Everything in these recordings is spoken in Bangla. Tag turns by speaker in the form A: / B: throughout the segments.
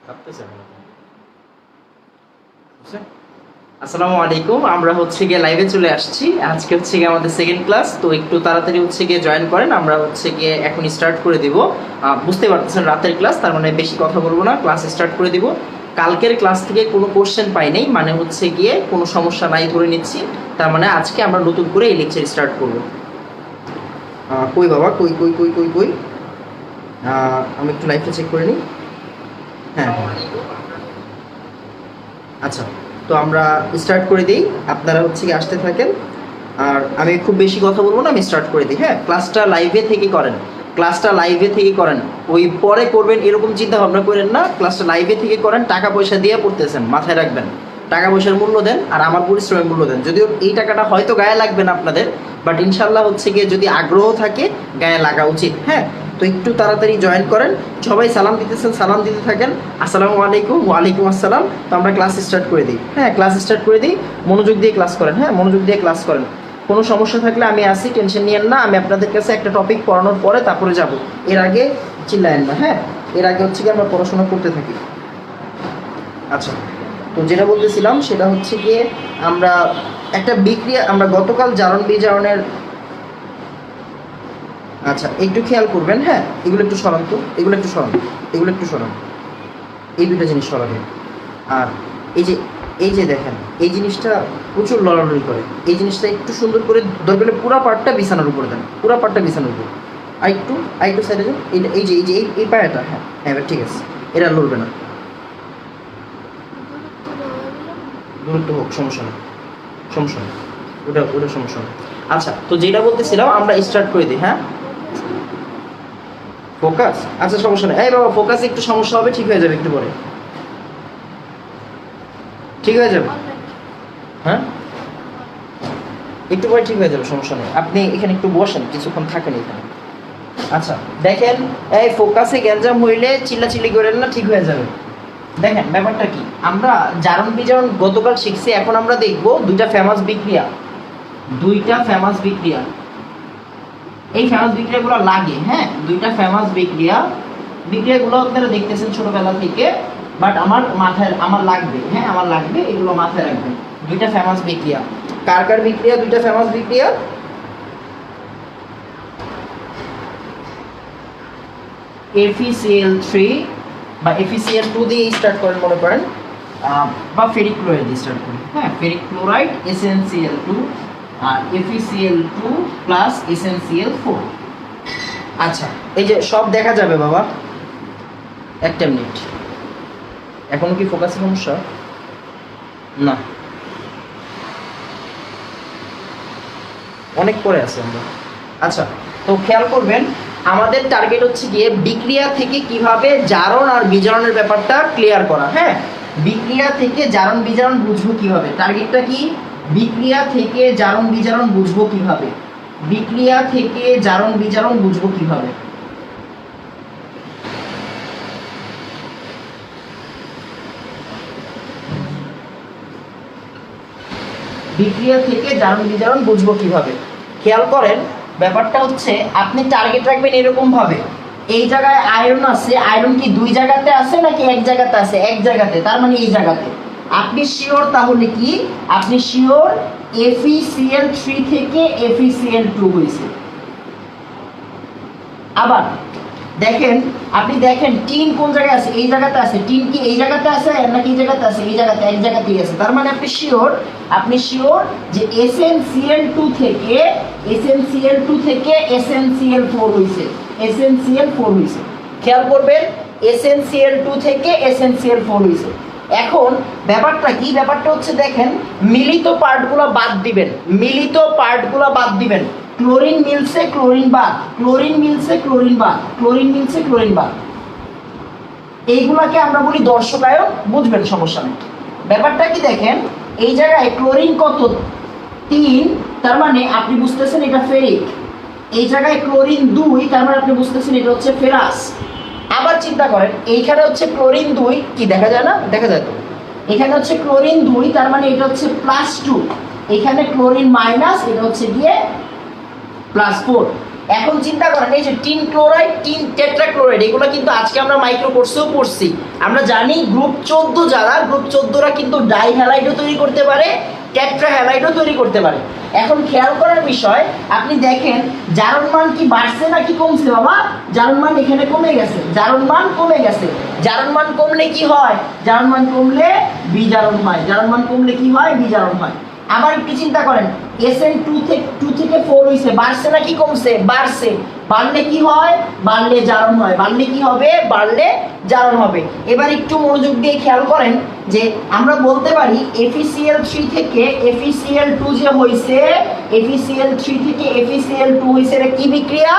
A: কাঁপতেছে মনে হয়। বুঝছেন? আসসালামু আলাইকুম, আমরা হচ্ছে গিয়ে লাইভে চলে আসছি। আজকে হচ্ছে গিয়ে আমাদের সেকেন্ড ক্লাস, তো একটু তাড়াতাড়ি হচ্ছে গিয়ে জয়েন করেন। আমরা হচ্ছে গিয়ে এখন স্টার্ট করে দিব। বুঝতে পারতেছেন রাতের ক্লাস, তার মানে বেশি কথা বলবো না, ক্লাস স্টার্ট করে দিব। কালকের ক্লাস থেকে কোনো কোশ্চেন পাই নাই, মানে হচ্ছে গিয়ে কোনো সমস্যা নাই ধরে নিচ্ছি। তার মানে আজকে আমরা নতুন করে এই লেকচার স্টার্ট করব। কই বাবা, কই কই কই কই কই আমি একটু লাইভটা চেক করে নিই। হ্যাঁ, আচ্ছা, তো আমরা স্টার্ট করে দিই, আপনারা হচ্ছে কি আসতে থাকেন। আর আমি খুব বেশি কথা বলবো না, আমি স্টার্ট করে দিই। হ্যাঁ, ক্লাসটা লাইভে থেকে করেন, ক্লাসটা লাইভে থেকে করেন। ওই পরে করবেন এরকম চিন্তা ভাবনা করেন না, ক্লাসটা লাইভে থেকে করেন। টাকা পয়সা দিয়ে পড়তেছেন, মাথায় রাখবেন, টাকা পয়সার মূল্য দেন আর আমার পরিশ্রমের মূল্য দেন। যদিও এই টাকাটা হয়তো গায়ে লাগবে না আপনাদের, বাট ইনশাল্লাহ হচ্ছে গিয়ে যদি আগ্রহ থাকে গায়ে লাগা উচিত। হ্যাঁ, তো একটু তাড়াতাড়ি জয়েন করেন। সবাই সালাম দিতেছেন, সালাম দিতে থাকেন। আসসালামু আলাইকুম, ওয়ালাইকুম আসসালাম। তো আমরা ক্লাস স্টার্ট করে দিই। হ্যাঁ, ক্লাস স্টার্ট করে দিই, মনোযোগ দিয়ে ক্লাস করেন। হ্যাঁ, মনোযোগ দিয়ে ক্লাস করেন। কোনো সমস্যা থাকলে আমি আসি, টেনশন নিয়েন না। আমি আপনাদের কাছে একটা টপিক পড়ানোর পরে তারপরে যাব, এর আগে চিল্লায়েন না। হ্যাঁ, এর আগে হচ্ছে কি আমরা পড়াশোনা করতে থাকি। আচ্ছা, তো যেটা বলতেছিলাম সেটা হচ্ছে গিয়ে আমরা একটা বিক্রিয়া, আমরা গতকাল জারণ বিজারণের, আচ্ছা একটু খেয়াল করবেন। হ্যাঁ, এগুলো একটু সরান তো, এগুলো একটু সরান, এগুলো একটু সরান, এই দুটো জিনিস সরাবেন। আর এই যে এই যে দেখেন, এই জিনিসটা প্রচুর লড়ালড়ি করে। এই জিনিসটা একটু সুন্দর করে দরকার হলে পুরো পার্টটা বিছানার উপরে দেন, পুরো পার্টটা বিছানার উপর। আরেকটু সাইডে যান। এইটা এই যে এই যে এই পায়াটা, হ্যাঁ হ্যাঁ এবার ঠিক আছে, এটা লড়বে না। দূরত্ব হোক, সমস্যা নেই, সমস্যা নেই, ওটা ওটা সমস্যা নেই। আচ্ছা, তো যেটা বলতেছিলাম আমরা স্টার্ট করে দিই। হ্যাঁ, ফোকাস, আচ্ছা সমস্যা নেই। এই বাবা, ফোকাসে একটু সমস্যা হবে, ঠিক হয়ে যাবে একটু পরে, ঠিক হয়ে যাবে। হ্যাঁ, একটু পরে ঠিক হয়ে যাবে, সমস্যা নেই। আপনি এখানে একটু বসেন, কিছুক্ষণ থাকেন এখানে। আচ্ছা দেখেন, এই ফোকাসে গ্যাঞ্জাম হইলে চিল্লাচিল্লি করেন না, ঠিক হয়ে যাবে। দেখেন ব্যাপারটা কি, আমরা জারণ বিজারণ গতকাল শিখছি, এখন আমরা দেখব দুইটা ফেমাস বিক্রিয়া, দুইটা ফেমাস বিক্রিয়া। এই ফেমাস বিক্রিয়াগুলো লাগে। হ্যাঁ, দুইটা ফেমাস বিক্রিয়া, বিক্রিয়াগুলো আপনারা দেখতেছেন ছোটবেলা থেকে, বাট আমার মাথায় আমার লাগবে। হ্যাঁ, আমার লাগবে, এগুলো মাথায় রাখবেন। দুইটা ফেমাস বিক্রিয়া, কার কার বিক্রিয়া? দুইটা ফেমাস বিক্রিয়া, FeCl3 বা FeCl2 দিয়ে স্টার্ট করেন মনে করেন, বা ফেরিক ক্লোরাইড দিয়ে স্টার্ট করেন। হ্যাঁ, ফেরিক ক্লোরাইড SnCl2 আর FeCl2 প্লাস SnCl4। আচ্ছা, এই যে সব দেখা যাবে বাবা, একটা মিনিট। এখনো কি ফোকাসের সমস্যা? না, অনেক পরে আছে আমরা। আচ্ছা, তো খেয়াল করবেন, আমাদের টার্গেট হচ্ছে গিয়ে বিক্রিয়া থেকে কিভাবে জারণ আর বিজারণের ব্যাপারটা ক্লিয়ার করা। হ্যাঁ, বিক্রিয়া থেকে জারণ বিজারণ বুঝবো কিভাবে, টার্গেটটা কি? বিক্রিয়া থেকে জারণ বিজারণ বুঝবো কিভাবে, বিক্রিয়া থেকে জারণ বিজারণ বুঝবো কিভাবে। বিক্রিয়া থেকে জারণ বিজারণ বুঝবো কিভাবে, খেয়াল করেন। ব্যাপারটা হচ্ছে আপনি টার্গেট রাখবেন এরকম ভাবে, এই জায়গায় আয়রন আছে, আয়রন কি দুই জায়গাতে আছে নাকি এক জায়গাতে আছে? এক জায়গাতে, তার মানে এই জায়গাতে আপনি শিওর। তাহলে কি আপনি শিওর FeCl3 থেকে FeCl2 হয়েছে। আবার দেখেন, আপনি দেখেন টিন কোন জায়গায় আছে? এই জায়গাতে আছে। টিন কি এই জায়গাতে আছে নাকি এই জায়গাতে আছে? এই জায়গাতে, এক জায়গাতেই আছে। তার মানে আপনি শিওর, আপনি শিওর যে SnCl2 থেকে SnCl4 হইছে, SnCl4 হইছে। খেয়াল করবেন, SnCl2 থেকে SnCl4 হইছে। এখন ব্যাপারটা কি? ব্যাপারটা হচ্ছে দেখেন, মিলিত পার্টগুলো বাদ দিবেন, মিলিত পার্টগুলো বাদ দিবেন। ক্লোরিন মিলছে, ক্লোরিন বাদ, ক্লোরিন মিলছে, ক্লোরিন বাদ, ক্লোরিন মিলছে, ক্লোরিন বাদ। এইগুলাকে আমরা বলি দর্শকায়ন, বুঝবেন, সমস্যা নেই। ব্যাপারটা কি দেখেন, এই জায়গায় ক্লোরিন কত? 3, তার মানে আপনি বুঝতেছেন এটা ফেরিক। এই জায়গায় ক্লোরিন 2, তার মানে আপনি বুঝতেছেন এটা হচ্ছে ফেরাস। আবার চিন্তা করেন, এইখানে হচ্ছে ক্লোরিন 2, কি দেখা যায় না? দেখা যায় তো। এখানে হচ্ছে ক্লোরিন 2, তার মানে এটা হচ্ছে +2। এখানে ক্লোরিন মাইনাস, এটা হচ্ছে গিয়ে +4। এখন চিন্তা করেন এই যে টিন ক্লোরাইড, টিন টেট্রাক্লোরাইড, এগুলো কিন্তু আজকে আমরা মাইক্রো কোর্সেও পড়ছি। আমরা জানি গ্রুপ 14 যারা, গ্রুপ 14রা কিন্তু ডাই হ্যালাইডও তৈরি করতে পারে, টেট্রা হ্যালাইডও তৈরি করতে পারে। এখন খেয়াল করার বিষয়, আপনি দেখেন জারণ মান কি বাড়ছে নাকি কমছে বাবা? জারণ মান এখানে কমে গেছে, জারণ মান কমে গেছে। জারণ মান কমলে কি হয়? জারণ মান কমলে বিজারণ হয়। জারণ মান কমলে কি হয়? বিজারণ হয়। আবার একটু চিন্তা করেন, SN2 থেকে 4 হইছে, বাড়ছে নাকি কমছে? বাড়ছে। বাড়লে কি হয়? বাড়লে জারণ হয়। বাড়লে কি হবে? বাড়লে জারণ হবে। এবার একটু মনোযোগ দিয়ে খেয়াল করেন যে আমরা বলতে পারি FeCl3 থেকে FeCl2 যে হইছে, FeCl3 থেকে FeCl2 হইছে, এটা কি বিক্রিয়া?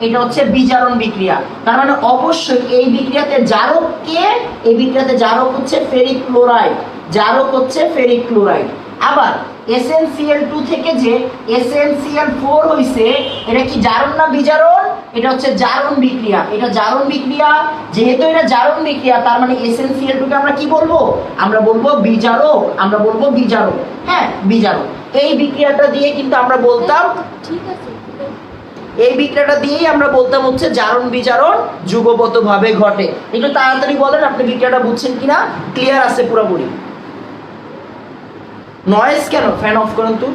A: এটা হচ্ছে বিজারণ বিক্রিয়া। তার মানে অবশ্যই এই বিক্রিয়াতে জারক কে? এই বিক্রিয়াতে জারক হচ্ছে ফেরিক ক্লোরাইড, জারক হচ্ছে ফেরিক ক্লোরাইড। আবার SnCl2 থেকে যে SnCl4 হইছে, এটা কি জারণ না বিজারণ? এটা হচ্ছে জারণ বিক্রিয়া। এটা জারণ বিক্রিয়া। যেহেতু এটা জারণ বিক্রিয়া, তার মানে SnCl2 কে আমরা কি বলবো? আমরা বলবো বিজারক। আমরা বলবো বিজারক। হ্যাঁ, বিজারক। এই বিক্রিয়াটা দিয়ে কিন্তু আমরা বলতাম, ঠিক আছে, এই বিক্রিয়াটা দিয়েই আমরা বলতাম হচ্ছে জারণ বিজারণ যুগপতভাবে ঘটে। একটু তাড়াতাড়ি বলেন আপনি বিক্রিয়াটা বুঝছেন কিনা, ক্লিয়ার আছে পুরোপুরি? নয়েজ কেন? ফ্যান অফ করুন তো।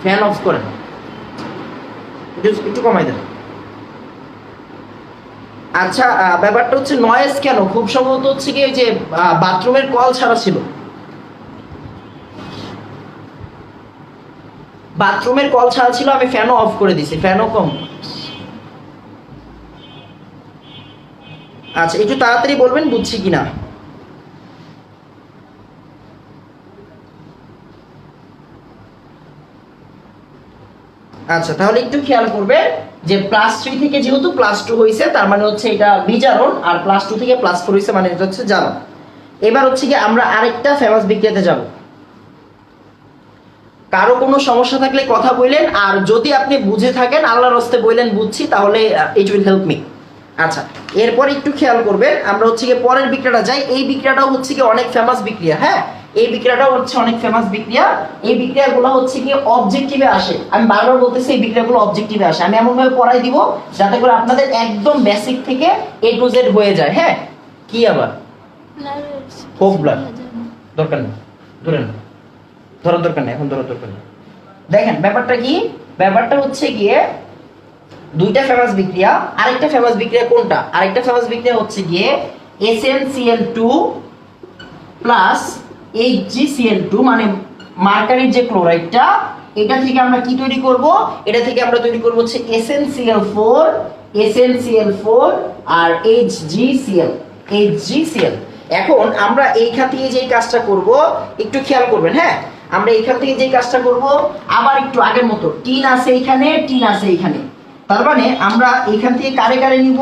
A: ফ্যান অফ করেন, একটু কমাই দেন। আচ্ছা, ব্যাপারটা হচ্ছে নয়েজ কেন? খুব সম্ভবত হচ্ছে কি যে বাথরুমের কল ছাড়া ছিল, বাথরুমের কল ছাড়া ছিল, আমি ফ্যানও অফ করে দিছি, ফ্যানও কম। আচ্ছা, একটু তাড়াতাড়ি বলবেন বুঝছি কিনা। আচ্ছা, তাহলে একটু খেয়াল করবেন যে +3 থেকে যেহেতু +2 হয়েছে, তার মানে হচ্ছে এটা বিজারণ, আর +2 থেকে +4 হয়েছে মানে এটা হচ্ছে জারণ। এবার হচ্ছে কি আমরা আরেকটা ফেমাস বিক্রিয়াতে যাব। কারো কোনো সমস্যা থাকলে কথা বললেন, আর যদি আপনি বুঝে থাকেন আল্লাহর রাস্তে বললেন বুঝছি, তাহলে ইট উইল হেল্প মি। আচ্ছা, এরপর একটু খেয়াল করবেন, আমরা হচ্ছে কি পরের বিক্রিয়াটা যাই। এই বিক্রিয়াটাও হচ্ছে কি অনেক ফেমাস বিক্রিয়া। হ্যাঁ, এই বিক্রিয়াটাও হচ্ছে অনেক ফেমাস বিক্রিয়া। এই বিক্রিয়াগুলো হচ্ছে কি অবজেক্টিভে আসে। আমি বারবার বলতেছি এই বিক্রিয়াগুলো অবজেক্টিভে আসে। আমি এমনভাবে পড়াই দিব যাতে করে আপনাদের একদম বেসিক থেকে A to Z হয়ে যায়। হ্যাঁ, কি আবার হোক ব্লাড দরকার নেই, ধরেন ধরার দরকার নেই, এখন ধরার দরকার নেই। দেখেন ব্যাপারটা কি? ব্যাপারটা হচ্ছে গিয়ে দুইটা ফেমাস বিক্রিয়া। আরেকটা ফেমাস বিক্রিয়া কোনটা? আরেকটা ফেমাস বিক্রিয়া হচ্ছে গিয়ে SnCl2 প্লাস HgCl2, মানে মার্কারির যে ক্লোরাইডটা, এটা থেকে আমরা কি তৈরি করব? এটা থেকে আমরা তৈরি করব হচ্ছে SnCl4, SnCl4 আর HgCl। এখন আমরা এইখান থেকে যেই কাজটা করব একটু খেয়াল করবেন। হ্যাঁ, আমরা এইখান থেকে যেই কাজটা করব আবার একটু আগের মতো, টিন আছে এইখানে, টিন আছে এইখানে, তার মানে আমরা এইখান থেকে কারে কারে নিব?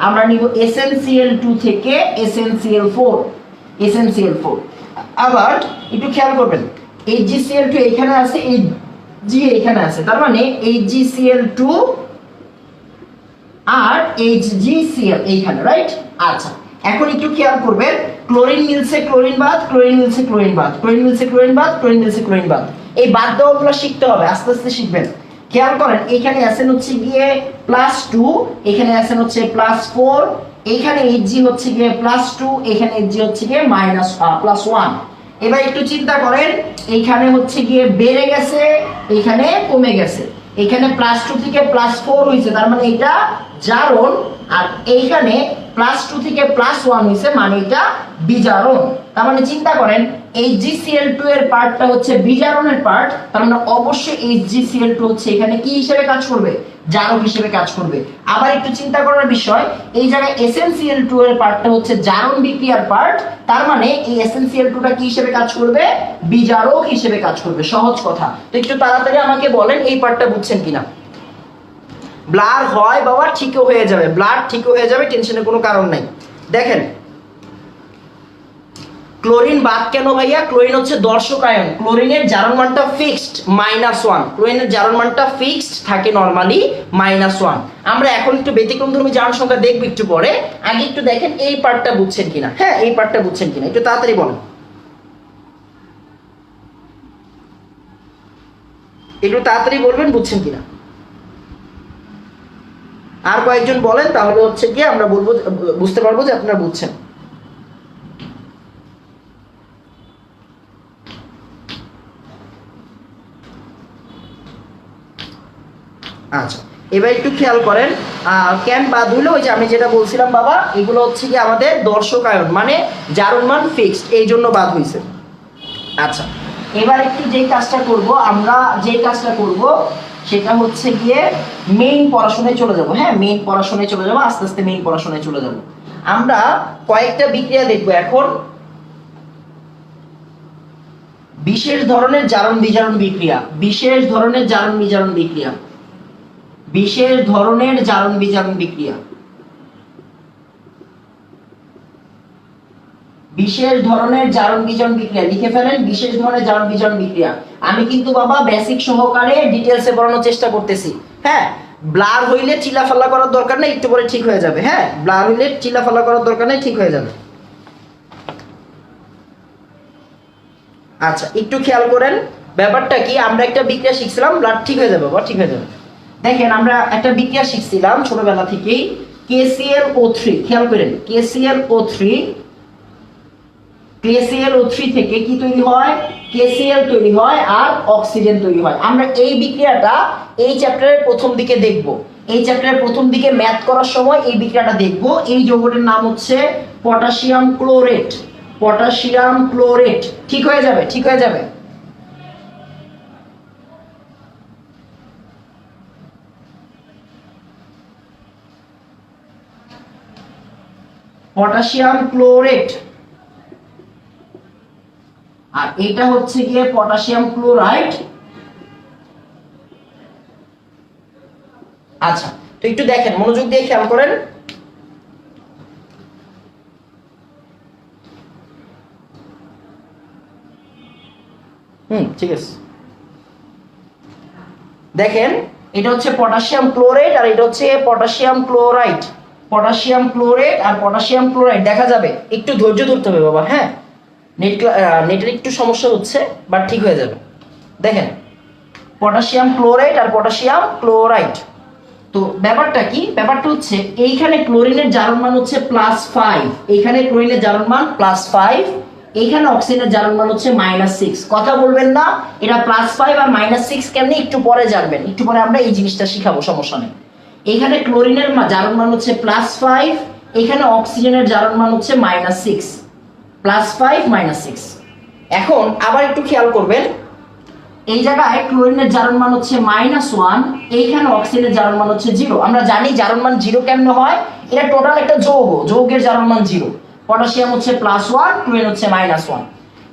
A: আমরা নিব SnCl2 থেকে SnCl4। আবার একটু খেয়াল করবেন, HgCl2 এখানে আছে, Hg এখানে আছে, তার মানে HgCl2 আর HgCl এইখানে, রাইট? আচ্ছা, এখন একটু খেয়াল করবেন, ক্লোরিন মিলছে ক্লোরিন বাদ, ক্লোরিন মিলছে ক্লোরিন বাদ, ক্লোরিন মিলছে ক্লোরিন বাদ, ক্লোরিন মিলছে ক্লোরিন বাদ। এই বাদ দেওয়াগুলো শিখতে হবে, আস্তে আস্তে শিখবেন। খেয়াল করেন, এখানে Sn হচ্ছে গিয়ে +2, এখানে Sn হচ্ছে +4, এখানে Hg হচ্ছে গিয়ে +2, এখানে Hg হচ্ছে গিয়ে +1। এবার একটু চিন্তা করেন, এইখানে হচ্ছে গিয়ে বেড়ে গেছে, এখানে কমে গেছে, এখানে +2 থেকে +4 হয়েছে, তার মানে এটা জারণ, আর এইখানে +2 থেকে +1 হয়েছে, মানে এটা বিজারণ। তার মানে চিন্তা করেন HgCl2 এর পার্টটা হচ্ছে বিজারণের পার্ট, তার মানে অবশ্যই HgCl2 হচ্ছে এখানে কি হিসেবে কাজ করবে? জারক হিসেবে কাজ করবে। আবার একটু চিন্তা করার বিষয়, এই জায়গায় SnCl2 এর পার্টটা হচ্ছে জারণ বিক্রিয়ার পার্ট, তার মানে এই SnCl2টা কি হিসেবে কাজ করবে? বিজারক হিসেবে কাজ করবে। সহজ কথা। তো একটু তাড়াতাড়ি আমাকে বলেন এই পার্টটা বুঝছেন কিনা। ব্লার হয় বাবা, ঠিকও হয়ে যাবে, ব্লাড ঠিকও হয়ে যাবে, টেনশনের কোনো কারণ নাই। দেখেন ক্লোরিন বাদ কেন ভাইয়া? ক্লোরিন হচ্ছে দর্শক আয়ন, ক্লোরিনের জারণ মানটা ফিক্সড -1, ক্লোরিনের জারণ মানটা ফিক্সড থাকে নরমালি -1। আমরা এখন একটু ব্যতিক্রমধর্মী জারণ সংখ্যা দেখব একটু পরে, আগে একটু দেখেন এই পার্টটা বুঝছেন কিনা। হ্যাঁ, এই পার্টটা বুঝছেন কিনা একটু তাড়াতাড়ি বলেন। একটু তাড়াতাড়ি বলবেন বুঝছেন কিনা। আর কয়েকজন বলেন, তাহলে হচ্ছে কি আমরা বলবো, বুঝতে পারবো যে আপনারা বুঝছেন। আচ্ছা, এবার একটু খেয়াল করেন, কেন বাদ হইলো, ওই যে আমি যেটা বলছিলাম বাবা, এগুলো হচ্ছে কি আমাদের দর্শকায়ন, মানে জারণ মান ফিক্সড, এই জন্য বাদ হইছে। আচ্ছা, এবার একটু যেই কাজটা করব আমরা, যেই কাজটা করব সেটা হচ্ছে গিয়ে মেইন পড়াশোনায় চলে যাব। হ্যাঁ, মেইন পড়াশোনায় চলে যাব, আস্তে আস্তে মেইন পড়াশোনায় চলে যাব। আমরা কয়েকটা বিক্রিয়া দেখব এখন। বিশেষ ধরনের জারণ বিজারণ বিক্রিয়া, বিশেষ ধরনের জারণ বিজারণ বিক্রিয়া, বিশেষ ধরনের জারণ বিজারণ বিক্রিয়া, বিশেষ ধরনের জারণ বিজারণ বিক্রিয়া লিখে ফেলেন। বিশেষ ধরনের জারণ বিজারণ বিক্রিয়া আমি কিন্তু বাবা বেসিক সহকারে ডিটেইলসে পড়ানোর চেষ্টা করতেছি। হ্যাঁ, ব্লার হইলে চিলাফালা করার দরকার নেই, একটু পরে ঠিক হয়ে যাবে। হ্যাঁ, ব্লার হইলে চিলাফালা করার দরকার নেই, ঠিক হয়ে যাবে। আচ্ছা, একটু খেয়াল করেন ব্যাপারটা কি, আমরা একটা বিক্রিয়া শিখছিলাম, ব্লাড ঠিক হয়ে যাবে বাবা, ঠিক হয়ে যাবে। দেখেন, আমরা একটা বিক্রিয়া শিখছিলাম ছোটবেলা থেকেই, KClO3, খেয়াল করেন, KClO3, KClO3 থেকে কি তৈরি হয়, KCl তৈরি হয় আর অক্সিজেন তৈরি হয়। আমরা এই বিক্রিয়াটা এই চ্যাপ্টারের প্রথম দিকে দেখব, এই চ্যাপ্টারের প্রথম দিকে ম্যাথ করার সময় এই বিক্রিয়াটা দেখব। এই যৌগটির নাম হচ্ছে পটাশিয়াম ক্লোরেট, পটাশিয়াম ক্লোরেট, ঠিক হয়ে যাবে, ঠিক হয়ে যাবে। পটাশিয়াম ক্লোরেট, আর এটা হচ্ছে গিয়ে পটাশিয়াম ক্লোরাইড। আচ্ছা, তো একটু দেখেন, মনোযোগ দিয়ে খেয়াল করেন। ঠিক আছে, দেখেন এটা হচ্ছে পটাশিয়াম ক্লোরাইড আর এটা হচ্ছে পটাশিয়াম ক্লোরাইড, পটাশিয়াম ক্লোরাইড আর পটাশিয়াম ক্লোরাইড দেখা যাবে। একটু ধৈর্য ধরতে হবে বাবা। হ্যাঁ, নেটের একটু সমস্যা হচ্ছে, বাট ঠিক হয়ে যাবে। দেখেন, পটাশিয়াম ক্লোরাইড আর পটাশিয়াম ক্লোরাইড। তো ব্যাপারটা কি, ব্যাপারটা হচ্ছে এইখানে ক্লোরিনের জারণ মান হচ্ছে +5, এইখানে ক্লোরিনের জারণ মান +5, এইখানে অক্সিজেনের জারণ মান হচ্ছে -6। কথা বলবেন না, এটা +5 আর -6 কেমনে একটু পরে জানবেন, একটু পরে আমরা এই জিনিসটা শিখাবো, সমস্যা নেই। এখানে ক্লোরিনের জারণ মান হচ্ছে +5, এখানে অক্সিজেনের জারণ মান হচ্ছে -6, +5 -6। এখন আবার একটু খেয়াল করবেন, এই জায়গায় ক্লোরিনের জারণ মান হচ্ছে -1, এইখানে অক্সিজেনের জারণ মান হচ্ছে 0। আমরা জানি জারণ মান 0 কেমনে হয়, এটা টোটাল একটা যৌগ, যৌগের জারণ মান 0। পটাশিয়াম হচ্ছে +1, ক্লোরিন হচ্ছে -1।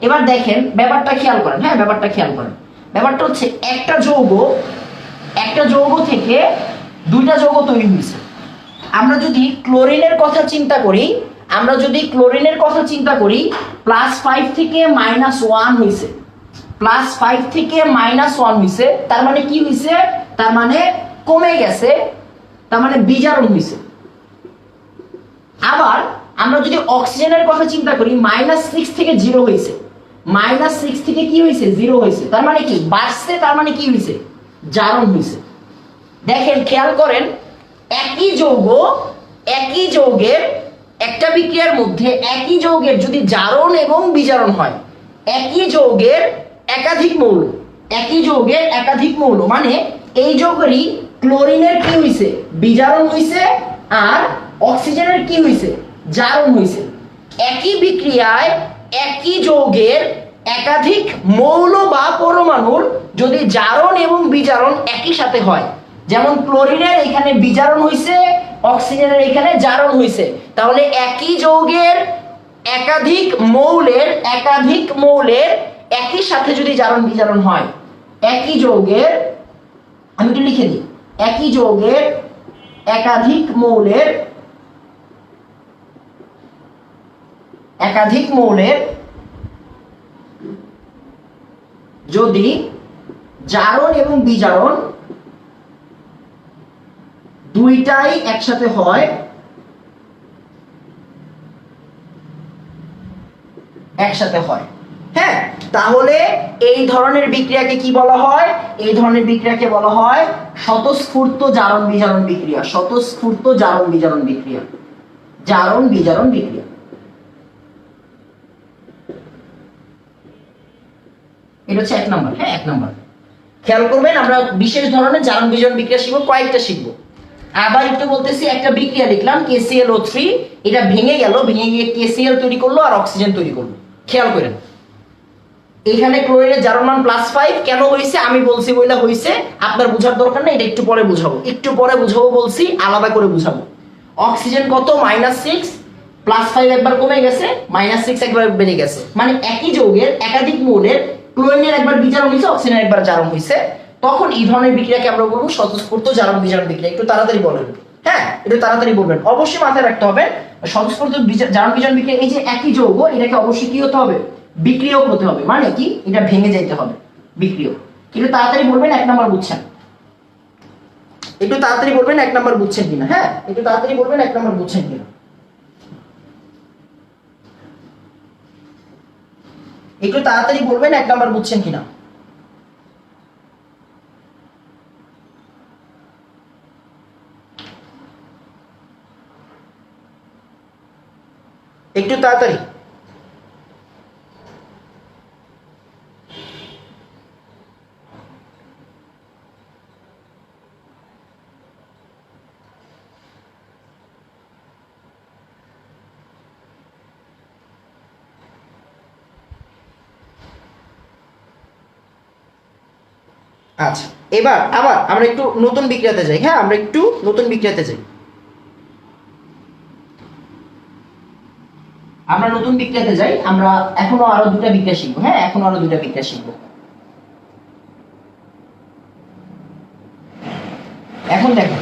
A: এবার দেখেন ব্যাপারটা খেয়াল করেন। হ্যাঁ, ব্যাপারটা খেয়াল করেন। ব্যাপারটা হচ্ছে একটা যৌগ থেকে দুইটা যৌগ তৈরি হয়েছে। আমরা যদি ক্লোরিনের কথা চিন্তা করি, আমরা যদি ক্লোরিনের কথা চিন্তা করি, +5 থেকে -1 হয়েছে, +5 থেকে -1 হয়েছে, তার মানে কি হয়েছে, তার মানে কমে গেছে, তার মানে বিজারণ হয়েছে। আবার আমরা যদি অক্সিজেনের কথা চিন্তা করি, -6 থেকে 0 হয়েছে, -6 থেকে কি হয়েছে, 0 হয়েছে, তার মানে কি বাড়ছে, তার মানে কি হয়েছে, জারণ হয়েছে। দেখেন, খেয়াল করেন, একই যৌগের একটা বিক্রিয়ার মধ্যে একই যৌগের যদি জারণ এবং বিজারণ হয়, একই যৌগের একাধিক মৌল, একই যৌগের একাধিক মৌল, মানে এই যৌগেরই ক্লোরিনের কি হইছে, বিজারণ হইছে, আর অক্সিজেনের কি হইছে, জারণ হইছে। একই বিক্রিয়ায় একই যৌগের একাধিক মৌল বা পরমাণুর যদি জারণ এবং বিজারণ একই সাথে হয়, যেমন ক্লোরিনের এখানে বিজারণ হইছে, অক্সিজেনের এখানে জারণ হইছে, তাহলে একই যৌগের একাধিক মৌলের একই সাথে যদি জারণ বিজারণ হয়, একই যৌগের, আমি একটু লিখে দিই, একই যৌগের একাধিক মৌলের যদি জারণ এবং বিজারণ দুইটাই একসাথে হয়, হ্যাঁ, তাহলে এই ধরনের বিক্রিয়াকে কি বলা হয়? এই ধরনের বিক্রিয়াকে বলা হয় স্বতঃস্ফূর্ত জারণ বিজারণ বিক্রিয়া। স্বতঃস্ফূর্ত জারণ বিজারণ বিক্রিয়া, জারণ বিজারণ বিক্রিয়া। এটা হচ্ছে 1 নম্বর। হ্যাঁ, 1 নম্বর। খেয়াল করবেন, আমরা বিশেষ ধরনের জারণ বিজারণ বিক্রিয়া শিখবো, কয়েকটা শিখবো। আবার একটু বলতেছি, একটা বিক্রিয়া লিখলাম KClO3, এটা ভেঙে গেল, ভেঙে গিয়ে KCl তৈরি করলো আর অক্সিজেন তৈরি করলো। খেয়াল করেন, এখানে ক্লোরিনের জারণ মান +5 কেন হয়েছে আমি বলছি বইলা হয়েছে, আপনার বোঝার দরকার নেই, এটা একটু পরে বুঝাবো, একটু পরে বুঝাবো বলছি, আলাদা করে বুঝাবো। অক্সিজেন কত? -6, +5 একবার কমে গেছে, -6 একবার বেড়ে গেছে, মানে একই যৌগের একাধিক মৌলের ক্লোরিনের একবার বিজারণ হয়েছে, অক্সিজেনের একবার জারণ হয়েছে, তখন এই ধরনের বিক্রিয়াকে আমরা বলবো স্বতঃস্ফূর্ত জারণ বিজারণ বিক্রিয়া। একটু তাড়াতাড়ি বলেন, হ্যাঁ, একটু তাড়াতাড়ি বলবেন। অবশ্যই মাথায় রাখতে হবে স্বতঃস্ফূর্ত জারণ বিজারণ বিক্রিয়া, এই যে একই যৌগ, এটাকে অবশ্যই কি হতে হবে? বিক্রিয়ক হতে হবে, মানে কি? এটা ভেঙে যাইতে হবে, বিক্রিয়ক। একটু তাড়াতাড়ি বলবেন 1 নাম্বার বুঝছেন? একটু তাড়াতাড়ি বলবেন 1 নাম্বার বুঝছেন কিনা? হ্যাঁ, একটু তাড়াতাড়ি বলবেন 1 নাম্বার বুঝছেন কিনা? একটু তাড়াতাড়ি বলবেন 1 নাম্বার বুঝছেন কিনা? একটু তাড়াতাড়ি। আচ্ছা, এবার আবার আমরা একটু নতুন বিক্রিয়াতে যাই। হ্যাঁ, আমরা একটু নতুন বিক্রিয়াতে যাই। আমরা নতুন বিক্রিয়াতে যাই। আমরা এখনো আরো 2টা বিক্রিয়া শিখবো। হ্যাঁ, এখনো আরো 2টা বিক্রিয়া শিখবো। এখন দেখো,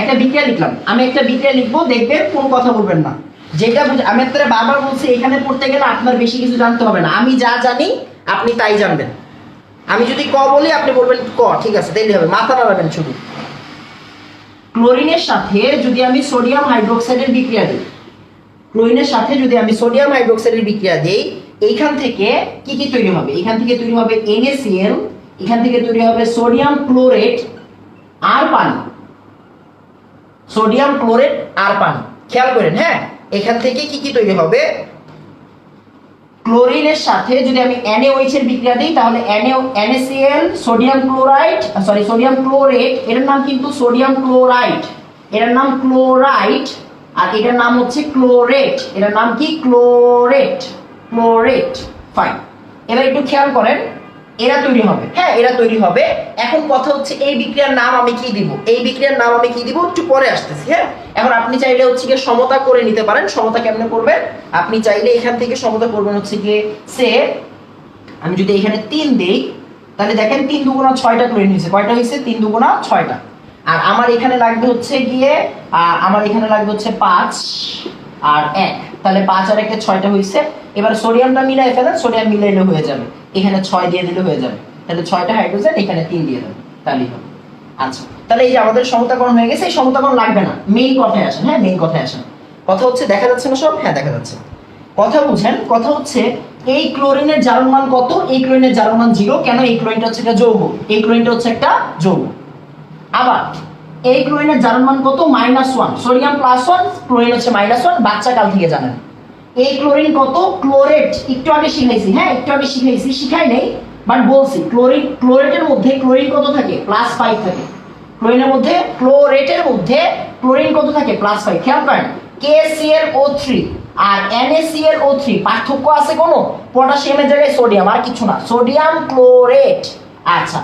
A: একটা বিক্রিয়া লিখলাম, আমি একটা বিক্রিয়া লিখবো, দেখবেন কোন কথা বলবেন না। যেটা আমি আপনাদের বারবার বলছি, এখানে পড়তে গেলে আপনার বেশি কিছু জানতে হবে না, আমি যা জানি আপনি তাই জানবেন। আমি যদি ক বলি আপনি বলবেন ক, ঠিক আছে, তাইলে হবে, মাথা নাড়াবেন শুধু। ক্লোরিনের সাথে যদি আমি সোডিয়াম হাইড্রোক্সাইডের বিক্রিয়া দিই, ক্লোরিনের সাথে যদি আমি সোডিয়াম হাইড্রোক্সাইডের বিক্রিয়া দেই, এইখান থেকে কি কি তৈরি হবে? এখান থেকে তৈরি হবে NaCl, এখান থেকে তৈরি হবে সোডিয়াম ক্লোরেট আর পানি, সোডিয়াম ক্লোরেট আর পানি। খেয়াল করেন, হ্যাঁ, এখান থেকে কি কি তৈরি হবে? ক্লোরিনের সাথে যদি আমি NaOH এর বিক্রিয়া দিই, তাহলে NaCl, sodium chloride, sodium chlorate, এর নাম কিন্তু সোডিয়াম ক্লোরাইড, এর নাম ক্লোরাইড, আর এটার নাম হচ্ছে ক্লোরেট, এটার নাম কি? Chlorate, chlorate. ফাইন, এবার একটু খেয়াল করেন, এরা তৈরি হবে। হ্যাঁ, এরা তৈরি হবে। এখন কথা হচ্ছে এই বিক্রিয়ার নাম আমি কি দিব? এই বিক্রিয়ার নাম আমি কি দিব একটু পরে আসতেছি। হ্যাঁ, এখন আপনি চাইলে হচ্ছে গিয়ে সমতা করে নিতে পারেন। সমতা কেমনে করবেন? আপনি চাইলে এখান থেকে সমতা করবেন হচ্ছে গিয়ে, সে আমি যদি এখানে 3 দেই, তাহলে দেখেন 3 দুগুণা 6টা ক্লোরিন হয়েছে। কয়টা হয়েছে? 3 দুগুণা 6টা। আর আমার এখানে লাগবে হচ্ছে গিয়ে, আমার এখানে লাগবে হচ্ছে 5 আর 1, তাহলে 5 আর 1 এ 6টা হয়েছে। এবার সোডিয়ামটা মিলাই ফেলেন, সোডিয়াম মিলাইলে হয়ে যাবে, এখানে 6 দিয়ে দিলে হয়ে যাবে, তাহলে 6টা হাইড্রোজেন, এখানে 3 দিয়ে দেবেন, তাহলেই হবে। আচ্ছা, তাহলে এই যে আমাদের সমতাকরণ হয়ে গেছে। এই সমতাকরণ লাগবে না, মেইন কথায় আসেন। হ্যাঁ, মেইন কথায় আসেন। কথা হচ্ছে, দেখা যাচ্ছে না সব? হ্যাঁ, দেখা যাচ্ছে। কথা বুঝেন, কথা হচ্ছে এই ক্লোরিনের জারণ মান কত? এই ক্লোরিনের জারণ মান 0। কেন? এই ক্লোরিনটা হচ্ছে একটা যৌগ, এই ক্লোরিনটা হচ্ছে একটা যৌগ। আবার এই ক্লোরিনের জারণ মান কত? -1। সোডিয়াম +1, ক্লোরিন হচ্ছে -1, বাচ্চা কাল থেকে জানেন। এই ক্লোরিন কত? ক্লোরেট, একটু আগে শিখাইছি। হ্যাঁ, একটু আগে শিখাইছি, শিখাই নেই বাট বলছি। ক্লোরেটের মধ্যে ক্লোরিন কত থাকে? +5 থাকে। ক্লোরিনের মধ্যে, ক্লোরেটের মধ্যে ক্লোরিন কত থাকে? +5। খেয়াল করেন, KClO3 আর NaClO3 পার্থক্য আছে কোনো? পটাশিয়ামের জায়গায় সোডিয়াম, আর কিছু না, সোডিয়াম ক্লোরেট। আচ্ছা,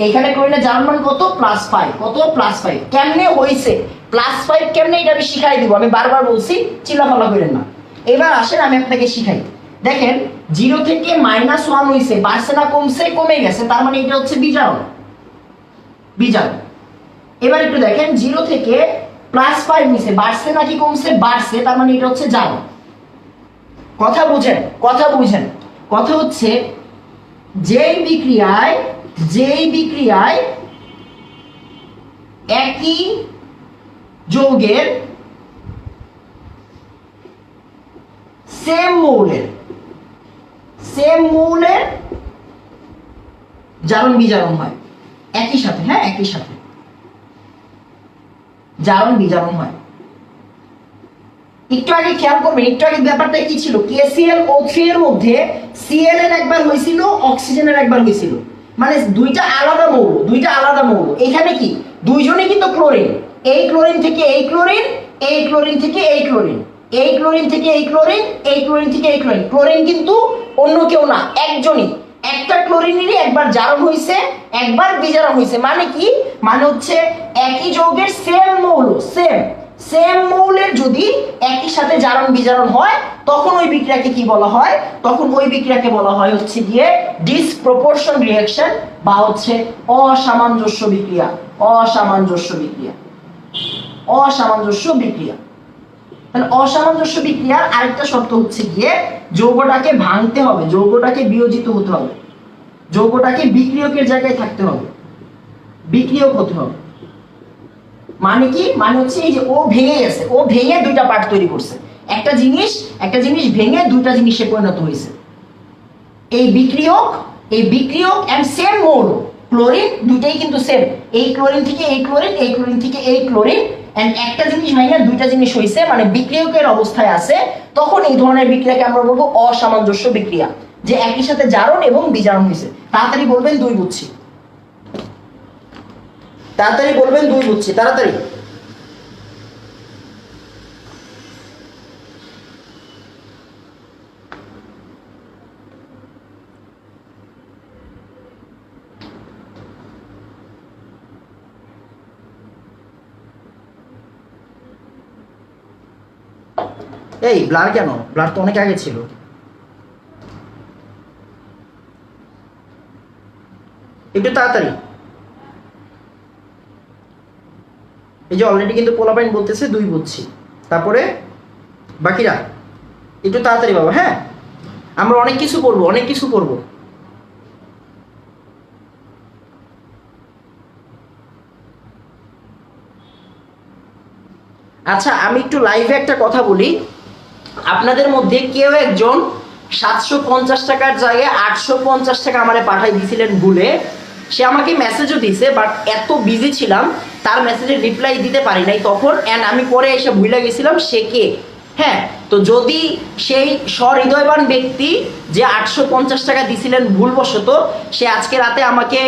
A: এখানে ক্লোরিনের জারণ মান কত? +5। কত? +5। কেমনে হইছে +5? কেমনে এটা আমি শিখাই দিব, আমি বারবার বলছি, চিল্লাফাল্লা করেন না। এবার আসেন আমি আপনাকে শিখাই। দেখেন, 0 থেকে -1 হইছে, বাড়ছে না কমছে? কমে গেছে, তার মানে এটা হচ্ছে বিজারণ, বিজারণ। এবার একটু দেখেন, 0 থেকে +5 হইছে, বাড়ছে নাকি কমছে? বাড়ছে, তার মানে এটা হচ্ছে জারণ। কথা বুঝেন, কথা বুঝেন। কথা হচ্ছে যেই বিক্রিয়ায় একই যৌগের সেম মৌলের সেম মৌলের জারণ বিজারণ হয় একই সাথে, হ্যাঁ একই সাথে জারণ বিজারণ হয়। একটু আগে খেয়াল করবেন, একটু আগে ব্যাপারটা কি ছিল, KClO3 এর মধ্যে Cl একবার হয়েছিল, অক্সিজেনের একবার হয়েছিল, মানে দুইটা আলাদা মৌল, দুইটা আলাদা মৌল। এখানে কি দুইজনই কিন্তু ক্লোরিন, এই ক্লোরিন থেকে এই ক্লোরিন, এই ক্লোরিন থেকে এই ক্লোরিন, এই ক্লোরিন থেকে এই ক্লোরিন, এই ক্লোরিন থেকে এই ক্লোরিন। ক্লোরিন কিন্তু অন্য কেউ না, একজনই, একটা ক্লোরিনেরই একবার জারণ হয়েছে, একবার বিজারণ হয়েছে। মানে কি, মানে হচ্ছে একই যৌগের সেম মৌল, সেম মৌলের যদি একই সাথে জারণ বিজারণ হয় তখন ওই বিক্রিয়াকে কি বলা হয়, তখন ওই বিক্রিয়াকে বলা হয় হচ্ছে গিয়ে ডিসপ্রপোর্শন রিঅ্যাকশন বা হচ্ছে অসামঞ্জস্য বিক্রিয়া, অসামঞ্জস্য বিক্রিয়া, অসামঞ্জস্য বিক্রিয়া। তাহলে অসামঞ্জস্য বিক্রিয়ার আরেকটা শর্ত হচ্ছে গিয়ে যৌগটাকে ভাঙতে হবে, যৌগটাকে বিয়োজিত হতে হবে, যৌগটাকে বিক্রিয়কের জায়গায় থাকতে হবে, বিক্রিয়ক হতে হবে। মানে কি, মানে হচ্ছে এই যে ও ভেঙে গেছে, ও ভেঙে দুইটা পার্ট তৈরি করছে, একটা জিনিস ভেঙে দুইটা জিনিসে পরিণত হয়েছে। এই বিক্রিয়ক এন্ড সেম মৌল ক্লোরিন দুইটাই কিন্তু সেম, এই ক্লোরিন থেকে এই ক্লোরিন, এই ক্লোরিন থেকে এই ক্লোরিন, এন্ড একটা জিনিস ভেঙে দুইটা জিনিস হয়েছে, মানে বিক্রিয়কের অবস্থায় আছে, তখন এই ধরনের বিক্রিয়াকে আমরা বলবো অসামঞ্জস্য বিক্রিয়া, যে একই সাথে জারণ এবং বিজারণ হয়েছে। তাড়াতাড়ি বলবেন দুই বুঝছি, তাড়াতাড়ি বলবেন দুই বুঝছি, তাড়াতাড়ি। এই ব্লার কেন, ব্লার তো অনেক আগে ছিল। একটু তাড়াতাড়ি, এই যে অলরেডি কিন্তু পোলাপাইন বলতেছে দুই বুঝছি, তারপরে বাকিরা একটু তাড়াতাড়ি বাবা। হ্যাঁ আমরা অনেক কিছু করবো, অনেক কিছু করবো। আচ্ছা আমি একটু লাইভে একটা কথা বলি, আপনাদের মধ্যে কেউ একজন 750 টাকার জায়গায় 850 টাকা আমারে পাঠাই দিয়েছিলেন ভুলে, সে আমাকে মেসেজও দিছে, বাট এত বিজি ছিলাম তার মেসেজের রিপ্লাই দিতে পারি নাই তখন, অ্যান্ড আমি পরে এসে ভুলে গেছিলাম সে কে। হ্যাঁ তো যদি সেই সহৃদয়বান ব্যক্তি যে 850 টাকা দিছিলেন ভুলবশত, সে আজকে রাতে আমাকে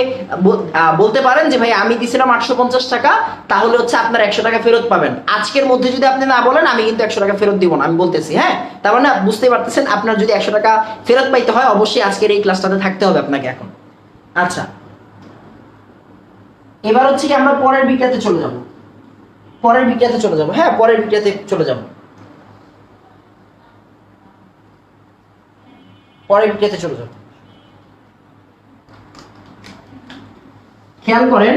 A: বলতে পারেন যে ভাই আমি দিছিলাম 850 টাকা, তাহলে হচ্ছে আপনার 100 টাকা ফেরত পাবেন। আজকের মধ্যে যদি আপনি না বলেন আমি কিন্তু 100 টাকা ফেরত দিব না, আমি বলতেছি। হ্যাঁ তার মানে বুঝতেই পারতেছেন, আপনার যদি 100 টাকা ফেরত পাইতে হয় অবশ্যই আজকের এই ক্লাসটাতে থাকতে হবে আপনাকে এখন। আচ্ছা এবার হচ্ছে কি আমরা পরের বিক্রিয়াতে চলে যাব, পরের বিক্রিয়াতে চলে যাব। হ্যাঁ পরের বিক্রিয়াতে চলে যাব, পরের বিক্রিয়াতে চলে যাব। খেয়াল করেন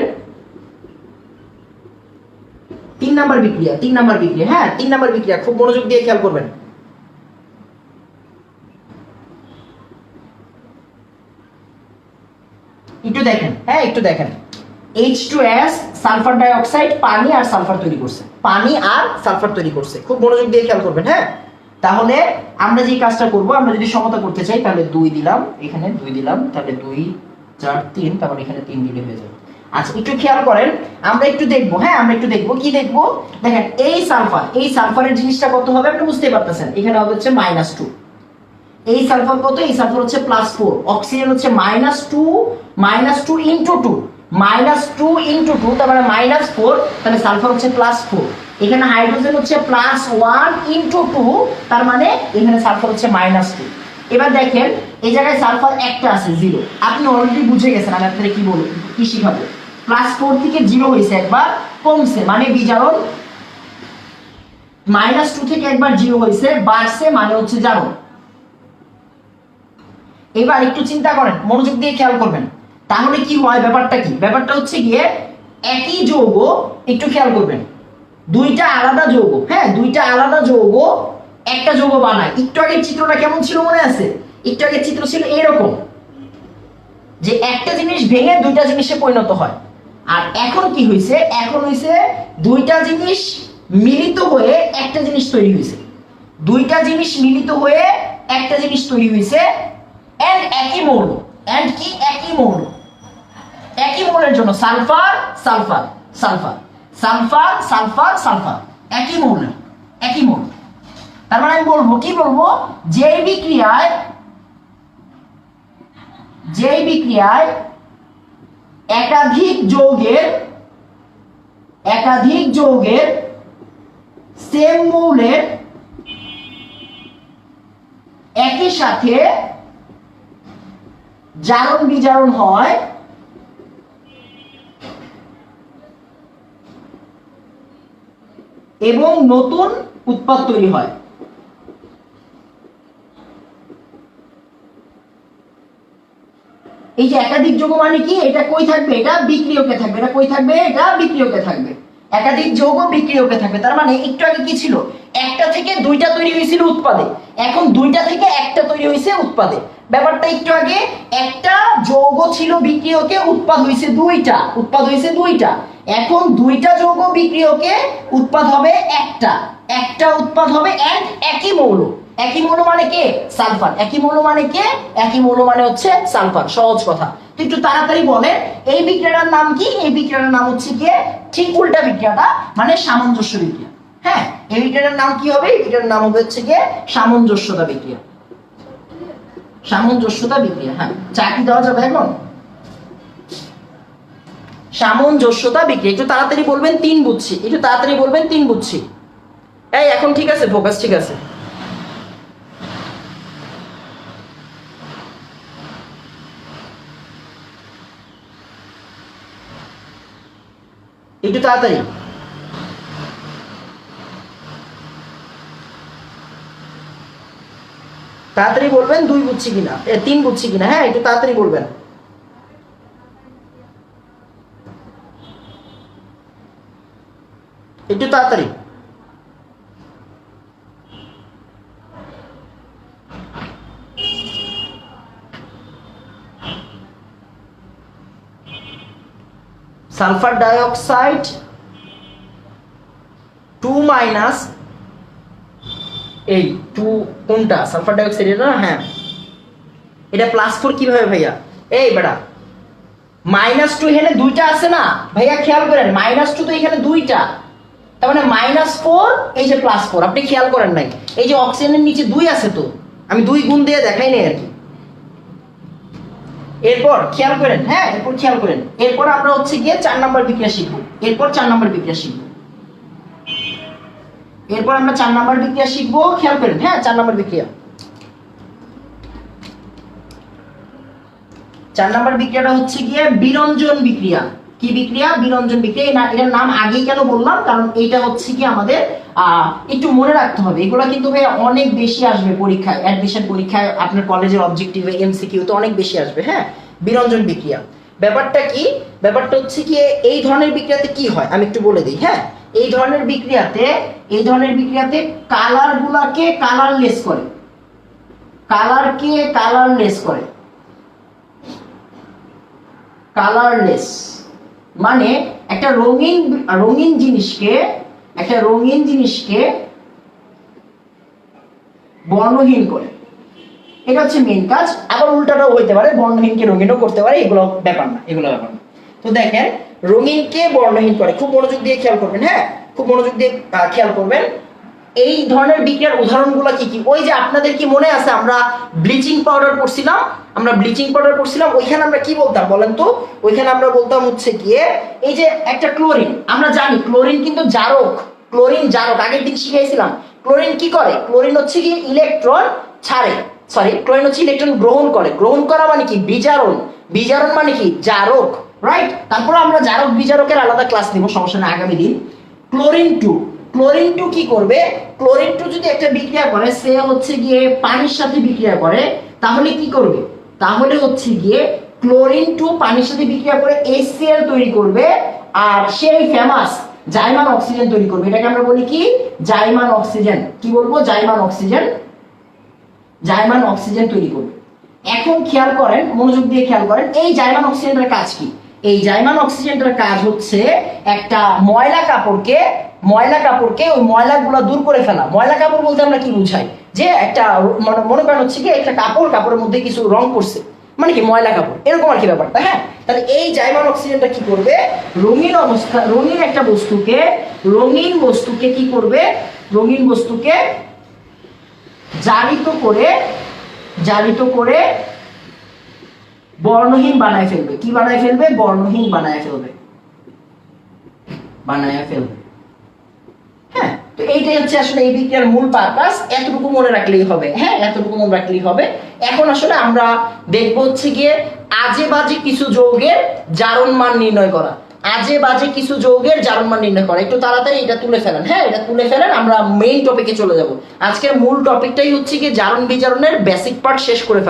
A: 3 নাম্বার বিক্রিয়া, 3 নাম্বার বিক্রিয়া। হ্যাঁ 3 নাম্বার বিক্রিয়া খুব মনোযোগ দিয়ে খেয়াল করবেন। একটু দেখেন, হ্যাঁ একটু দেখেন, H2S সালফার ডাইঅক্সাইড পানি আর সালফার তৈরি করছে, পানি আর সালফার তৈরি করছে, খুব মনোযোগ দিয়ে খেয়াল করবেন। হ্যাঁ তাহলে আমরা যে কাজটা করব, আমরা যদি সমতা করতে চাই তাহলে 2 দিলাম, এখানে 2 দিলাম, তাহলে 2 4 3, তারপর এখানে 3 দিলে হয়ে যাবে। আচ্ছা একটু খেয়াল করেন, আমরা একটু দেখবো। হ্যাঁ আমরা একটু দেখবো, কি দেখবো দেখেন, এই সালফারের জিনিসটা কত হবে আপনি বুঝতে পারতেছেন, এখানে হবে হচ্ছে -2, এই সালফার কত, এই সালফার হচ্ছে +4, অক্সিজেন হচ্ছে -2 ইনটু 2, -2 ইনটু 2 তার মানে -4, তাহলে সালফার হচ্ছে +4, এখানে হাইড্রোজেন হচ্ছে +1 ইনটু 2, তার মানে এখানে সালফার হচ্ছে -2। এবার দেখেন এই জায়গায় সালফার একটা আছে 0, আপনি অলরেডি বুঝে গেছেন আমি আপনাদের কি বলবো, কি শিখাবো। +4 থেকে 0 হয়েছে, একবার কমছে মানে বিজারণ, -2 থেকে একবার 0 হয়েছে, বাড়ছে মানে হচ্ছে জারণ। এবার একটু চিন্তা করেন, মনোযোগ দিয়ে খেয়াল করবেন, তাহলে কি হয় ব্যাপারটা কি, ব্যাপারটা হচ্ছে গিয়ে একই যৌগ, একটু খেয়াল করবেন, দুইটা আলাদা যৌগ, হ্যাঁ দুইটা আলাদা যৌগ একটা যৌগ বানায়। একটু আগের চিত্রটা কেমন ছিল মনে আছে, একটু আগের চিত্র ছিল এরকম, যে একটা জিনিস ভেঙে দুইটা জিনিসে পরিণত হয়। আর এখন কি হয়েছে, এখন হয়েছে দুইটা জিনিস মিলিত হয়ে একটা জিনিস তৈরি হয়েছে, দুইটা জিনিস মিলিত হয়ে একটা জিনিস তৈরি হয়েছে।
B: এন্ড একই মৌল, এন্ড কি একই মৌল, একই মৌলের জন্য sulphur sulphur sulphur sulphur sulphur sulphur একই মৌল, একই মৌল। তার মানে আমি বলবো কি বলবো, যেই বিক্রিয়ায় একাধিক যৌগের সেম মৌলের একই সাথে জারণ বিজারণ হয় এবং নতুন উৎপাদ তৈরি হয়। এই যে একাধিক যৌগ মানে কি, এটা কই থাকবে, এটা বিক্রিয়কে থাকবে, এটা কই থাকবে, এটা বিক্রিয়কে থাকবে, একাধিক যৌগ বিক্রিয়কে থাকবে। তার মানে একটু আগে কি ছিল, একটা থেকে দুইটা তৈরি হয়েছিল উৎপাদে, এখন দুইটা থেকে একটা তৈরি হয়েছে উৎপাদে। ব্যাপারটা একটু আগে একটা যৌগ ছিল বিক্রিয়কে, উৎপাদ হয়েছে দুইটা, এখন দুইটা যৌগ বিক্রিয়কে উৎপাদ হবে একটা উৎপাদ হবে একই মৌল। একই মৌল মানে কে, সালফার। একই মৌল মানে কে, একই মৌল মানে হচ্ছে সালফার। সহজ কথা। তো একটু তাড়াতাড়ি বলেন এই বিক্রিয়াটার নাম কি, এই বিক্রিয়াটার নাম হচ্ছে কি, ঠিক উল্টা বিক্রিয়াটা মানে সামঞ্জস্য বিক্রিয়া। হ্যাঁ, এই বিক্রিয়াটার নাম কি হবে, এই বিক্রিয়াটার নাম হবে হচ্ছে কি সামঞ্জস্যতা বিক্রিয়া। সামঞ্জস্যতা বিক্রিয়া। হ্যাঁ, চা কি দেওয়া যাবে এখন? সামঞ্জস্যতা বিক্রিয়া। একটু তাড়াতাড়ি বলবেন, 3 বুঝছি। একটু তাড়াতাড়ি বলবেন, 3 বুঝছি। এই এখন ঠিক আছে, ফোকাস ঠিক আছে। একটু তাড়াতাড়ি। তাড়াতাড়ি বলবেন 2 বুঝছি কিনা, 3 বুঝছি কিনা। হ্যাঁ, একটু তাড়াতাড়ি বলবেন। একটু তাড়াতাড়ি। সালফার ডাইঅক্সাইড 2 মাইনাস এই 2 কোনটা, সালফার ডাইঅক্সাইড এটা না? হ্যাঁ, এটা +4 কিভাবে ভাইয়া? এই বেটা -2 এখানে দুইটা আছে না ভাইয়া, খেয়াল করেন -2 তো এখানে দুইটা, তার মানে -4 এই যে +4, আপনি খেয়াল করেন নাই, এই যে অক্সিজেনের নিচে 2 আছে, তো আমি 2 গুণ দিয়ে দেখাই নাই আর কি। এরপর খেয়াল করেন, হ্যাঁ এরপর খেয়াল করেন, এরপর আমরা হচ্ছে গিয়ে 4 নাম্বার বিক্রিয়া শিখবো। এরপর 4 নাম্বার বিক্রিয়া শিখবো। এরপর আমরা 4 নাম্বার বিক্রিয়া শিখবো। খেয়াল করেন, হ্যাঁ 4 নাম্বার বিক্রিয়া। 4 নাম্বার বিক্রিয়াটা হচ্ছে গিয়ে বিরঞ্জন বিক্রিয়া। কি বিক্রিয়া? বিরঞ্জন বিক্রিয়া। এটার নাম আগেই কেন বললাম, কারণ এইটা হচ্ছে কি আমাদের একটু মনে রাখতে হবে। এগুলো কিন্তু ভাই অনেক বেশি আসবে পরীক্ষায়, অ্যাডমিশন পরীক্ষায়, আপনার কলেজের অবজেক্টিভে, এমসিকিউ তো অনেক বেশি আসবে। হ্যাঁ, বিরঞ্জন বিক্রিয়া ব্যাপারটা কি? ব্যাপারটা হচ্ছে কি, এই ধরনের বিক্রিয়াতে কি হয় আমি একটু বলে দিই। হ্যাঁ, এই ধরনের বিক্রিয়াতে কালারগুলোকে কালারলেস করে, কালারকে কালারলেস করে। কালারলেস মানে একটা রঙিন জিনিসকে বর্ণহীন করে, এটা হচ্ছে মেইন কাজ। আবার উল্টাটাও হইতে পারে, বর্ণহীনকে রঙিনও করতে পারে, এগুলো ব্যাপার না। তো দেখেন, রঙিনকে বর্ণহীন করে, খুব মনোযোগ দিয়ে খেয়াল করবেন। হ্যাঁ, খুব মনোযোগ দিয়ে খেয়াল করবেন। এই ধরনের বিক্রিয়ার উদাহরণগুলো কি কি? ওই যে আপনাদের কি মনে আছে আমরা ব্লিচিং পাউডার পড়ছিলাম, ওইখানে আমরা কি বলতাম বলেন তো? ওইখানে আমরা বলতাম হচ্ছে গিয়ে এই যে একটা ক্লোরিন, আমরা জানি ক্লোরিন কিন্তু জারক, আগের দিন শিখাইছিলাম। ক্লোরিন কি করে? ক্লোরিন হচ্ছে কি ইলেকট্রন ছাড়ে, ক্লোরিন হচ্ছে ইলেকট্রন গ্রহণ করা মানে কি বিজারণ মানে কি জারক, রাইট? তারপর আমরা জারক বিজারকের আলাদা ক্লাস নিব, সমস্যা নেই, আগামী দিন। ক্লোরিন 2 কি করবে? ক্লোরিন 2 যদি একটা বিক্রিয়া করে, সে হচ্ছে গিয়ে পানির সাথে বিক্রিয়া করে, তাহলে কি করবে? তাহলে হচ্ছে গিয়ে ক্লোরিন 2 পানির সাথে বিক্রিয়া করে HCl তৈরি করবে, আর সেই ফেমাস জাইমান অক্সিজেন তৈরি করবে। এটাকে আমরা বলি কি? জাইমান অক্সিজেন। কি বলবো? জাইমান অক্সিজেন তৈরি করবে। এখন খেয়াল করেন, মনোযোগ দিয়ে খেয়াল করেন, এই জাইমান অক্সিজেনের কাজ কি? এই জাইমান অক্সিজেনটার কাজ হচ্ছে একটা ময়লা কাপড়কে ওই ময়লাগুলো দূর করে ফেলা। ময়লা কাপড় বলতে আমরা কি বুঝাই, যে একটা মনে করেন হচ্ছে কি একটা কাপড়ের মধ্যে কিছু রং করছে, মানে কি ময়লা কাপড়, এরকম আর কি ব্যাপারটা। হ্যাঁ, তাহলে এই জাইমান অক্সিজেনটা কি করবে, রঙিন একটা বস্তুকে কি করবে, রঙিন বস্তুকে জারিত করে বর্ণহীন বানায় ফেলবে। কি বানায় ফেলবে? বর্ণহীন বানায় ফেলবে। হ্যাঁ, তো এইটাই হচ্ছে আসলে এই বিক্রিয়ার মূল পারপাস। এতটুকু মনে রাখলেই হবে। হ্যাঁ, এতটুকু মনে রাখলেই হবে। এখন আসলে আমরা দেখবো হচ্ছে গিয়ে আজে বাজে কিছু যৌগের জারণ মান নির্ণয় করা। একটু তাড়াতাড়ি এটা তুলে ফেলেন। হ্যাঁ, এটা তুলে ফেলেন, আমরা মেইন টপিকে চলে যাব। আজকের মূল টপিকটাই হচ্ছে গিয়ে জারণ বিজারণের বেসিক পার্ট শেষ করে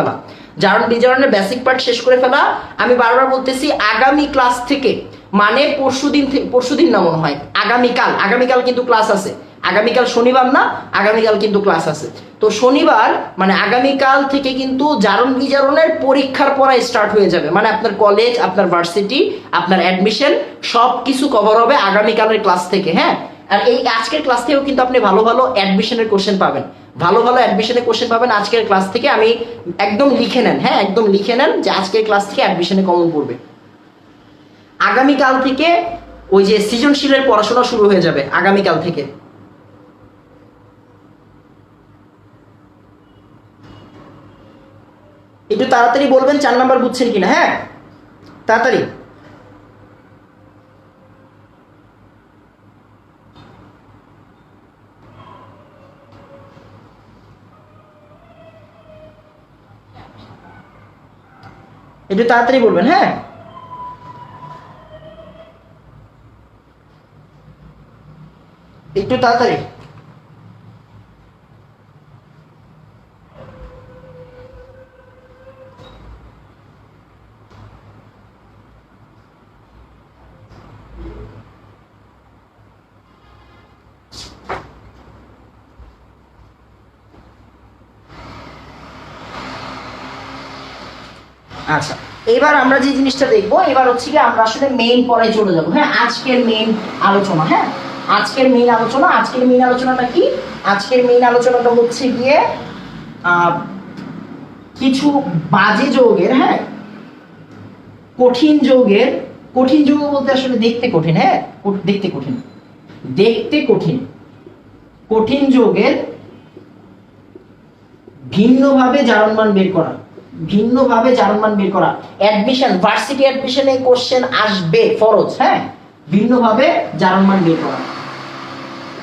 B: ফেলা। আমি বারবার বলতেছি, আগামী ক্লাস থেকে, মানে পরশুদিন না মনে হয়, আগামীকাল কিন্তু ক্লাস আছে। আগামীকাল শনিবার না, আগামীকাল কিন্তু ক্লাস আছে। তো শনিবার মানে আগামীকাল থেকে কিন্তু জারণ বিজারণের পরীক্ষার পড়া স্টার্ট হয়ে যাবে। মানে আপনার কলেজ, আপনার ভার্সিটি, আপনার অ্যাডমিশন সব কিছু কভার হবে আগামীকালের ক্লাস থেকে। হ্যাঁ, আর এই আজকের ক্লাস থেকেও কিন্তু আপনি ভালো অ্যাডমিশনের কোশ্চেন পাবেন। আজকের ক্লাস থেকে। আমি একদম লিখে নেন। হ্যাঁ, একদম লিখে নেন যে আজকের ক্লাস থেকে অ্যাডমিশনে কমন পড়বে। আগামীকাল থেকে ওই যে সৃজনশীলের পড়াশোনা শুরু হয়ে যাবে আগামীকাল থেকে। একটু তাড়াতাড়ি বলবেন 4 নাম্বার বুঝছেন কিনা। হ্যাঁ, তাড়াতাড়ি। একটু তাড়াতাড়ি বলবেন। হ্যাঁ, একটু তাড়াতাড়ি। আচ্ছা, এবার আমরা যে জিনিসটা দেখবো, এবার হচ্ছে কি আমরা আসলে মেইন পড়ায় চলে যাবো। হ্যাঁ, আজকের মেইন আলোচনা। হ্যাঁ, আজকের মেইন আলোচনাটা কি? আজকের মেইন আলোচনাটা হচ্ছে গিয়ে কিছু বাজে যৌগের, হ্যাঁ, কঠিন যৌগ বলতে আসলে দেখতে কঠিন। হ্যাঁ, দেখতে কঠিন যৌগের ভিন্নভাবে জারণমান বের করা। অ্যাডমিশন, ভার্সিটি অ্যাডমিশনে কোশ্চেন আসবে ফরজ। হ্যাঁ, ভিন্নভাবে জারণমান বের করা।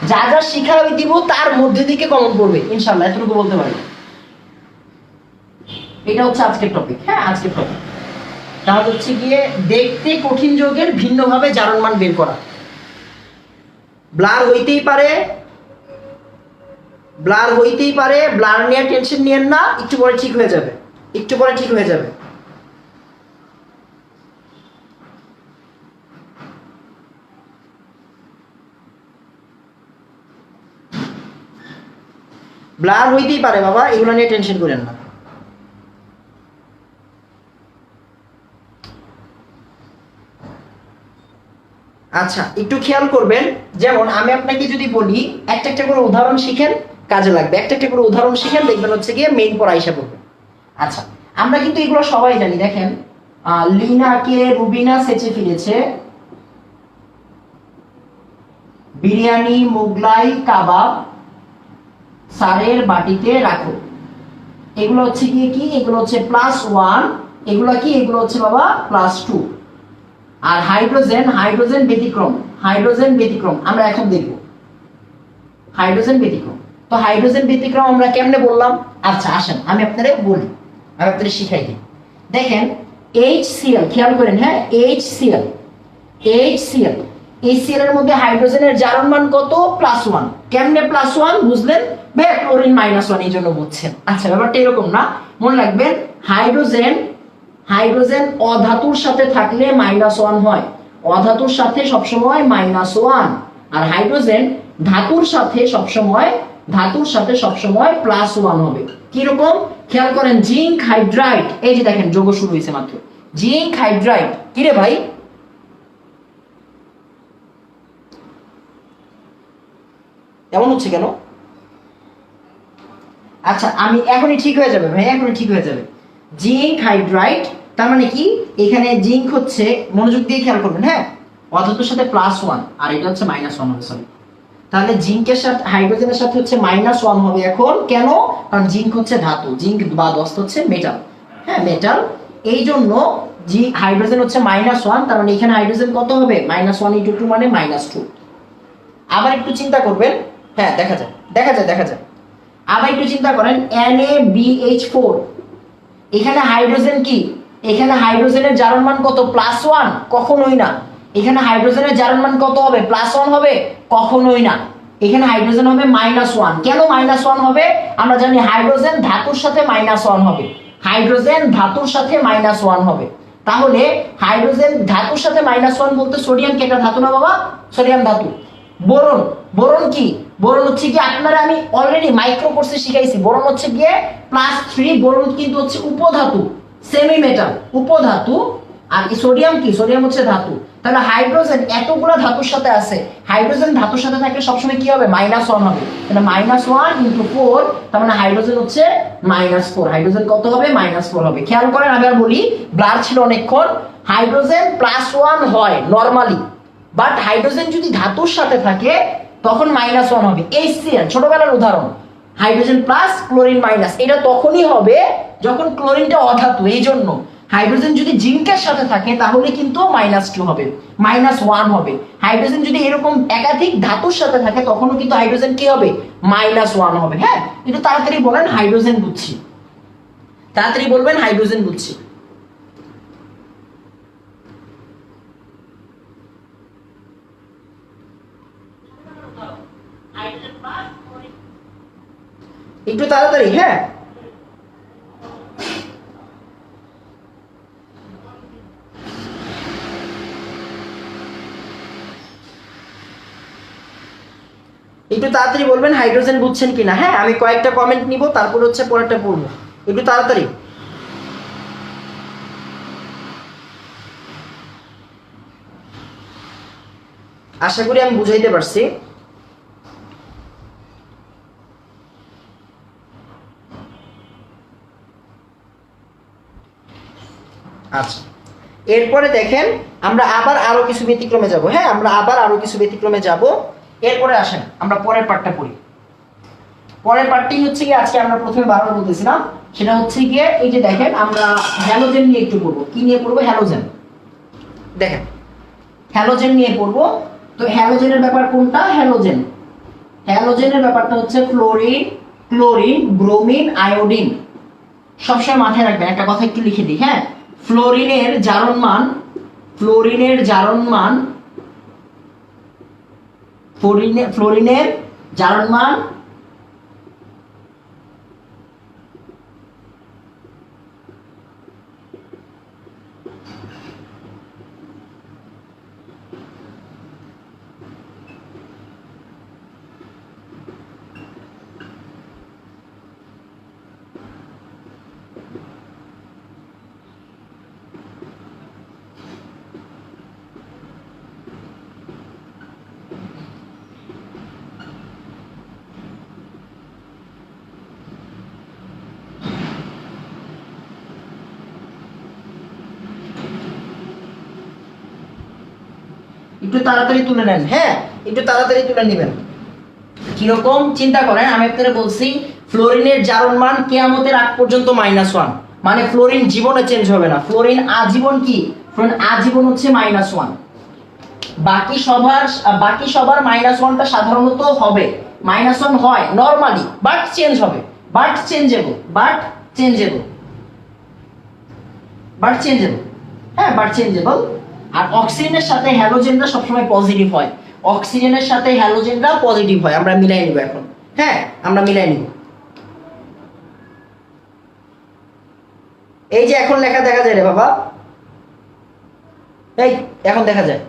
B: যা শিখা দিব তার মধ্যে থেকে কমন পড়বে ইনশাআল্লাহ, এতটুকু বলতে পারি। এটা হচ্ছে আজকের টপিক। হ্যাঁ, আজকের টপিক তাহলে হচ্ছে গিয়ে দেখতে কঠিন যৌগের ভিন্নভাবে জারণমান বের করা। ব্লার হইতেই পারে, ব্লার নিয়ে টেনশন নিয়েন না, একটু পরে ঠিক হয়ে যাবে। ব্লার হইতেই পারে বাবা, এগুলো নিয়ে টেনশন করেন না। আচ্ছা, একটু খেয়াল করবেন, যেমন আমি আপনাকে যদি বলি একটা করে উদাহরণ শিখেন, কাজে লাগবে। একটা করে উদাহরণ শিখেন, দেখবেন হচ্ছে গিয়ে মেইন পড়া হিসাব করবে। আচ্ছা, আমরা কিন্তু এগুলো সবাই জানি। দেখেন, লিনাকে রুবিনা সেচে ফিরেছে, বিরিয়ানি, মোগলাই, কাবাব সারের বাটিতে রাখো। এগুলো হচ্ছে কি? এগুলো হচ্ছে +1, এগুলো কি? এগুলো হচ্ছে বাবা +2। আর হাইড্রোজেন ব্যতিক্রম আমরা এখন দেখব। হাইড্রোজেন ব্যতিক্রম আমরা কেমনে বললাম? আচ্ছা, আসেন আমি আপনাদের বলি, আমি আপনাদের শিখাই দিই। দেখেন, HCl, খেয়াল করেন। হ্যাঁ, HCl এর মধ্যে হাইড্রোজেনের জারণ মান কত? +1। কেমনে +1 বুঝলেন? ভাই ক্লোরিন -1, এই জন্য বুঝছেন। আচ্ছা, ব্যাপারটা এরকম না, মনে রাখবেন। হাইড্রোজেন অধাতুর সাথে থাকলে -1 হয়, অধাতুর সাথে সবসময় -1। আর হাইড্রোজেন ধাতুর সাথে সবসময় +1 হবে। কিরকম? খেয়াল করেন, জিঙ্ক হাইড্রাইড, এই যে দেখেন যোগ শুরু হয়েছে মাত্র। জিঙ্ক হাইড্রাইড, কি রে ভাই? এমন হচ্ছে কেন? আচ্ছা আমি এখনই ঠিক হয়ে যাবে ভাই, এখনই ঠিক হয়ে যাবে। জিঙ্ক হাইড্রাইড তার মানে কি, এখানে জিঙ্ক হচ্ছে, মনোযোগ দিয়ে খেয়াল করবেন হ্যাঁ, অধাতুর সাথে +1 আর এটা হচ্ছে -1 হবে, সরি। তাহলে জিঙ্কের সাথে হাইড্রোজেনের সাথে হচ্ছে -1 হবে এখন, কেন? কারণ জিঙ্ক হচ্ছে ধাতু, জিঙ্ক বা দস্ত হচ্ছে মেটাল, হ্যাঁ মেটাল। এই জন্য হাইড্রোজেন হচ্ছে -1, তার মানে এখানে হাইড্রোজেন কত হবে? -1 × 2 মানে -2। আবার একটু চিন্তা করবেন, হ্যাঁ দেখা যায় দেখা যায় দেখা যায়। আবার একটু চিন্তা করেন, NaBH4, এখানে হাইড্রোজেন কি, এখানে হাইড্রোজেনের জারণ মান কত? +1? কখনোই না। এখানে হাইড্রোজেনের জারণ মান কত হবে? +1 হবে? কখনোই না। এখানে হাইড্রোজেন হবে -1। কেন -1 হবে? আমরা জানি হাইড্রোজেন ধাতুর সাথে -1 হবে, হাইড্রোজেন ধাতুর সাথে -1 হবে। তাহলে হাইড্রোজেন ধাতুর সাথে -1 বলতে সোডিয়াম কি একটা ধাতু না বাবা? সোডিয়াম ধাতু। বোরন, বোরন কি? বোরন হচ্ছে কি, আপনারা আমি অলরেডি মাইক্রো কোর্সে শিখাইছি, বোরন হচ্ছে গিয়ে +3। বোরন কিন্তু হচ্ছে উপধাতু, সেমি মেটাল, উপধাতু। আর সোডিয়াম কি? সোডিয়াম হচ্ছে ধাতু। তাহলে হাইড্রোজেন এতগুলা ধাতুর সাথে আছে, হাইড্রোজেন ধাতুর সাথে থাকলে সবসময় কি হবে? -1 হবে। তাহলে -1 × 4, তার মানে হাইড্রোজেন হচ্ছে -4। হাইড্রোজেন কত হবে? -4 হবে। খেয়াল করেন, আমি আর বলি, ব্লার ছিল অনেকক্ষণ। হাইড্রোজেন +1 হয় নরমালি, বাট হাইড্রোজেন যদি ধাতুর সাথে থাকে তখন -1 হবে। HCl, ছোটবেলার উদাহরণ, হাইড্রোজেন প্লাস ক্লোরিন মাইনাস, এটা তখনই হবে যখন ক্লোরিনটা অধাতু। এই জন্য হাইড্রোজেন যদি জিঙ্কের সাথে থাকে তাহলে কিন্তু -2 হবে, -1 হবে। হাইড্রোজেন যদি এরকম একাধিক ধাতুর সাথে থাকে তখনও কিন্তু হাইড্রোজেন কি হবে? -1 হবে। হ্যাঁ, একটু তাড়াতাড়ি বলেন হাইড্রোজেন বুঝছি, তাড়াতাড়ি বলবেন হাইড্রোজেন বুঝছি। একটু তাড়াতাড়ি, হ্যাঁ। একটু তাড়াতাড়ি বলবেন হাইড্রোজেন বুঝছেন কিনা। হ্যাঁ, আমি কয়েকটা কমেন্ট নিব, তারপর হচ্ছে পরেরটা পড়বো। একটু তাড়াতাড়ি। আশা করি আমি বুঝাইতে পারছি। আচ্ছা, এরপরে দেখেন আমরা আবার আরো কিছু ব্যতিক্রমে যাব। হ্যাঁ, আমরা আবার আরো কিছু ব্যতিক্রমে যাব। এরপরে আসেন আমরা পরের পার্টটা পড়ি। পরের পার্টটি হচ্ছে কি, আজকে আমরা প্রথমে বারবার বলতেছিলাম, সেটা হচ্ছে গিয়ে এই যে দেখেন, আমরা হ্যালোজেন নিয়ে একটু পড়বো। কি নিয়ে পড়বো? হ্যালোজেন। দেখেন, হ্যালোজেন নিয়ে পড়বো। তো হ্যালোজেনের ব্যাপার কোনটা? হ্যালোজেন, হ্যালোজেনের ব্যাপারটা হচ্ছে ফ্লোরিন, ক্লোরিন, ব্রোমিন, আয়োডিন। সবসময় মাথায় রাখবেন, একটা কথা একটু লিখে দিই। হ্যাঁ, ফ্লোরিনের জারণ মান, ফ্লোরিনের জারণ মান, ফ্লোরিনের জারণ মান একটু তাড়াতাড়ি তুলে নেন। হ্যাঁ, একটু তাড়াতাড়ি তুলে নেবেন। কিরকম চিন্তা করেন, আমি আপনাদের বলছি ফ্লোরিনের জারণ মান কিয়ামতের আগ পর্যন্ত -1, মানে ফ্লোরিন জীবনে চেঞ্জ হবে না। ফ্লোরিন আজীবন কি? ফ্লোরিন আজীবন হচ্ছে -1। বাকি সবার -1টা সাধারণত হবে, -1 হয় নরমালি, বাট চেঞ্জ হবে, but changeable, but changeable, but changeable. হ্যাঁ, বাট চেঞ্জেবল। আর অক্সিজেনের সাথে হ্যালোজেনটা সবসময় পজিটিভ হয়, অক্সিজেনের সাথে হ্যালোজেনটা পজিটিভ হয়। আমরা মিলাই নিব এখন। হ্যাঁ, আমরা মিলাই নিব। এই যে এখন লেখা দেখা যায় রে বাবা, এই এখন দেখা যায়।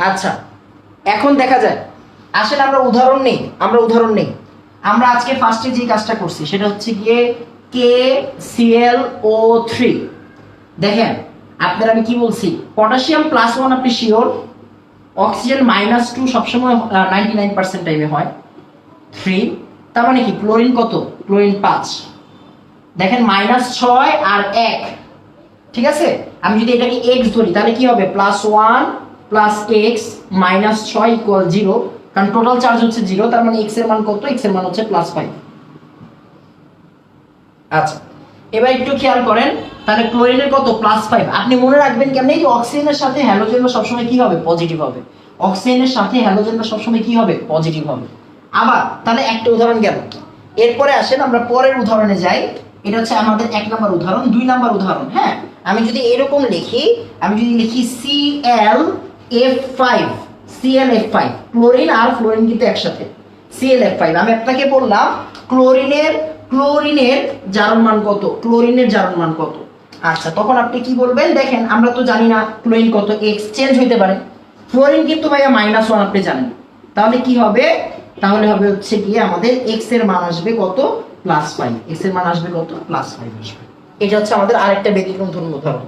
B: আচ্ছা, এখন দেখা যায়। আসলে আমরা উদাহরণ নেই, আমরা আজকে ফার্স্টে যে কাজটা করছি সেটা হচ্ছে গিয়ে KClO3। দেখেন আপনারা, আমি কি বলছি, পটাশিয়াম +1 আপনি শিওর, অক্সিজেন -2 সবসময় 99% টাইমে হয় 3, তার মানে কি ক্লোরিন কত? ক্লোরিন 5। দেখেন -6 আর 1, ঠিক আছে? আমি যদি এটাকে x ধরি তাহলে কি হবে? +1 + x -6 = 0, কারণ টোটাল চার্জ হচ্ছে 0, তার মানে x এর মান কত? x এর মান হচ্ছে +5। আচ্ছা, এবার একটু খেয়াল করেন, তাহলে ক্লোরিনের কত? +5। আপনি মনে রাখবেন কেমনে? এই যে অক্সিজেনের সাথে হ্যালোজেনটা সবসময় কি হবে? পজিটিভ হবে। অক্সিজেনের সাথে হ্যালোজেনটা সবসময় কি হবে? পজিটিভ হবে। আবার তাহলে একটা উদাহরণ গেল। এরপরে আসেন আমরা পরের উদাহরণে যাই। এটা হচ্ছে আমাদের 1 নাম্বার উদাহরণ। 2 নাম্বার উদাহরণ, হ্যাঁ, আমি যদি এরকম লিখি, আমি যদি লিখি ClF5, ClF5, ক্লোরিন আর ফ্লোরিন কিন্তু একসাথে, ClF5। আমি আপনাকে বললাম ক্লোরিনের জারণ মান কত? ক্লোরিনের জারণ মান কত? আচ্ছা, তখন আপনি কি বলবেন? দেখেন আমরা তো জানি না ক্লোরিন কত, এক্সচেঞ্জ হইতে পারে। ফ্লোরিন কিন্তু ভাইয়া -1 আপনি জানেন, তাহলে কি হবে? তাহলে হবে হচ্ছে গিয়ে আমাদের x এর মান আসবে কত? +5। x এর মান আসবে কত? +5 আসবে। এটা হচ্ছে আমাদের আরেকটা ব্যতিক্রম ধর্মী উদাহরণ।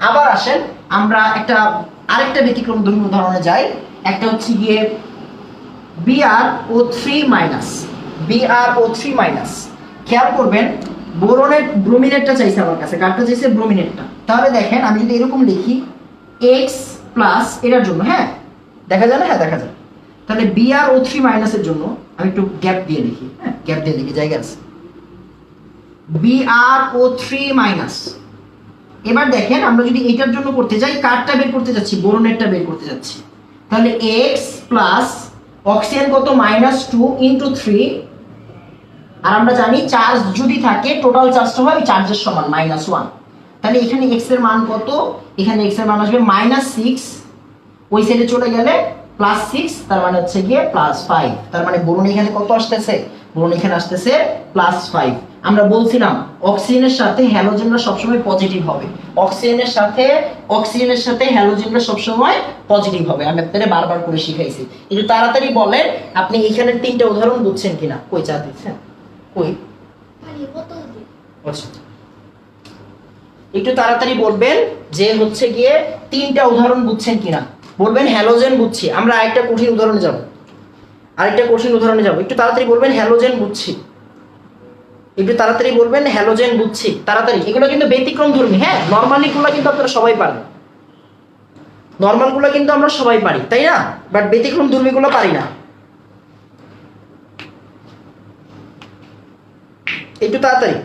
B: আবার আসেন আমরা আরেকটা ব্যতিক্রম ধর্মী উদাহরণে যাই। একটা হচ্ছে গিয়ে BrO3-, BrO3-। খেয়াল করবেন, ব্রোমিনেটটা চাইছে আমার কাছে, কারটা চাইছে? ব্রোমিনেটটা। তাহলে দেখেন আমি যদি এরকম লিখি x প্লাস এটার জন্য, হ্যাঁ দেখা যায় না? হ্যাঁ দেখা যায়। তাহলে BrO3- এর জন্য আমি একটু গ্যাপ দিয়ে লিখি, হ্যাঁ গ্যাপ দিয়ে লিখি, জায়গা আছে। BrO3-। এবার দেখেন আমরা যদি এটার জন্য করতে যাই, কারটা বের করতে যাচ্ছি? বোরনেটটা বের করতে যাচ্ছি। তাহলে x প্লাস অক্সিজেন কত? -2 × 3, আর আমরা জানি চার্জ যদি থাকে টোটাল চার্জটা হয় চার্জের সমান -1। তাহলে এখানে x এর মান কত? এখানে x এর মান আসবে -6, ওই সাইডে চলে গেলে +6, তার মানে হচ্ছে গিয়ে +5। তার মানে বোরন এখানে কত আসতেছে? বোরন এখানে আসতেছে +5। আমরা বলছিলাম অক্সিজেনের সাথে হ্যালোজেনরা সবসময় পজিটিভ হবে। অক্সিজেনের সাথে হ্যালোজেনরা সবসময় পজিটিভ হবে। আমি আপনাদের বারবার করে শিখাইছি। একটু তাড়াতাড়ি বলেন আপনি এখানের 3টা উদাহরণ বুঝছেন কিনা? কই চা দিচ্ছেন? কই? আচ্ছা, একটু তাড়াতাড়ি বলবেন যে হচ্ছে গিয়ে 3টা উদাহরণ বুঝছেন কিনা। বলবেন হ্যালোজেন বুঝছি। আমরা আরেকটা কঠিন উদাহরণে যাব, একটু তাড়াতাড়ি বলবেন হ্যালোজেন বুঝছি। একটু তাড়াতাড়ি বলবেন হ্যালোজেন বুঝছি, তাড়াতাড়ি। এগুলো কিন্তু ব্যতিক্রম ধর্মী, হ্যাঁ। নরমালিগুলো কিন্তু আপনারা সবাই পারেন, নরমালগুলো কিন্তু আমরা সবাই পারি, তাই না? বাট ব্যতিক্রম ধর্মীগুলো পারি না। একটু তাড়াতাড়ি।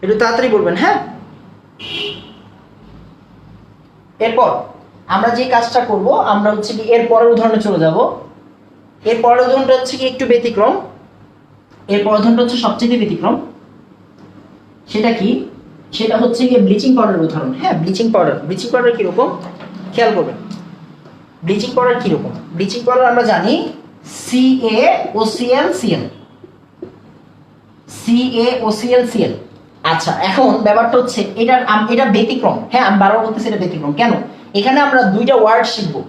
B: একটু তাড়াতাড়ি বলবেন, হ্যাঁ। এরপর আমরা যে কাজটা করব, আমরা হচ্ছে কি এর পরের উদাহরণে চলে যাব। এর পরের উদাহরণটা হচ্ছে কি একটু ব্যতিক্রম। এর পরের উদাহরণটা হচ্ছে সবচেয়ে ব্যতিক্রম। সেটা কি? সেটা হচ্ছে কি ব্লিচিং পাউডারের উদাহরণ, হ্যাঁ। ব্লিচিং পাউডার কিরকম খেয়াল করবেন। ব্লিচিং পাউডার কিরকম? ব্লিচিং পাউডার আমরা জানি CaOClCl। আচ্ছা, এখন ব্যাপারটা হচ্ছে এটা ব্যতিক্রম, হ্যাঁ। আমি বারবার বলতেছি এটা ব্যতিক্রম। কেন? এখানে আমরা 2টা ওয়ার্ড শিখবো,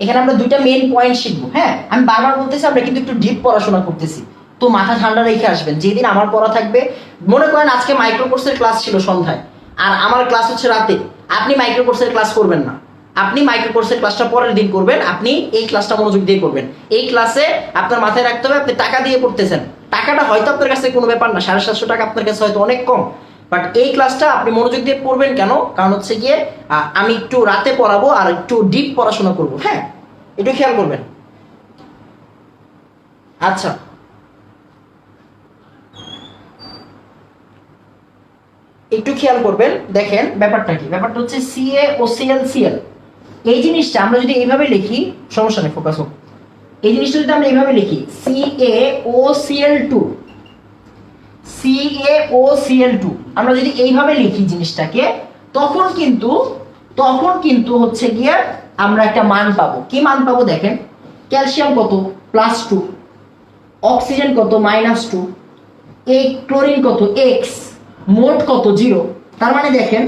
B: এখানে আমরা 2টা মেইন পয়েন্ট শিখবো, হ্যাঁ। আমি বারবার বলতেছি আমরা কিন্তু একটু ডিপ পড়াশোনা করতেছি, তো মাথা ঠান্ডা রেখে আসবেন। যেদিন আমার পড়া থাকবে, মনে করেন আজকে মাইক্রো কোর্সের ক্লাস ছিল সন্ধ্যায়, আর আমার ক্লাস হচ্ছে রাতে, আপনি মাইক্রো কোর্সের ক্লাস করবেন না। আপনি মাইক্রো কোর্সের ক্লাসটা পরের দিন করবেন। আপনি এই ক্লাসটা মনোযোগ দিয়ে করবেন। এই ক্লাসে আপনার মাথায় রাখতে হবে আপনি টাকা দিয়ে পড়তেছেন। টাকাটা হয়তো আপনার কাছে কোনো ব্যাপার না, 750 টাকা আপনার কাছে হয়তো অনেক কম, বাট এই ক্লাসটা আপনি মনোযোগ দিয়ে পড়বেন। কেন? কারণ হচ্ছে গিয়ে আমি একটু রাতে পড়াবো আর একটু ডিপ পড়াশোনা করবো, হ্যাঁ। একটু খেয়াল করবেন। আচ্ছা, একটু খেয়াল করবেন। দেখেন ব্যাপারটা কি? ব্যাপারটা হচ্ছে CaOClCl। এই জিনিসটা আমরা যদি এইভাবে লিখি, সমস্যা নেই, ফোকাস হোক। এই জিনিসটা যদি আমরা এইভাবে লিখি CaOCl2, আমরা যদি এইভাবে লিখি জিনিসটাকে, তখন কিন্তু হচ্ছে গিয়ে আমরা একটা মান পাবো। কি মান পাবো? দেখেন, ক্যালসিয়াম কত? +2, অক্সিজেন কত? -2, এই ক্লোরিন কত? x, মোট কত? 0। তার মানে দেখেন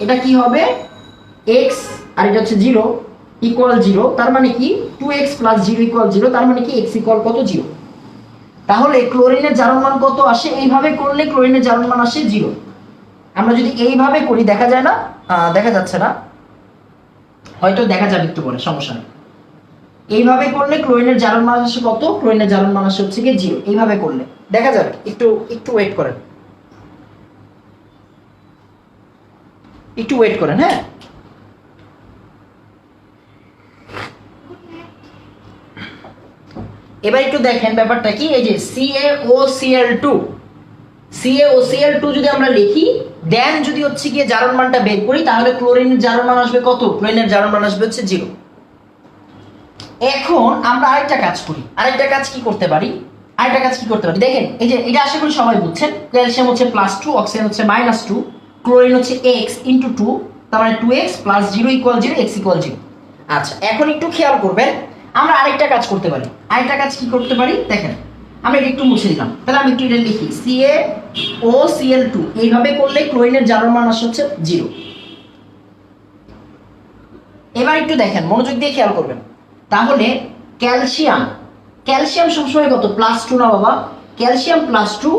B: এটা কি হবে? x আর এটা হচ্ছে 0, ইকুয়াল 0, তার মানে কি 2x প্লাস 0 ইকুয়াল 0, তার মানে কি x ইকুয়াল কত 0। তাহলে ক্লোরিনের জারণ মান কত আসে, এইভাবে করলে ক্লোরিনের জারণ মান আসে 0। আমরা যদি এইভাবে করি দেখা যায় না, দেখা যাচ্ছে না, হয়তো দেখা যাবে একটু পরে, সমস্যা নেই। এইভাবে করলে ক্লোরিনের জারণ মান আসে কত, ক্লোরিনের জারণ মান আসে হচ্ছে কি 0। এইভাবে করলে দেখা যাবে, একটু ওয়েট করেন, একটু ওয়েট করেন, হ্যাঁ। এবার একটু দেখেন ব্যাপারটা কি, এই যে CaOCl2 CaOCl2 যদি আমরা লিখি, দেন যদি হচ্ছে গিয়ে জারণ মানটা বের করি, তাহলে ক্লোরিনের জারণ মান আসবে কত, ক্লোরিনের জারণ মান আসবে হচ্ছে 0। এখন আমরা আরেকটা কাজ করি, আরেকটা কাজ কি করতে পারি, দেখেন এই যে এটা আশা করি সবাই বুঝছেন, ক্যালসিয়াম হচ্ছে +2, অক্সিজেন হচ্ছে -2, ক্লোরিন হচ্ছে x × 2, তার মানে 2x + 0 = 0, x = 0। আচ্ছা, এখন একটু খেয়াল করবেন, আমরা আরেকটা কাজ করতে পারি। আরেকটা কাজ কি করতে পারি দেখেন, আমরা এটা একটু মুছে দিলাম, তাহলে আমি একটু এটা লিখি CaOCl2, এইভাবে করলে ক্লোরিনের জারণ মান আসে হচ্ছে 0। এবার একটু দেখেন, মনোযোগ দিয়ে খেয়াল করবেন, তাহলে ক্যালসিয়াম সবসময় কত, +2 না বাবা, ক্যালসিয়াম +2,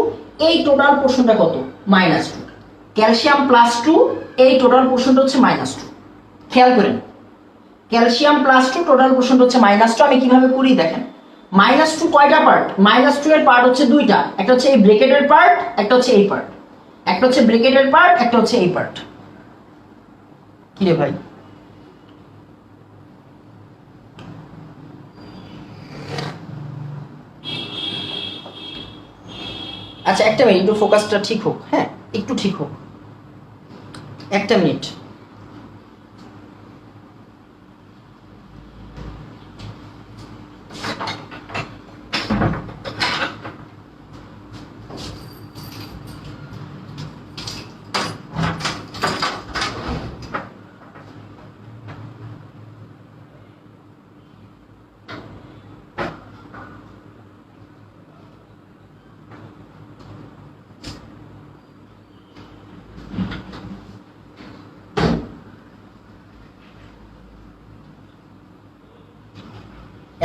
B: এই টোটাল পোর্শনটা কত, -2। ক্যালসিয়াম +2, এই টোটাল পোর্শনটা হচ্ছে -2। খেয়াল করেন, ক্যালসিয়াম +2, টোটাল পোর্শনটা হচ্ছে -2। আমি কিভাবে করি দেখেন, -2 কয়টা পার্ট, -2 এর পার্ট হচ্ছে দুইটা, একটা হচ্ছে এই ব্র্যাকেটের পার্ট, একটা হচ্ছে এই পার্ট, একটা হচ্ছে ব্র্যাকেটের পার্ট, একটা হচ্ছে এই পার্ট। কি রে ভাই, আচ্ছা একটা মিনিট, একটু ফোকাসটা ঠিক হোক, হ্যাঁ একটু ঠিক হোক, একটা মিনিট।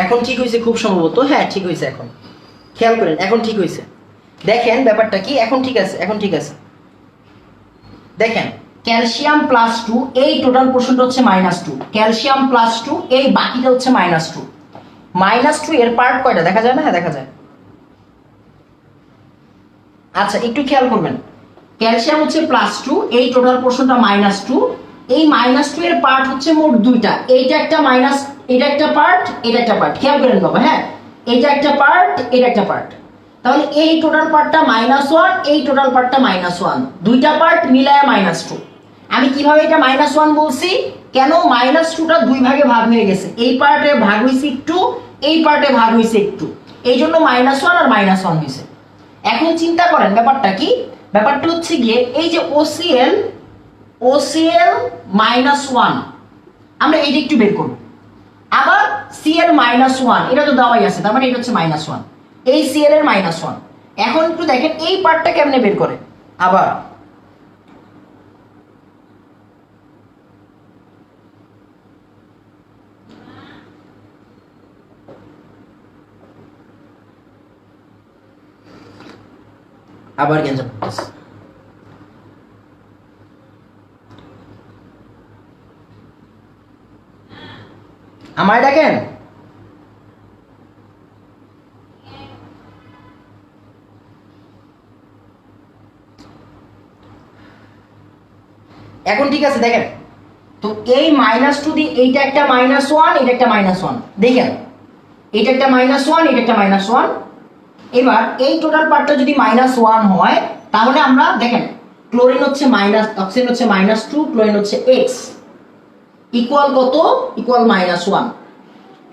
B: এখন ঠিক হয়েছে খুব সম্ভবত, হ্যাঁ ঠিক হয়েছে, এখন খেয়াল করেন, এখন ঠিক হয়েছে। দেখেন ব্যাপারটা কি, এখন ঠিক আছে, এখন ঠিক আছে। দেখেন ক্যালসিয়াম +2, এই টোটাল পোর্শনটা হচ্ছে -2, ক্যালসিয়াম +2, এই বাকিটা হচ্ছে -2। -2 এর পার্ট কয়টা দেখা যায় না, হ্যাঁ দেখা যায়। আচ্ছা একটু খেয়াল করবেন, ক্যালসিয়াম হচ্ছে +2, এই টোটাল পোর্শনটা -2, এই -2 এর পার্ট হচ্ছে মোট দুইটা, এইটা একটা মাইনাস, এটা একটা পার্ট, এটা একটা পার্ট, খেয়াল করেন বাবা, হ্যাঁ এটা একটা পার্ট, এটা একটা পার্ট। তাহলে এই টোটাল পার্টটা -1, এই টোটাল পার্টটা -1, দুইটা পার্ট মিলায় -2। আমি কিভাবে এটা -1 বলছি, কেন, -2টা দুই ভাগে ভাগ হয়ে গেছে, এই পার্টে ভাগ হইছে একটু, এই পার্টে ভাগ হইছে একটু, এই জন্য -1 আর -1 হইছে। এখন চিন্তা করেন ব্যাপারটা কি, ব্যাপারটা হচ্ছে গিয়ে এই যে OCl -1, আমরা এইটা একটু বের করব। আবার Cl -1, এটা তো দেওয়াই আছে, তার মানে এটা হচ্ছে -1, এই Cl এর -1। এখন একটু দেখেন এই পার্টটা কেমনে বের করে, আবার গ্যাঞ্জাম করতেছে। আমায় দেখেন, এখন ঠিক আছে। দেখেন তো এই -2 দিয়ে এইটা একটা -1, এটা একটা -1, দেখেন এটা একটা -1, এটা একটা -1। এবার এই টোটাল পার্টটা যদি -1 হয়, তাহলে আমরা দেখেন ক্লোরিন হচ্ছে অক্সিজেন হচ্ছে -2, ক্লোরিন হচ্ছে x ইকুয়াল কত, ইকুয়াল -1।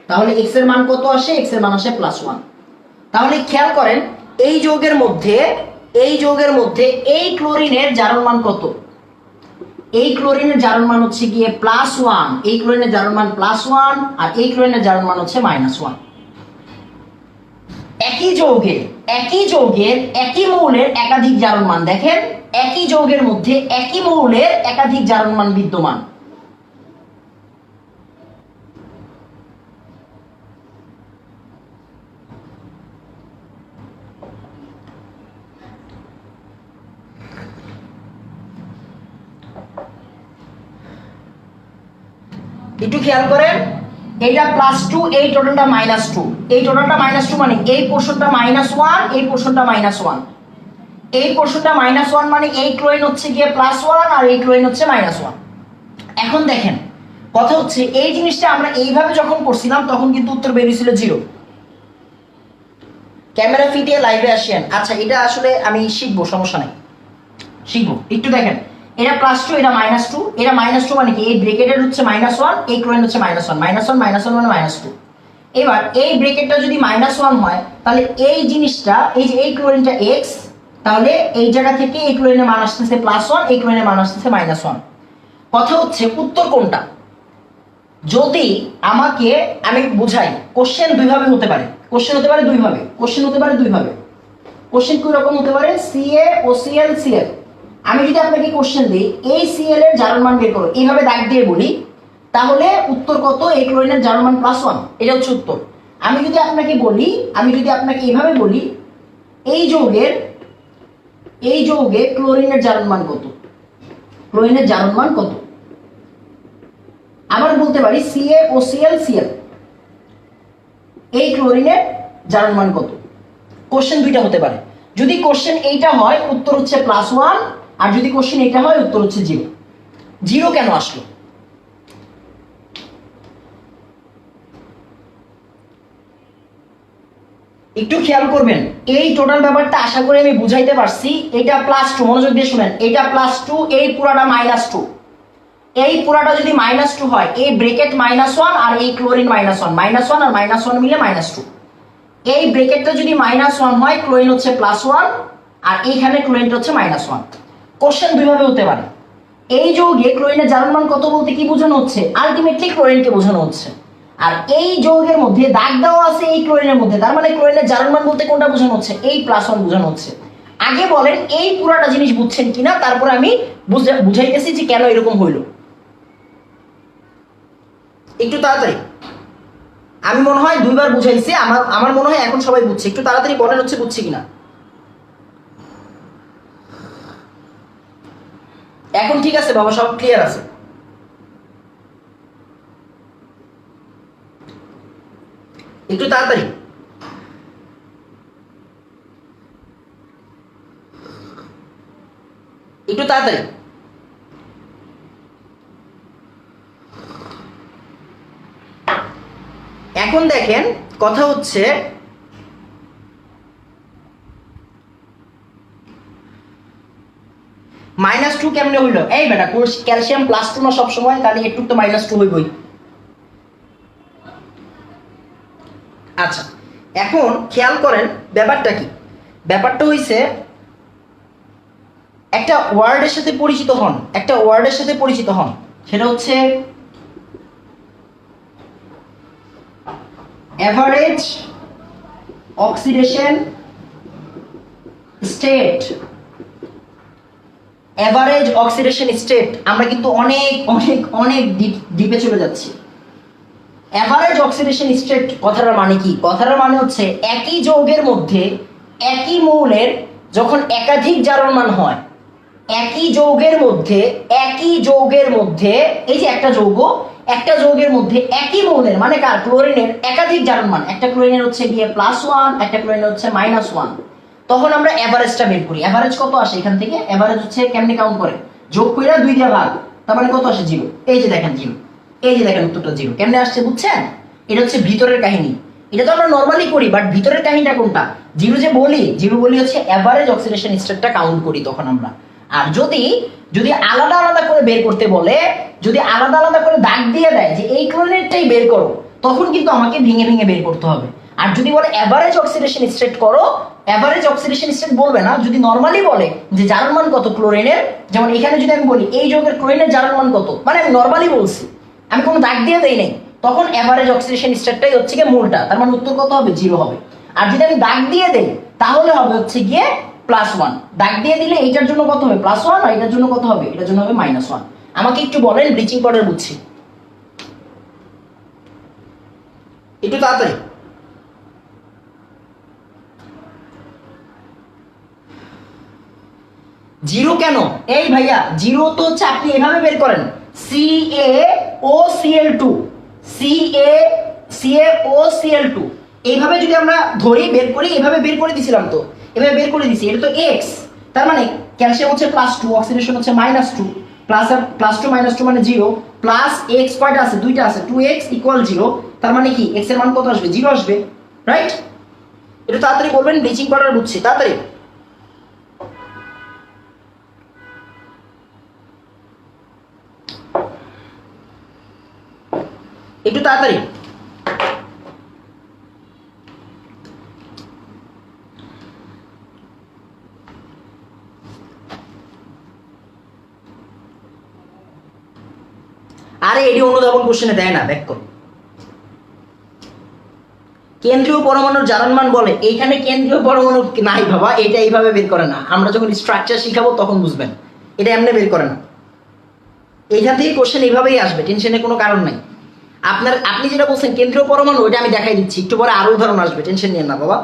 B: তাহলে x এর মান কত আসে, x এর মান আসে +1। তাহলে খেয়াল করেন এই যৌগের মধ্যে এই ক্লোরিনের জারণ মান কত, এই ক্লোরিনের জারণ মান হচ্ছে গিয়ে +1, এই ক্লোরিনের জারণ মান +1, আর এই ক্লোরিনের জারণ মান হচ্ছে -1। একই যৌগের একই মৌলের একাধিক জারণ মান, দেখেন একই যৌগের মধ্যে একই মৌলের একাধিক জারণ মান বিদ্যমান। একটু খেয়াল করেন, এইটা +2, এই টোটালটা -2, এই টোটালটা -2 মানে এই পোর্শনটা -1, এই পোর্শনটা -1, এই পোর্শনটা -1 মানে এই ক্লোরিন হচ্ছে গিয়ে +1 আর এই ক্লোরিন হচ্ছে -1। এখন দেখেন কথা হচ্ছে এই জিনিসটা আমরা এইভাবে যখন করছিলাম তখন কিন্তু উত্তর বেরিয়েছিল 0। ক্যামেরা ফিটিয়ে লাইভে আসেন। আচ্ছা এটা আসলে আমি শিখবো, সমস্যা নাই, শিখবো। একটু দেখেন, এটা +2, এটা -2, এটা -2 মানে কি এই ব্র্যাকেটের হচ্ছে -1, এই ক্লোরিন হচ্ছে -1, -1 মানে -2। এবার এই ব্র্যাকেটটা যদি -1 হয় তাহলে এই জিনিসটা, এই যে এই ক্লোরিনটা x, তাহলে এই জায়গা থেকে এই ক্লোরিনের মান আসতেছে +1, এই ক্লোরিনের মান আসতেছে -1। কথা হচ্ছে উত্তর কোনটা? যদি আমাকে আমি বুঝাই, কোশ্চেন দুইভাবে হতে পারে, কোশ্চেন হতে পারে দুইভাবে, কোশ্চেন হতে পারে দুইভাবে। কোশ্চেন কি রকম হতে পারে? CaOCl Cl। আমি যদি আপনাকে কোশ্চেন দিই এই Cl এর জারণ মান বের করো, এইভাবে দাগ দিয়ে বলি, তাহলে উত্তর কত? এই ক্লোরিনের জারণ মান +1, এটা হচ্ছে উত্তর। আমি যদি আপনাকে বলি, আমি যদি আপনাকে এইভাবে বলি এই যৌগে ক্লোরিনের জারণ মান কত, ক্লোরিনের জারণ মান কত? আবার বলতে পারি CaOCl Cl, এই ক্লোরিনের জারণ মান কত? কোশ্চেন দুইটা হতে পারে। যদি কোশ্চেন এইটা হয় উত্তর হচ্ছে +1, আর যদি কোশ্চেন এইটা হয় উত্তর হচ্ছে 0। 0 কেন আসলো? একটু খেয়াল করবেন, এই টোটাল ব্যাপারটা আশা করি আমি বুঝাইতে পারছি। এটা +2, মনোযোগ দিয়ে শুনেন, এটা +2, এই পুরাটা -2, এই পুরাটা যদি -2 হয়, এই ব্র্যাকেট -1 আর এই ক্লোরিন -1, -1 আর -1 মিলে -2, এই ব্র্যাকেটটা যদি -1 হয়, ক্লোরিন হচ্ছে +1 আর এইখানে ক্লোরিনটা হচ্ছে -1। কোশ্চেন দুইভাবে হতে পারে। এই যৌগে ক্লোরিনের জারণ মান কত বলতে কি বোঝানো হচ্ছে? আলটিমেটলি ক্লোরিনকে বোঝানো হচ্ছে। আর এই যৌগের মধ্যে দাগ দেওয়া আছে এই ক্লোরিনের মধ্যে, তার মানে ক্লোরিনের জারণ মান বলতে কোনটা বোঝানো হচ্ছে? এই +1 বোঝানো হচ্ছে। আগে বলেন এই পুরাটা জিনিস বুঝছেন কিনা, তারপরে আমি বুঝাইতেছি যে কেন এরকম হইলো। একটু তাড়াতাড়ি, আমি মনে হয় দুইবার বুঝাইছি, আমার মনে হয় এখন সবাই বুঝছে। একটু তাড়াতাড়ি বলেন হচ্ছে বুঝছি কিনা। এখন ঠিক আছে বাবা, সব ক্লিয়ার আছে। একটু তাড়াতাড়ি, একটু তাড়াতাড়ি। এখন দেখেন কথা হচ্ছে -2 কেমনে হইলো? এই বেটা ক্যালসিয়াম +2 না সবসময়, তাহলে একটু তো -2 হইবই। আচ্ছা এখন খেয়াল করেন ব্যাপারটা কি। ব্যাপারটা হইছে একটা ওয়ার্ডের সাথে পরিচিত হন, একটা ওয়ার্ডের সাথে পরিচিত হন, সেটা হচ্ছে average oxidation state. Average oxidation state, আমরা কিন্তু অনেক অনেক অনেক ডিপে চলে যাচ্ছি। এভারেজ অক্সিডেশন স্টেট কথাটার মানে কি? কথাটার মানে হচ্ছে একই যৌগের মধ্যে, একই মৌলের যখন একাধিক জারণ মান হয়, একই যৌগের মধ্যে এই যে একটা যৌগের মধ্যে একই মৌলের মানে কার? ক্লোরিনের একাধিক জারণ মান, একটা ক্লোরিনের হচ্ছে গিয়ে +1, একটা ক্লোরিনের হচ্ছে -1, তখন আমরা এভারেজটা বের করি। এভারেজ কত আসে এখান থেকে? এভারেজ হচ্ছে কেমনে কাউন্ট করে? যোগ কইরা 2 দিয়ে ভাগ, তার মানে কত আসে? 0। এই যে দেখেন 0, এই যে দেখেন উত্তরটা 0। কেমনে আসছে বুঝছেন? এটা হচ্ছে ভিতরের কাহিনী। এটা তো আমরা নরমালি করি, বাট ভিতরের কাহিনীটা কোনটা? 0 যে বলি, 0 বলি হচ্ছে এভারেজ অক্সিডেশন স্টেটটা কাউন্ট করি তখন আমরা। আর যদি আলাদা আলাদা করে বের করতে বলে, যদি আলাদা আলাদা করে দাগ দিয়ে দেয় যে এই ক্লোরিনেরটাই বের করো, তখন কিন্তু আমাকে ভেঙে ভেঙে বের করতে হবে। আর যদি বলে এভারেজ অক্সিডেশন স্টেট করো, এভারেজ অক্সিডেশন স্টেট বলবে না। যদি নরমালি বলে যে জারণ মান কত ক্লোরিনের, যেমন এখানে যদি আমি বলি এই যৌগের ক্লোরিনের জারণ মান কত, মানে আমি নরমালি বলছি, আমি কোনো দাগ দিয়ে দেই নাই, তখন এভারেজ অক্সিডেশন স্টেটটাই হচ্ছে গিয়ে মূলটা, তার মানে উত্তর কত হবে? 0 হবে। আর যদি আমি দাগ দিয়ে দেই তাহলে হবে হচ্ছে গিয়ে +1। দাগ দিয়ে দিলে এইটার জন্য কত হবে? +1, আর এটার জন্য কত হবে? এটার জন্য হবে -1। আমাকে একটু বলেন ব্লিচিং পাউডার বুঝছি, একটু তাড়াতাড়ি। জিরো কেন? এই ভাইয়া 0 তো হচ্ছে আপনি এভাবে বের করেন, CaO CaOCl2 CaOCl2 এইভাবে যদি আমরা ধরি বের করি, এভাবে বের করে দিছিলাম, তো এভাবে বের করে দিছি, এটা তো X, তার মানে ক্যালসিয়াম হচ্ছে +2, অক্সিডেশন হচ্ছে -2, +2 -2 মানে 0, প্লাস X কয়টা আছে, দুইটা আছে, 2X = 0, তার মানে কি X এর মান কত আসবে, 0 আসবে, রাইট? এটা তাড়াতাড়ি বলবেন, ব্লিচিং পাউডার বুঝছি, তাড়াতাড়ি। একটু তাড়াতাড়ি। আরে এটি অনুধাবন কোশ্চেনে দেয় না, ব্যাক করো। কেন্দ্রীয় পরমাণুর জারণ মান বলে, এইখানে কেন্দ্রীয় পরমাণু নাই বাবা, এটা এইভাবে বের করে না, আমরা যখন স্ট্রাকচার শিখাবো তখন বুঝবেন, এটা এমনি বের করে না। এইখান থেকে কোশ্চেন এইভাবেই আসবে, টেনশনের কোনো কারণ নাই। আপনি যেটা বলছেন কেন্দ্রীয় পরমাণু, ওইটা আমি দেখাই দিচ্ছি, একটু পরে আরো উদাহরণ আসবে, টেনশন নিয়েন না বাবা।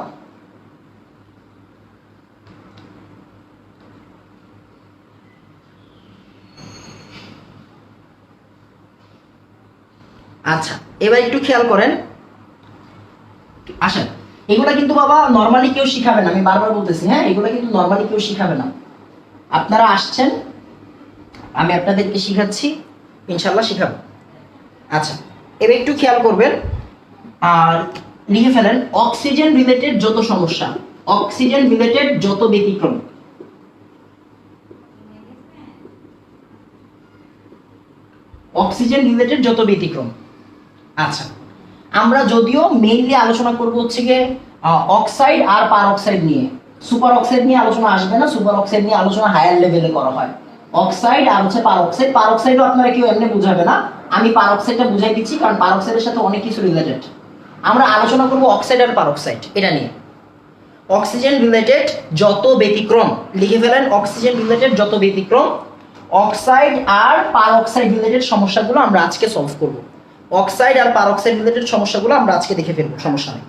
B: আচ্ছা, এবার একটু খেয়াল করেন, আসেন, এগুলা কিন্তু বাবা নর্মালি কেউ শিখাবে না, আমি বারবার বলতেছি, হ্যাঁ, এগুলা কিন্তু নর্মালি কেউ শিখাবে না। আপনারা আসছেন, আমি আপনাদেরকে শিখাচ্ছি, ইনশাল্লাহ শিখাবো। আচ্ছা, এবার একটু খেয়াল করবেন আর লিখে ফেলেন, অক্সিজেন রিলেটেড যত সমস্যা, অক্সিজেন রিলেটেড যত ব্যতিক্রম, অক্সিজেন রিলেটেড যত ব্যতিক্রম। আচ্ছা, আমরা যদিও মেইনলি আলোচনা করব হচ্ছে গিয়ে অক্সাইড আর পার অক্সাইড নিয়ে, সুপার অক্সাইড নিয়ে আলোচনা আসবে না, সুপার অক্সাইড নিয়ে আলোচনা হায়ার লেভেলে করা হয়। অক্সাইড আর হচ্ছে পার অক্সাইড, পার অক্সাইডও আপনারা কেউ এমনি বুঝাবে না, আমি পার অক্সাইডটা বুঝাই দিচ্ছি, কারণ পার অক্সাইডের সাথে অনেক কিছু রিলেটেড। আমরা আলোচনা করব অক্সাইড আর পার অক্সাইড, এটা নিয়ে। অক্সিজেন রিলেটেড যত ব্যতিক্রম, লিখে ফেলেন, অক্সিজেন রিলেটেড যত ব্যতিক্রম, অক্সাইড আর পার অক্সাইড রিলেটেড সমস্যাগুলো আমরা আজকে সলভ করব। অক্সাইড আর পার অক্সাইড রিলেটেড সমস্যাগুলো আমরা আজকে দেখে ফেলবো, সমস্যা নেই।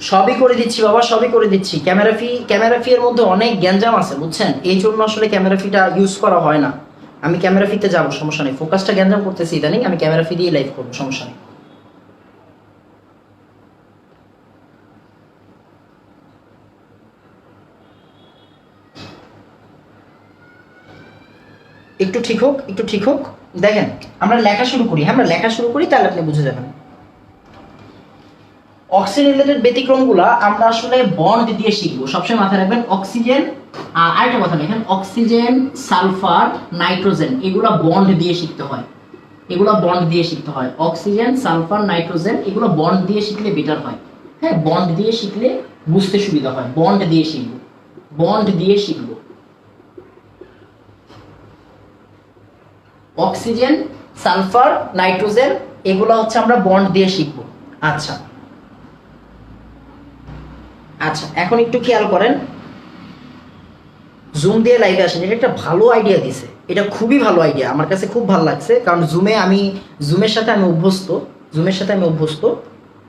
B: সবই করে দিচ্ছি বাবা, সবই করে দিচ্ছি। ক্যামেরা ফি এর মধ্যে অনেক গ্যাঞ্জাম আছে, বুঝছেন, এই জন্য আসলে ক্যামেরা ফিটা ইউজ করা হয় না। আমি ক্যামেরা ফিতে যাবো, সমস্যা নেই, ফোকাসটা গ্যাঞ্জাম করতেছি ইদানিং, আমি ক্যামেরা ফি দিয়ে লাইভ করবো, সমস্যা নেই। একটু ঠিক হোক, একটু ঠিক হোক। দেখেন, আমরা লেখা শুরু করি, হ্যাঁ, আমরা লেখা শুরু করি, তাহলে আপনি বুঝে যাবেন। অক্সিজেন রিলেটেড ব্যতিক্রমগুলো আমরা আসলে বন্ড দিয়ে শিখবো, সবসময় মাথায় রাখবেন। অক্সিজেন, আরেকটা কথা দেখেন, অক্সিজেন, সালফার, নাইট্রোজেন, এগুলো বন্ড দিয়ে শিখতে হয়, এগুলো বন্ড দিয়ে শিখতে হয়। অক্সিজেন, সালফার, নাইট্রোজেন, এগুলো বন্ড দিয়ে শিখলে বেটার হয়, হ্যাঁ, বন্ড দিয়ে শিখলে বুঝতে সুবিধা হয়, বন্ড দিয়ে শিখবো, বন্ড দিয়ে শিখবো। অক্সিজেন, সালফার, নাইট্রোজেন, এগুলো হচ্ছে আমরা বন্ড দিয়ে শিখবো। আচ্ছা আচ্ছা, এখন একটু খেয়াল করেন, জুম দিয়ে লাইভে আসেন, এটা একটা ভালো আইডিয়া দিছে, এটা খুবই ভালো আইডিয়া, আমার কাছে খুব ভালো লাগছে, কারণ জুমের সাথে আমি অভ্যস্ত,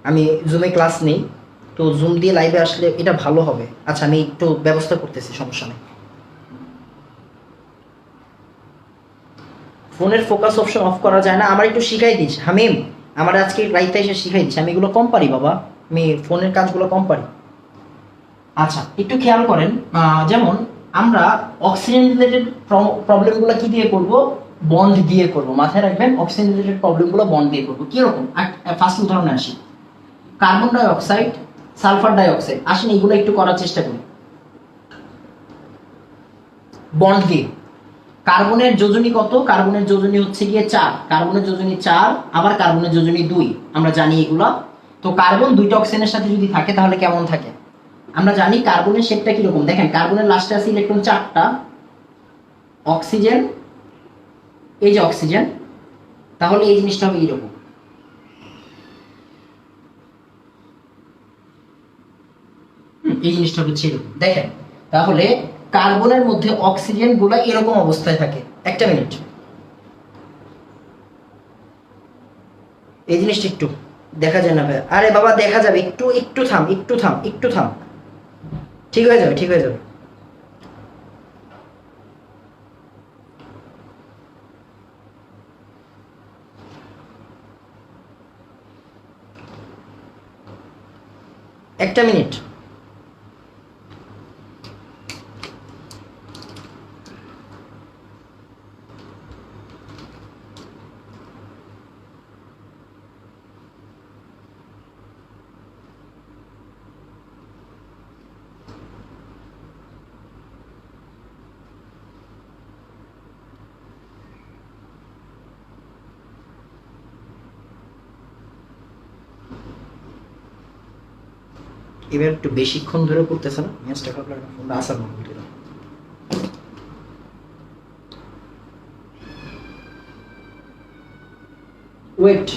B: আমি জুমে ক্লাস নেই, তো জুম দিয়ে লাইভে আসলে এটা ভালো হবে। আচ্ছা, আমি একটু ব্যবস্থা করতেছি, সমস্যা নেই। ফোনের ফোকাস অপশন অফ করা যায় না, আমার একটু শিখাই দিস হামিম, আমার আজকে রাইতে এসে শিখাই দিস, আমি এগুলো কম পারি বাবা, আমি ফোনের কাজগুলো কম পারি। আচ্ছা, একটু খেয়াল করেন, যেমন আমরা অক্সিজেন রিলেটেড প্রবলেমগুলো কি দিয়ে করব, বন্ড দিয়ে করব, মাথায় রাখবেন, অক্সিজেন রিলেটেড প্রবলেমগুলো বন্ড দিয়ে করব। কিরকম, ফার্স্ট উদাহরণে আসি, carbon die oxide, sulphur die oxide, আসেন এগুলো একটু করার চেষ্টা করি বন্ড দিয়ে। কার্বনের যোজনী কত, কার্বনের যোজনী হচ্ছে গিয়ে 4, কার্বনের যোজনী 4, আবার কার্বনের যোজনী 2, আমরা জানি এগুলা। তো কার্বন দুইটা অক্সিজেনের সাথে যদি থাকে তাহলে কেমন থাকে, আমরা জানি কার্বনের শেপটা কিরকম, দেখেন কার্বনের লাস্টে আছে ইলেকট্রন 4টা, অক্সিজেন, এই যে অক্সিজেন, তাহলে এই জিনিসটা হবে এইরকম, এই জিনিসটা হচ্ছে এরকম দেখেন। তাহলে কার্বনের মধ্যে অক্সিজেন গুলো এরকম অবস্থায় থাকে। একটা মিনিট, এই জিনিসটা একটু দেখা যায় না ভাই? আরে বাবা দেখা যাবে, একটু একটু থাম, একটু থাম, একটু থাম, ঠিক হয়ে যাবে, ঠিক হয়ে যাবে। একটা মিনিট। এবার একটু বেশিক্ষণ ধরে করতেছে না, ম্যাচটা খারাপ লাগে না, ফোনটা আসার মতো করে দাও। ওয়েট,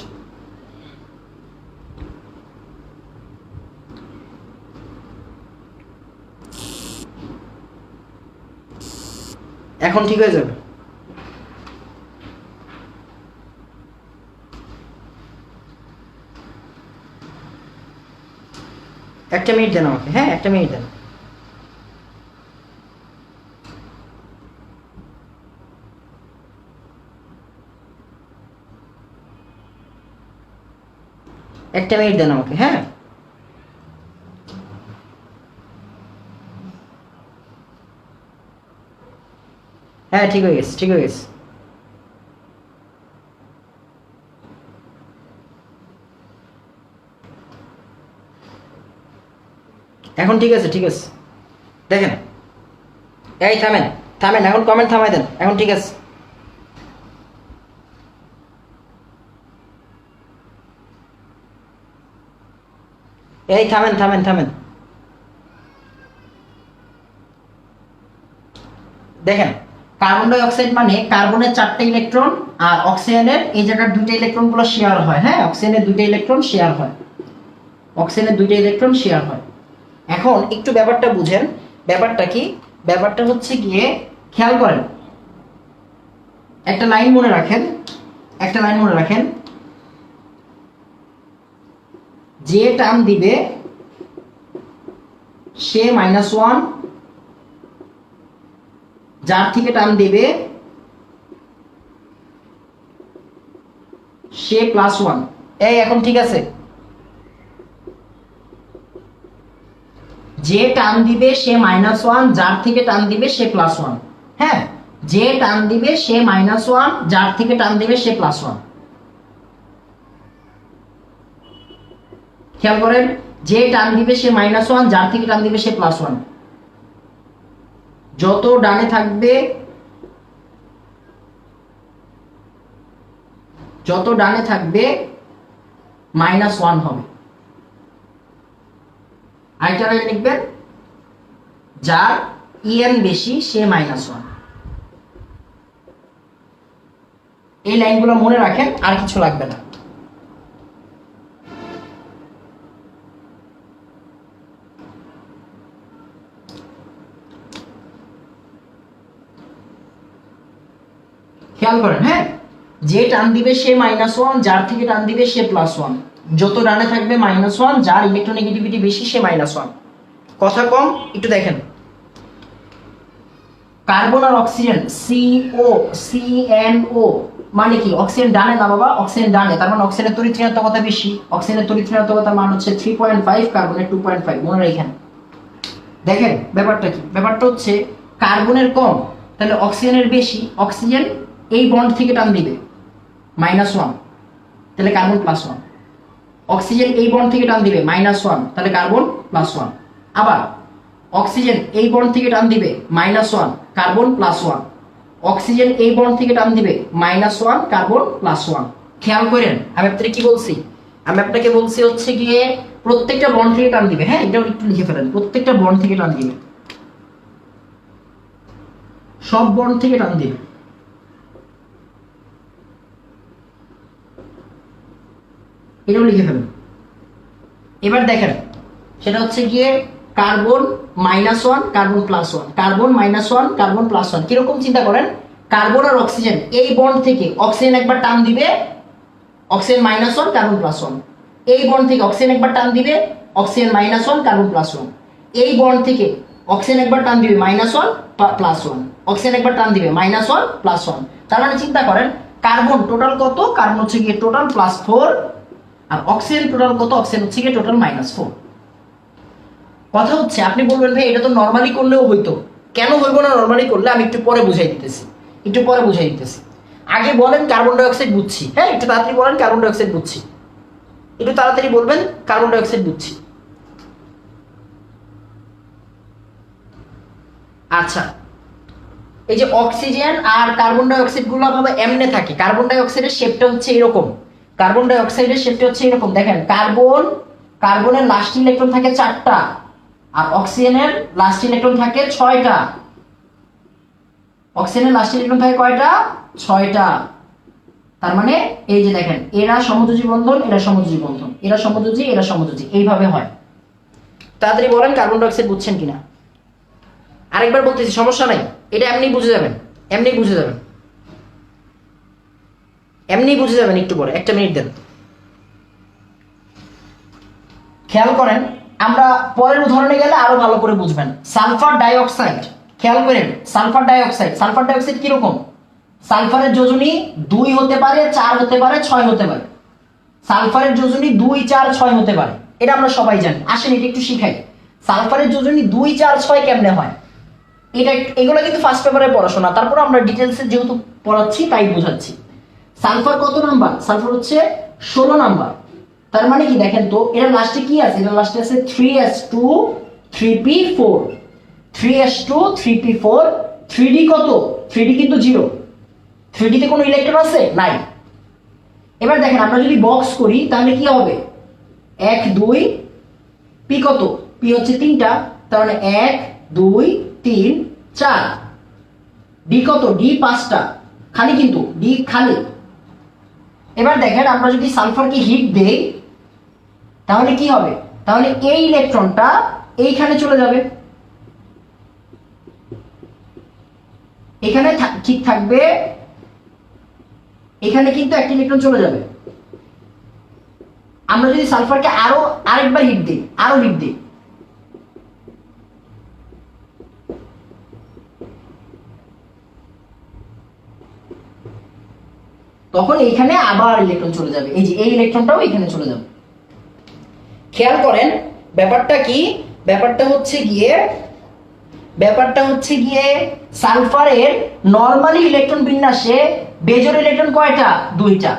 B: এখন ঠিক হয়ে যাবে। একটা মিনিট দেন আমাকে, হ্যাঁ একটা মিনিট দেন। একটা মিনিট দেন আমাকে, হ্যাঁ। হ্যাঁ ঠিক হয়ে গেছে, ঠিক হয়ে গেছে। এখন ঠিক আছে, ঠিক আছে। দেখেন, এই থামেন, থামেন, এখন কমেন্ট থামাই দেন, এখন ঠিক আছে। এই থামেন, থামেন, থামেন। দেখেন, কার্বন ডাই অক্সাইড মানে কার্বনের 4টা ইলেকট্রন আর অক্সিজেনের এই জায়গার 2টা ইলেকট্রন গুলো শেয়ার হয়। হ্যাঁ, অক্সিজেনের 2টা ইলেকট্রন শেয়ার হয়, অক্সিজেনের 2টা ইলেকট্রন শেয়ার হয়। এখন একটু ব্যাপারটা বুঝেন। ব্যাপারটা কি? ব্যাপারটা হচ্ছে গিয়ে খেয়াল করেন, একটা লাইন মনে রাখেন, একটা লাইন মনে রাখেন। যে টার্ম দিবে সে -1, যার থেকে টার্ম দিবে সে +1। এই এখন ঠিক আছে? যে টার্ম দিবে সে -1, যার থেকে টার্ম দিবে সে +1। হ্যাঁ, যে টার্ম দিবে সে -1, যার থেকে টার্ম দিবে সে +1। খেয়াল করেন, যে টার্ম দিবে সে -1, যার থেকে টার্ম দিবে সে +1। যত ডানে থাকবে, যত ডানে থাকবে -1 হবে। আরেকটা লাইন লিখবেন, যার ইএন বেশি সে -1। এই লাইনগুলো মনে রাখেন, আর কিছু লাগবে না। খেয়াল করেন, হ্যাঁ, যে টার্ম দিবে সে -1, যার থেকে টার্ম দিবে সে +1। যত ডানে থাকবে -1, যার ইলেকট্রোনেগেটিভিটি বেশি সে -1। কথা কম, একটু দেখেন। কার্বন আর অক্সিজেন CO CNO মানে কি? অক্সিজেন ডানে না বাবা? অক্সিজেন ডানে, তার মানে অক্সিজেনের তড়িৎ ঋণাত্মকতা বেশি। অক্সিজেনের তড়িৎ ঋণাত্মকতার মান হচ্ছে 3.5, কার্বনের 2.5। মনে রাখেন। দেখেন ব্যাপারটা কি? ব্যাপারটা হচ্ছে কার্বনের কম, তাহলে অক্সিজেনের বেশি। অক্সিজেন এই বন্ড থেকে টান দিবে -1, তাহলে কার্বন +1। অক্সিজেন এই বন্ড থেকে টান দিবে -1, তাহলে কার্বন +1। আবার অক্সিজেন এই বন্ড থেকে টান দিবে -1, কার্বন +1। অক্সিজেন এই বন্ড থেকে টান দিবে -1, কার্বন +1। খেয়াল করেন আমি আপনাকে কি বলছি? আমি আপনাকে বলছি হচ্ছে গিয়ে প্রত্যেকটা বন্ড থেকে টান দিবে। হ্যাঁ, এটাও একটু লিখে ফেলেন, প্রত্যেকটা বন্ড থেকে টান দিবে, সব বন্ড থেকে টান দিবে। এটাও লিখে ফেলেন। এবার দেখেন, সেটা হচ্ছে গিয়ে কার্বন -1 কার্বন +1, কার্বন -1 কার্বন +1। কিরকম চিন্তা করেন, কার্বন আর অক্সিজেন এই বন্ড থেকে অক্সিজেন একবার টান দিবে, অক্সিজেন -1 কার্বন +1। এই বন্ড থেকে অক্সিজেন একবার টান দিবে, অক্সিজেন -1 কার্বন +1। এই বন্ড থেকে অক্সিজেন একবার টান দিবে -1 +1, অক্সিজেন একবার টান দিবে -1 +1। তার মানে চিন্তা করেন কার্বন টোটাল কত, কার্বন হচ্ছে গিয়ে টোটাল +4, আর অক্সিজেন টোটাল কত, অক্সিজেন হচ্ছে গিয়ে টোটাল -4। কথা হচ্ছে আপনি বলবেন ভাই এটা তো নরমালি করলেও হইতো, কেন হইব না নরমালি করলে? আমি একটু পরে বুঝাই দিতেছি, একটু পরে বুঝাই দিতেছি। আগে বলেন কার্বন ডাইঅক্সাইড বুঝছি, হ্যাঁ একটু তাড়াতাড়ি বলেন কার্বন ডাইঅক্সাইড বুঝছি, একটু তাড়াতাড়ি বলবেন কার্বন ডাইঅক্সাইড বুঝছি। আচ্ছা, এই যে অক্সিজেন আর কার্বন ডাইঅক্সাইড গুলো ভাবে এমনে থাকে। কার্বন ডাইঅক্সাইডের শেপটা হচ্ছে এরকম, কার্বন ডাইঅক্সাইডের শেপটা হচ্ছে এরকম। দেখেন কার্বনের লাস্ট ইলেকট্রন থাকে 4টা, আর অক্সিজেনের লাস্ট ইলেকট্রন থাকে 6টা। অক্সিজেনের লাস্ট ইলেকট্রন থাকে কয়টা? 6টা। তার মানে এই যে দেখেন এরা সমযোজী বন্ধন, এরা সমযোজী বন্ধন, এরা সমযোজী, এরা সমযোজী, এইভাবে হয়। তাড়াতাড়ি বলেন কার্বন ডাইঅক্সাইড বুঝছেন কিনা। আরেকবার বলতেছি, সমস্যা নাই, এটা এমনি বুঝে যাবেন, এমনি বুঝে যাবেন, এমনি বুঝে যাবেন। একটু পরে 1 মিনিট দেন। খেয়াল করেন, আমরা পরের উদাহরণে গেলে আরো ভালো করে বুঝবেন। সালফার ডাইঅক্সাইড, খেয়াল করেন সালফার ডাইঅক্সাইড, সালফার ডাইঅক্সাইড কিরকম? সালফারের যোজনী 2 হতে পারে, 4 হতে পারে, 6 হতে পারে। সালফারের যোজনী 2, 4, 6 হতে পারে, এটা আমরা সবাই জানি। আসেন এটা একটু শিখাই, সালফারের যোজনী 2, 4, 6 কেমনে হয়। এগুলো কিন্তু ফার্স্ট পেপারে পড়াশোনা, তারপর আমরা ডিটেলসে যেহেতু পড়াচ্ছি তাই বোঝাচ্ছি। সালফার কত নাম্বার? সালফার হচ্ছে 16 নাম্বার। তার মানে কি দেখেন তো, এর লাস্টে কি আছে? এর লাস্টে আছে 3s2 3p4, 3s2 3p4। 3d কত? 3d কিন্তু 0, 3d তে কোনো ইলেকট্রন আছে? নাই। এবার দেখেন আমরা যদি বক্স করি তাহলে কি হবে? 1 2 p কত? p হচ্ছে 3টা, তার মানে 1 2 3 4। d কত? d 5টা, খালি কিন্তু d খালি। এবার দেখেন আমরা যদি সালফারকে হিট দেই তাহলে কি হবে? তাহলে এই ইলেকট্রনটা এইখানে চলে যাবে, এখানে ঠিক থাকবে, এখানে কিন্তু একটা ইলেকট্রন চলে যাবে। আমরা যদি সালফারকে আরেকবার হিট দিই, আরো হিট দিই, তখন এইখানে আবার ইলেকট্রন চলে যাবে, এই যে এই ইলেকট্রনটাও এখানে চলে যাবে। খেয়াল করেন ব্যাপারটা কি? ব্যাপারটা হচ্ছে গিয়ে সালফারের নরমালি ইলেকট্রন বিন্যাসে বেজোর ইলেকট্রন কয়টা? 2টা।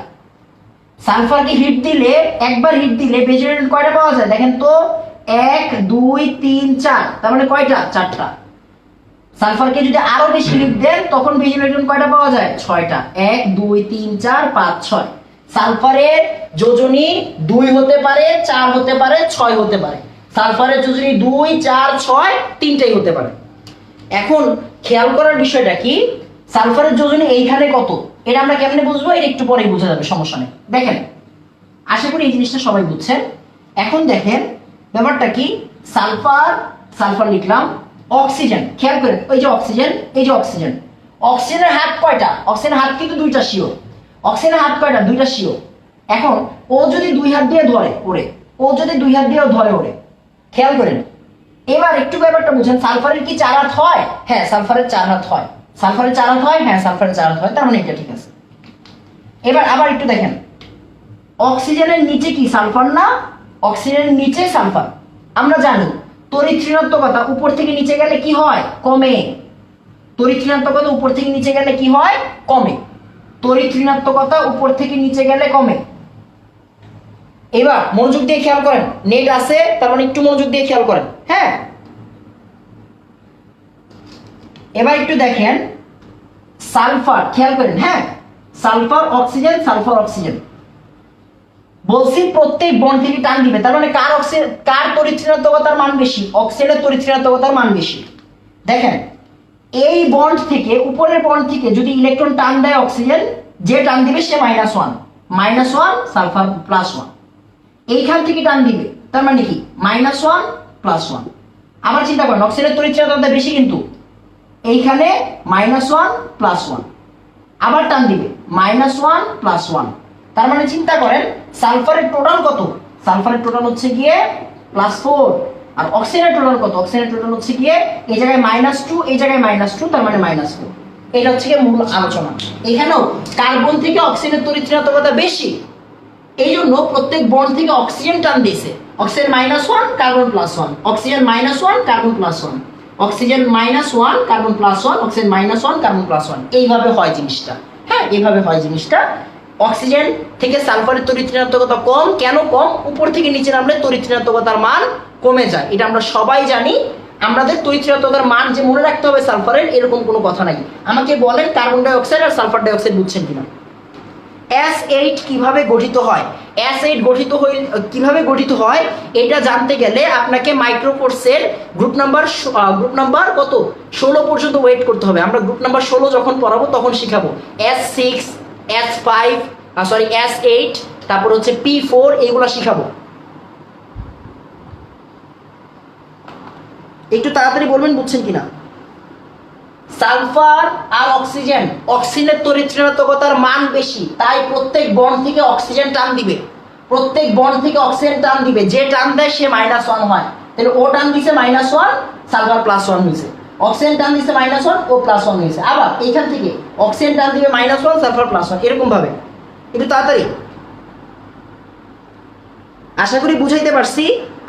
B: সালফারকে হিট দিলে, একবার হিট দিলে বেজোর ইলেকট্রন কয়টা পাওয়া যায় দেখেন তো? 1 2 3 4, তার মানে কয়টা? 4টা। সালফারকে যদি আরো বেশি হিট দেন তখন বেজোর ইলেকট্রন কয়টা পাওয়া যায়? 6টা। 1 2 3 4 5 6। সালফারের যোজনী 2 হতে পারে, 4 হতে পারে, 6 হতে পারে। সালফারের যোজনী 2 4 6 তিনটাই হতে পারে। এখন খেয়াল করার বিষয়টা কি, সালফারের যোজনী এইখানে কত, এটা আমরা কেমনে বুঝবো? এটা একটু পরেই বোঝা যাবে, সমস্যা নেই। দেখেন আশা করি এই জিনিসটা সবাই বুঝছেন। এখন দেখেন ব্যাপারটা কি, সালফার লিখলাম, অক্সিজেন, খেয়াল করেন ওই যে অক্সিজেন, এই যে অক্সিজেন, অক্সিজেনের হাত কয়টা? অক্সিজেনের হাত কিন্তু 2টা শিওর। অক্সিজেনের হাত কয়টা? 2টা শিওর। এখন ও যদি 2 হাত দিয়ে ধরে ওরে, ও যদি 2 হাত দিয়েও ধরে ওরে, খেয়াল করেন। এবার একটু ব্যাপারটা বুঝেন, সালফারের কি 4 হাত হয়? হ্যাঁ সালফারের 4 হাত হয়। সালফারের 4 হাত হয়? হ্যাঁ সালফারের 4 হাত হয়, তার মানে এটা ঠিক আছে। এবার আবার একটু দেখেন, অক্সিজেনের নিচে কি সালফার না? অক্সিজেনের নিচে সালফার। আমরা জানি তড়িৎ ঋণাত্মকতা উপর থেকে নিচে গেলে কি হয়? কমে। তড়িৎ ঋণাত্মকতা উপর থেকে নিচে গেলে কি হয়? কমে। তড়িৎ ঋণাত্মকতা উপর থেকে নিচে গেলে কমে। এবার মনোযোগ দিয়ে খেয়াল করেন, নেট আছে তার মানে একটু মনোযোগ দিয়ে খেয়াল করেন, হ্যাঁ। এবার একটু দেখেন সালফার, খেয়াল করেন, হ্যাঁ সালফার অক্সিজেন, সালফার অক্সিজেন। বলছি প্রত্যেক বন্ড থেকে টান দিবে, তার মানে কার তড়িৎ ঋণাত্মকতার মান বেশি? অক্সিজেনের তড়িৎ ঋণাত্মকতার মান বেশি। দেখেন এই বন্ড থেকে, উপরের বন্ড থেকে যদি ইলেকট্রন টান দেয় অক্সিজেন, যে টান দিবে সে -1 সালফার +1। এইখান থেকে টান দিবে, তার মানে কি? -1 +1। আবার চিন্তা করেন অক্সিজেনের তড়িৎচেনাত্মকতা বেশি কিন্তু এইখানে -1 +1, আবার টান দিবে -1 +1। তার মানে চিন্তা করেন সালফারের টোটাল কত? সালফারের টোটাল হচ্ছে গিয়ে +4, আর অক্সিজেনের টোটাল কত? অক্সিজেনের টোটাল হচ্ছে গিয়ে এই জায়গায় -2, এই জায়গায় -2, তার মানে -4। এটা হচ্ছে গিয়ে মূল আলোচনা। এখানেও কার্বন থেকে অক্সিজেনের তড়িৎচেনাত্মকতা বেশি, এই জন্য প্রত্যেক বন্ড থেকে অক্সিজেন টান দিয়েছে। Oxygen -1 carbon +1, oxygen -1 carbon +1, oxygen -1 carbon +1, oxygen -1 carbon +1। এইভাবে হয় জিনিসটা। হ্যাঁ, এইভাবে হয় জিনিসটা। অক্সিজেন থেকে সালফারের তড়িৎচেনাত্মকতা কম। কেন কম? উপর থেকে নিচে নামলে তড়িৎচেনাত্মকতার মান কমে যায়, এটা আমরা সবাই জানি। আমাদের তড়িৎচেনাত্মকতার মান যে মনে রাখতে হবে সালফারের, এরকম কোনো কথা নাই। আমাকে বলেন কার্বন ডাই অক্সাইড আর সালফার ডাই অক্সাইড বুঝছেন কিনা? S8 কিভাবে গঠিত হয়? S8 কিভাবে গঠিত হয় এটা জানতে গেলে আপনাকে মাইক্রো কোর্সের গ্রুপ নাম্বার কত 16 পর্যন্ত ওয়েট করতে হবে। আমরা গ্রুপ নাম্বার 16 যখন পড়াবো তখন শিখাবো S6, S8, তারপর হচ্ছে P4, এইগুলো শিখাবো। একটু তাড়াতাড়ি বলবেন বুঝছেন কিনা। সালফার আর অক্সিজেনের তড়িৎচেনাত্মকতার মান বেশি, তাই প্রত্যেক বন্ড থেকে অক্সিজেন টান দিবে। প্রত্যেক বন্ড থেকে অক্সিজেন টান দিবে, যে টান দেয় সে -1 হয়। তাহলে ও টান দিছে -1, সালফার +1 হয়েছে। অক্সিজেন টান দিছে -1, ও +1 হয়েছে। আবার এইখান থেকে অক্সিজেন টান দিবে -1, সালফার +1, এরকম ভাবে। একটু তাড়াতাড়ি। আশা করি বুঝাইতে পারছি।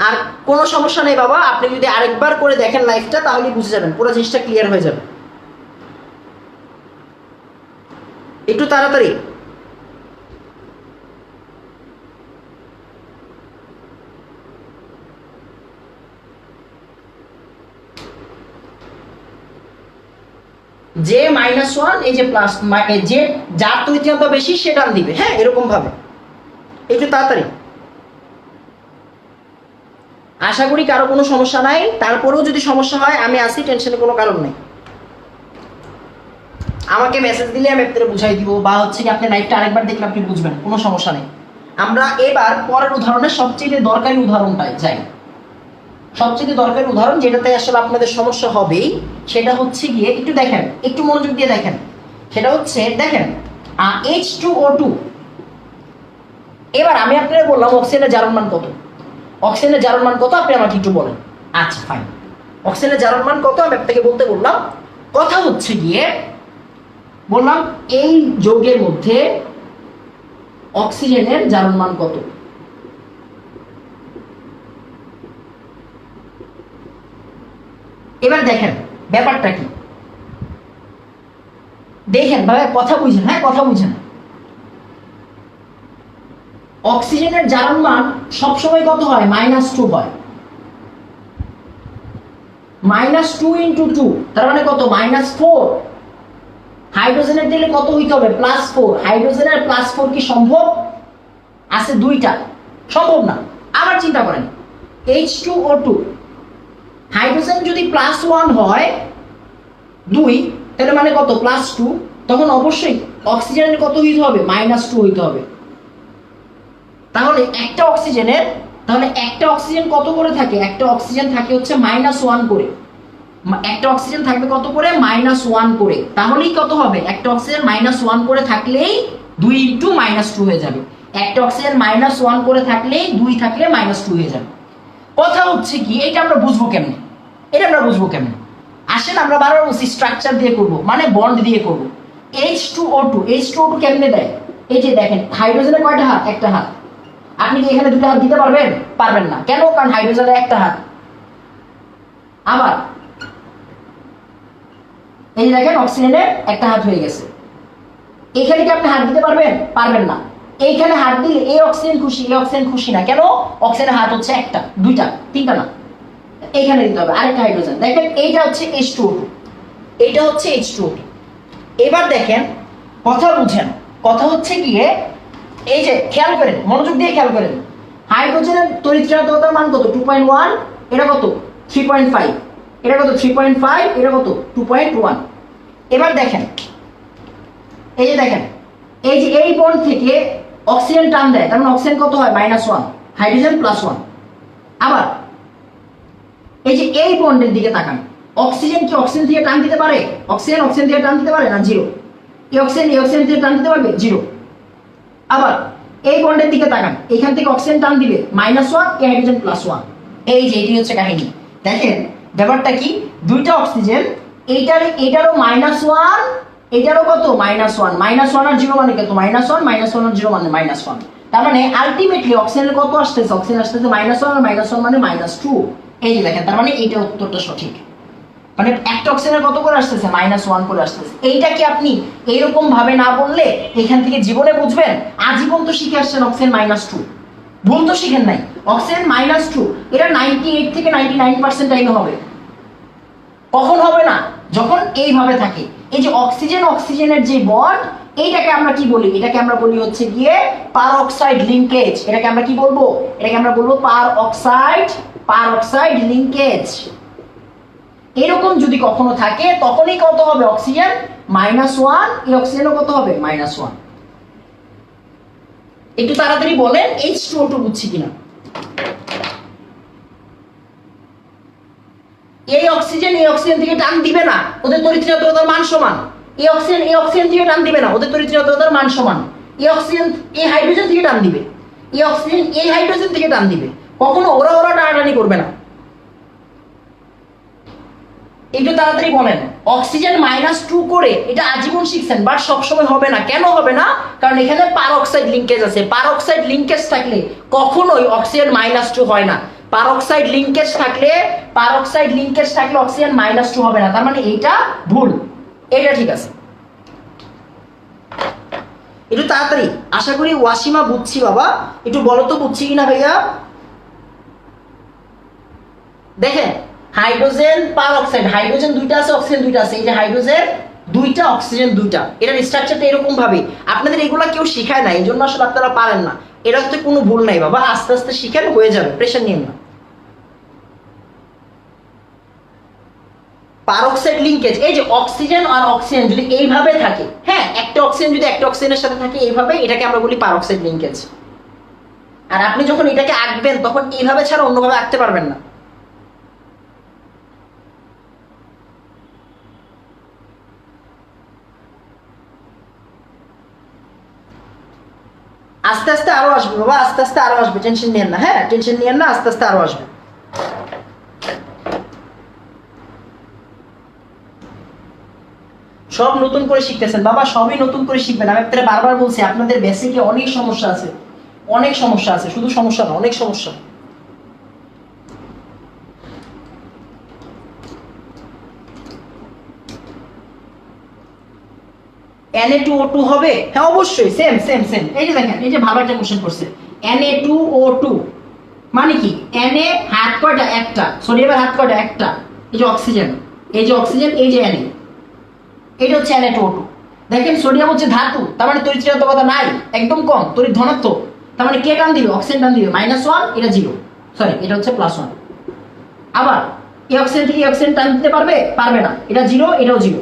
B: আর কোনো সমস্যা নেই বাবা, আপনি যদি আরেকবার করে দেখেন লাইভটা তাহলে বুঝে যাবেন, পুরো জিনিসটা ক্লিয়ার হয়ে যাবে। একটু তাড়াতাড়ি। যে -1, এই যে প্লাস, যে যার তড়িৎচেনাত্মকতা বেশি সে টান দিবে। হ্যাঁ, এরকম ভাবে। একটু তাড়াতাড়ি। আশা করি কারো কোনো সমস্যা নাই। তারপরেও যদি সমস্যা হয় আমি আসি, টেনশনের কোনো কারণ নেই। আমাকে মেসেজ দিলে আমি আপনাদের বুঝাই দিব, বা হচ্ছে কি আপনি লাইভটা আরেকবার দেখলে আপনি বুঝবেন, কোনো সমস্যা নেই। আমরা এবার পরের উদাহরণের সবচেয়ে দরকারি উদাহরণটাই যাই। সবচেয়ে দরকারি উদাহরণ যেটাতে আসলে আপনাদের সমস্যা হবেই, সেটা হচ্ছে গিয়ে একটু দেখেন, একটু মনোযোগ দিয়ে দেখেন। সেটা হচ্ছে দেখেন H2O2। এবার আমি আপনাদের বললাম অক্সিজেনের জারণ মান কত। অক্সিজেনের জারণ মান কত আপনি আমাকে একটু বলেন। আচ্ছা ফাইন, অক্সিজেনের জারণ মান কত আমি আপনাকে বলতে বললাম। কথা হচ্ছে গিয়ে বললাম এই যৌগের মধ্যে অক্সিজেনের জারণ মান কত। এবার দেখেন ব্যাপারটা কি, দেখেন ভাই, কথা বুঝেন। হ্যাঁ, কথা বুঝেন। অক্সিজেনের জারণ মান সবসময় কত হয়? -2 হয়। -2 × 2, তার মানে কত? -4। হাইড্রোজেনের দিলে কত হইতে হবে? +4। হাইড্রোজেনের +4 কি সম্ভব? আছে দুইটা, সম্ভব না। আবার চিন্তা করেন H2O2, হাইড্রোজেন যদি +1 হয় 2, তাহলে মানে কত? +2। তখন অবশ্যই অক্সিজেনের কত হইতে হবে? -2 হইতে হবে। তাহলে একটা অক্সিজেন কত করে থাকে? একটা অক্সিজেন থাকে হচ্ছে -1 করে। একটা অক্সিজেন থাকবে কত করে? -1 করে। তাহলেই কত হবে? একটা অক্সিজেন -1 করে থাকলেই 2 × -2 হয়ে যাবে। একটা অক্সিজেন -1 করে থাকলেই 2 থাকলে -2 হয়ে যাবে। কথা হচ্ছে কি, এটা আমরা বুঝবো কেমনে? আসেন আমরা বারবার বলছি স্ট্রাকচার দিয়ে করব, মানে বন্ড দিয়ে করব। H2O2 কেমনে দেয়? এই যে দেখেন, হাইড্রোজেনের কয়টা হাত? একটা হাত। আপনি কি এখানে দুটো হাত দিতে পারবেন? পারবেন না। কেন? কারণ হাইড্রোজেনের একটা হাত। আবার এই যে দেখেন, অক্সিজেনের একটা হাত হয়ে গেছে। এখানে কি আপনি হাত দিতে পারবেন? পারবেন না। এইখানে হাত দিলে এই অক্সিজেন খুশি, এই অক্সিজেন খুশি না। কেন? অক্সিজেনের হাত হচ্ছে একটা, দুইটা, তিনটা না। এইখানে দিতে হবে আরেকটা হাইড্রোজেন। দেখেন এইটা হচ্ছে H2O2, এইটা হচ্ছে H2O2। এবার দেখেন, কথা বুঝেন। কথা হচ্ছে গিয়ে এই যে খেয়াল করেন, মনোযোগ দিয়ে খেয়াল করেন। হাইড্রোজেনের তড়িৎচেনাত্মকতার মান কত? 2.1। এটা কত? 3.5। এটা কত? 3.5। এটা কত? 2.1। এবার দেখেন, এই যে দেখেন, এই যে এই বন্ড থেকে অক্সিজেন টান দেয়, তার মানে অক্সিজেন কত হয়? -1, হাইড্রোজেন +1। আবার এই যে এই বন্ডের দিকে তাকান, অক্সিজেন কি অক্সিজেন থেকে টান দিতে পারে? অক্সিজেন অক্সিজেন থেকে টান দিতে পারে না, জিরো। এই অক্সিজেন থেকে টান দিতে পারবে, জিরো। আবার এই বন্ডের দিকে তাকান, এখান থেকে অক্সিজেন টান দিবে -1, এই হাইড্রোজেন +1। এই যে এটি হচ্ছে কাহিনী। দেখেন ব্যাপারটা কি, দুইটা অক্সিজেন, এইটারও -1, এইটারও কত -1, -1 আর 0 মানে কত, -1, -1 আর 0 মানে -1। তার মানে আলটিমেটলি অক্সিজেনের কত আসতেছে, অক্সিজেন আসতেছে -1 আর -1 মানে -2। এই যে দেখেন, তার মানে এইটা উত্তরটা সঠিক। মানে একটা অক্সিজেনের কত করে আসতেছে, -1 করে আসতেছে। এইটা কি আপনি এইরকম ভাবে না বললে এখান থেকে জীবনে বুঝবেন? আজীবন তো শিখে আসছেন অক্সিজেন -2, ভুল তো শিখেন নাই। অক্সিজেন -2 এটা 98 থেকে 99% টাইমে হবে। কখন হবে না? যখন এইভাবে থাকে। এই যে অক্সিজেনের যে বন্ড, এইটাকে আমরা কি বলি? এটাকে আমরা বলি হচ্ছে গিয়ে পারঅক্সাইড লিংকেজ। এটাকে আমরা কি বলবো? এটাকে আমরা বলবো পারঅক্সাইড লিংকেজ। এরকম যদি কখনো থাকে তখনই কত হবে, অক্সিজেন -1, এই অক্সিজেনও কত হবে, -1। একটু তাড়াতাড়ি বলেন H2O2 বুঝছি কিনা। এই অক্সিজেন থেকে টান দিবে না, ওদের তড়িৎচুম্বকতার মান সমান। এই অক্সিজেন থেকে টান দিবে না, ওদের তড়িৎচুম্বকতার মান সমান। এই হাইড্রোজেন থেকে টান দিবে, এই হাইড্রোজেন থেকে টান দিবে। কখনো ওরা টানাটানি করবে না। একটু তাড়াতাড়ি বলেন, অক্সিজেন -2 করে এটা আজীবন শিখছেন, বাট সবসময় হবে না। কেন হবে না? কারণ এখানে পারঅক্সাইড লিংকেজ আছে। পারঅক্সাইড লিংকেজ থাকলে কখনোই অক্সিজেন -2 হয় না। পারঅক্সাইড লিংকেজ থাকলে অক্সিজেন -2 হবে না। তার মানে এইটা ভুল, এটা ঠিক আছে। একটু তাড়াতাড়ি, আশা করি ওয়াসিমা বুঝছি বাবা, একটু বলো তো বুঝছি কিনা ভাইয়া। দেখেন হাইড্রোজেন পারঅক্সাইড, হাইড্রোজেন দুইটা আছে, অক্সিজেন দুইটা আছে। এই যে হাইড্রোজেন দুইটা, অক্সিজেন দুইটা, এটার স্ট্রাকচারটা এরকম ভাবে। আপনাদের এগুলা কেউ শিখায় না, এই জন্য আসলে আপনারা পারেন না। এটা হচ্ছে কোনো ভুল নাই বাবা, আস্তে আস্তে শিখেন, হয়ে যাবে, প্রেশার নিয়েন না। পারঅক্সাইড লিংকেজ, এই যে অক্সিজেন আর অক্সিজেন যদি এইভাবে থাকে, হ্যাঁ, একটা অক্সিজেন যদি একটা অক্সিজেনের সাথে থাকে এইভাবে, এটাকে আমরা বলি পারঅক্সাইড লিংকেজ। আর আপনি যখন এটাকে আঁকবেন তখন এইভাবে ছাড়া অন্যভাবে আঁকতে পারবেন না। আস্তে আস্তে আরো আসবে বাবা, আস্তে আস্তে আরো আসবে, টেনশন নিয়েন না। হ্যাঁ, টেনশন নিয়েন না, আস্তে আস্তে আরো আসবে। সব নতুন করে শিখতেছেন বাবা, সবই নতুন করে শিখবেন। আমি আপনাদের বারবার বলছি, আপনাদের বেসিকে অনেক সমস্যা আছে, অনেক সমস্যা আছে, শুধু সমস্যা না, অনেক সমস্যা। Na2O2 হবে? হ্যাঁ অবশ্যই, সেম। এই যে দেখেন, এই যে ভালো একটা কোশ্চেন করছে। Na2O2 মানে কি? Na হাত কয়টা? একটা। সোডিয়ামের হাত কয়টা? একটা। এই যে অক্সিজেন, এই যে Na, এটা হচ্ছে Na2O2। দেখেন সোডিয়াম হচ্ছে ধাতু, তার মানে তড়িৎচুম্বকতা নাই, একদম কম, তড়িৎ ধনাত্মক। তার মানে কে টান দিবে? অক্সিজেন টান দিবে, -1, এটা 0, সরি এটা হচ্ছে +1। আবার এই অক্সিজেন থেকে অক্সিজেন টান দিতে পারবে না, এটা 0, এটাও 0।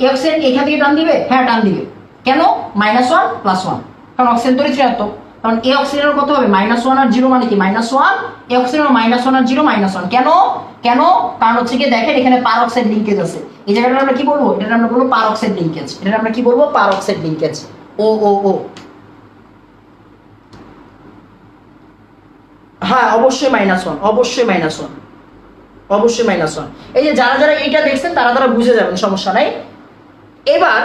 B: এই অক্সিজেন এখান থেকে টান দিবে, হ্যাঁ টান দিবে। কেন? -1 +1, কারণ অক্সিজেন তড়িৎচুম্বক। কারণ এই অক্সিজেনের কত হবে? -1 আর 0 মানে কি? -1। এই অক্সিজেনের -1 আর 0 -1। কেন? কারণ হচ্ছে কি, দেখেন এখানে পারঅক্সাইড লিংকেজ আছে। এই জায়গাটা আমরা কি বলবো? এটা আমরা বলবো পারঅক্সাইড লিংকেজ। এটা আমরা কি বলবো? Peroxide linkage. ও হ্যাঁ অবশ্যই -1, অবশ্যই -1। এই যে যারা এইটা দেখছেন তারা বুঝে যাবেন, সমস্যা নাই। এবার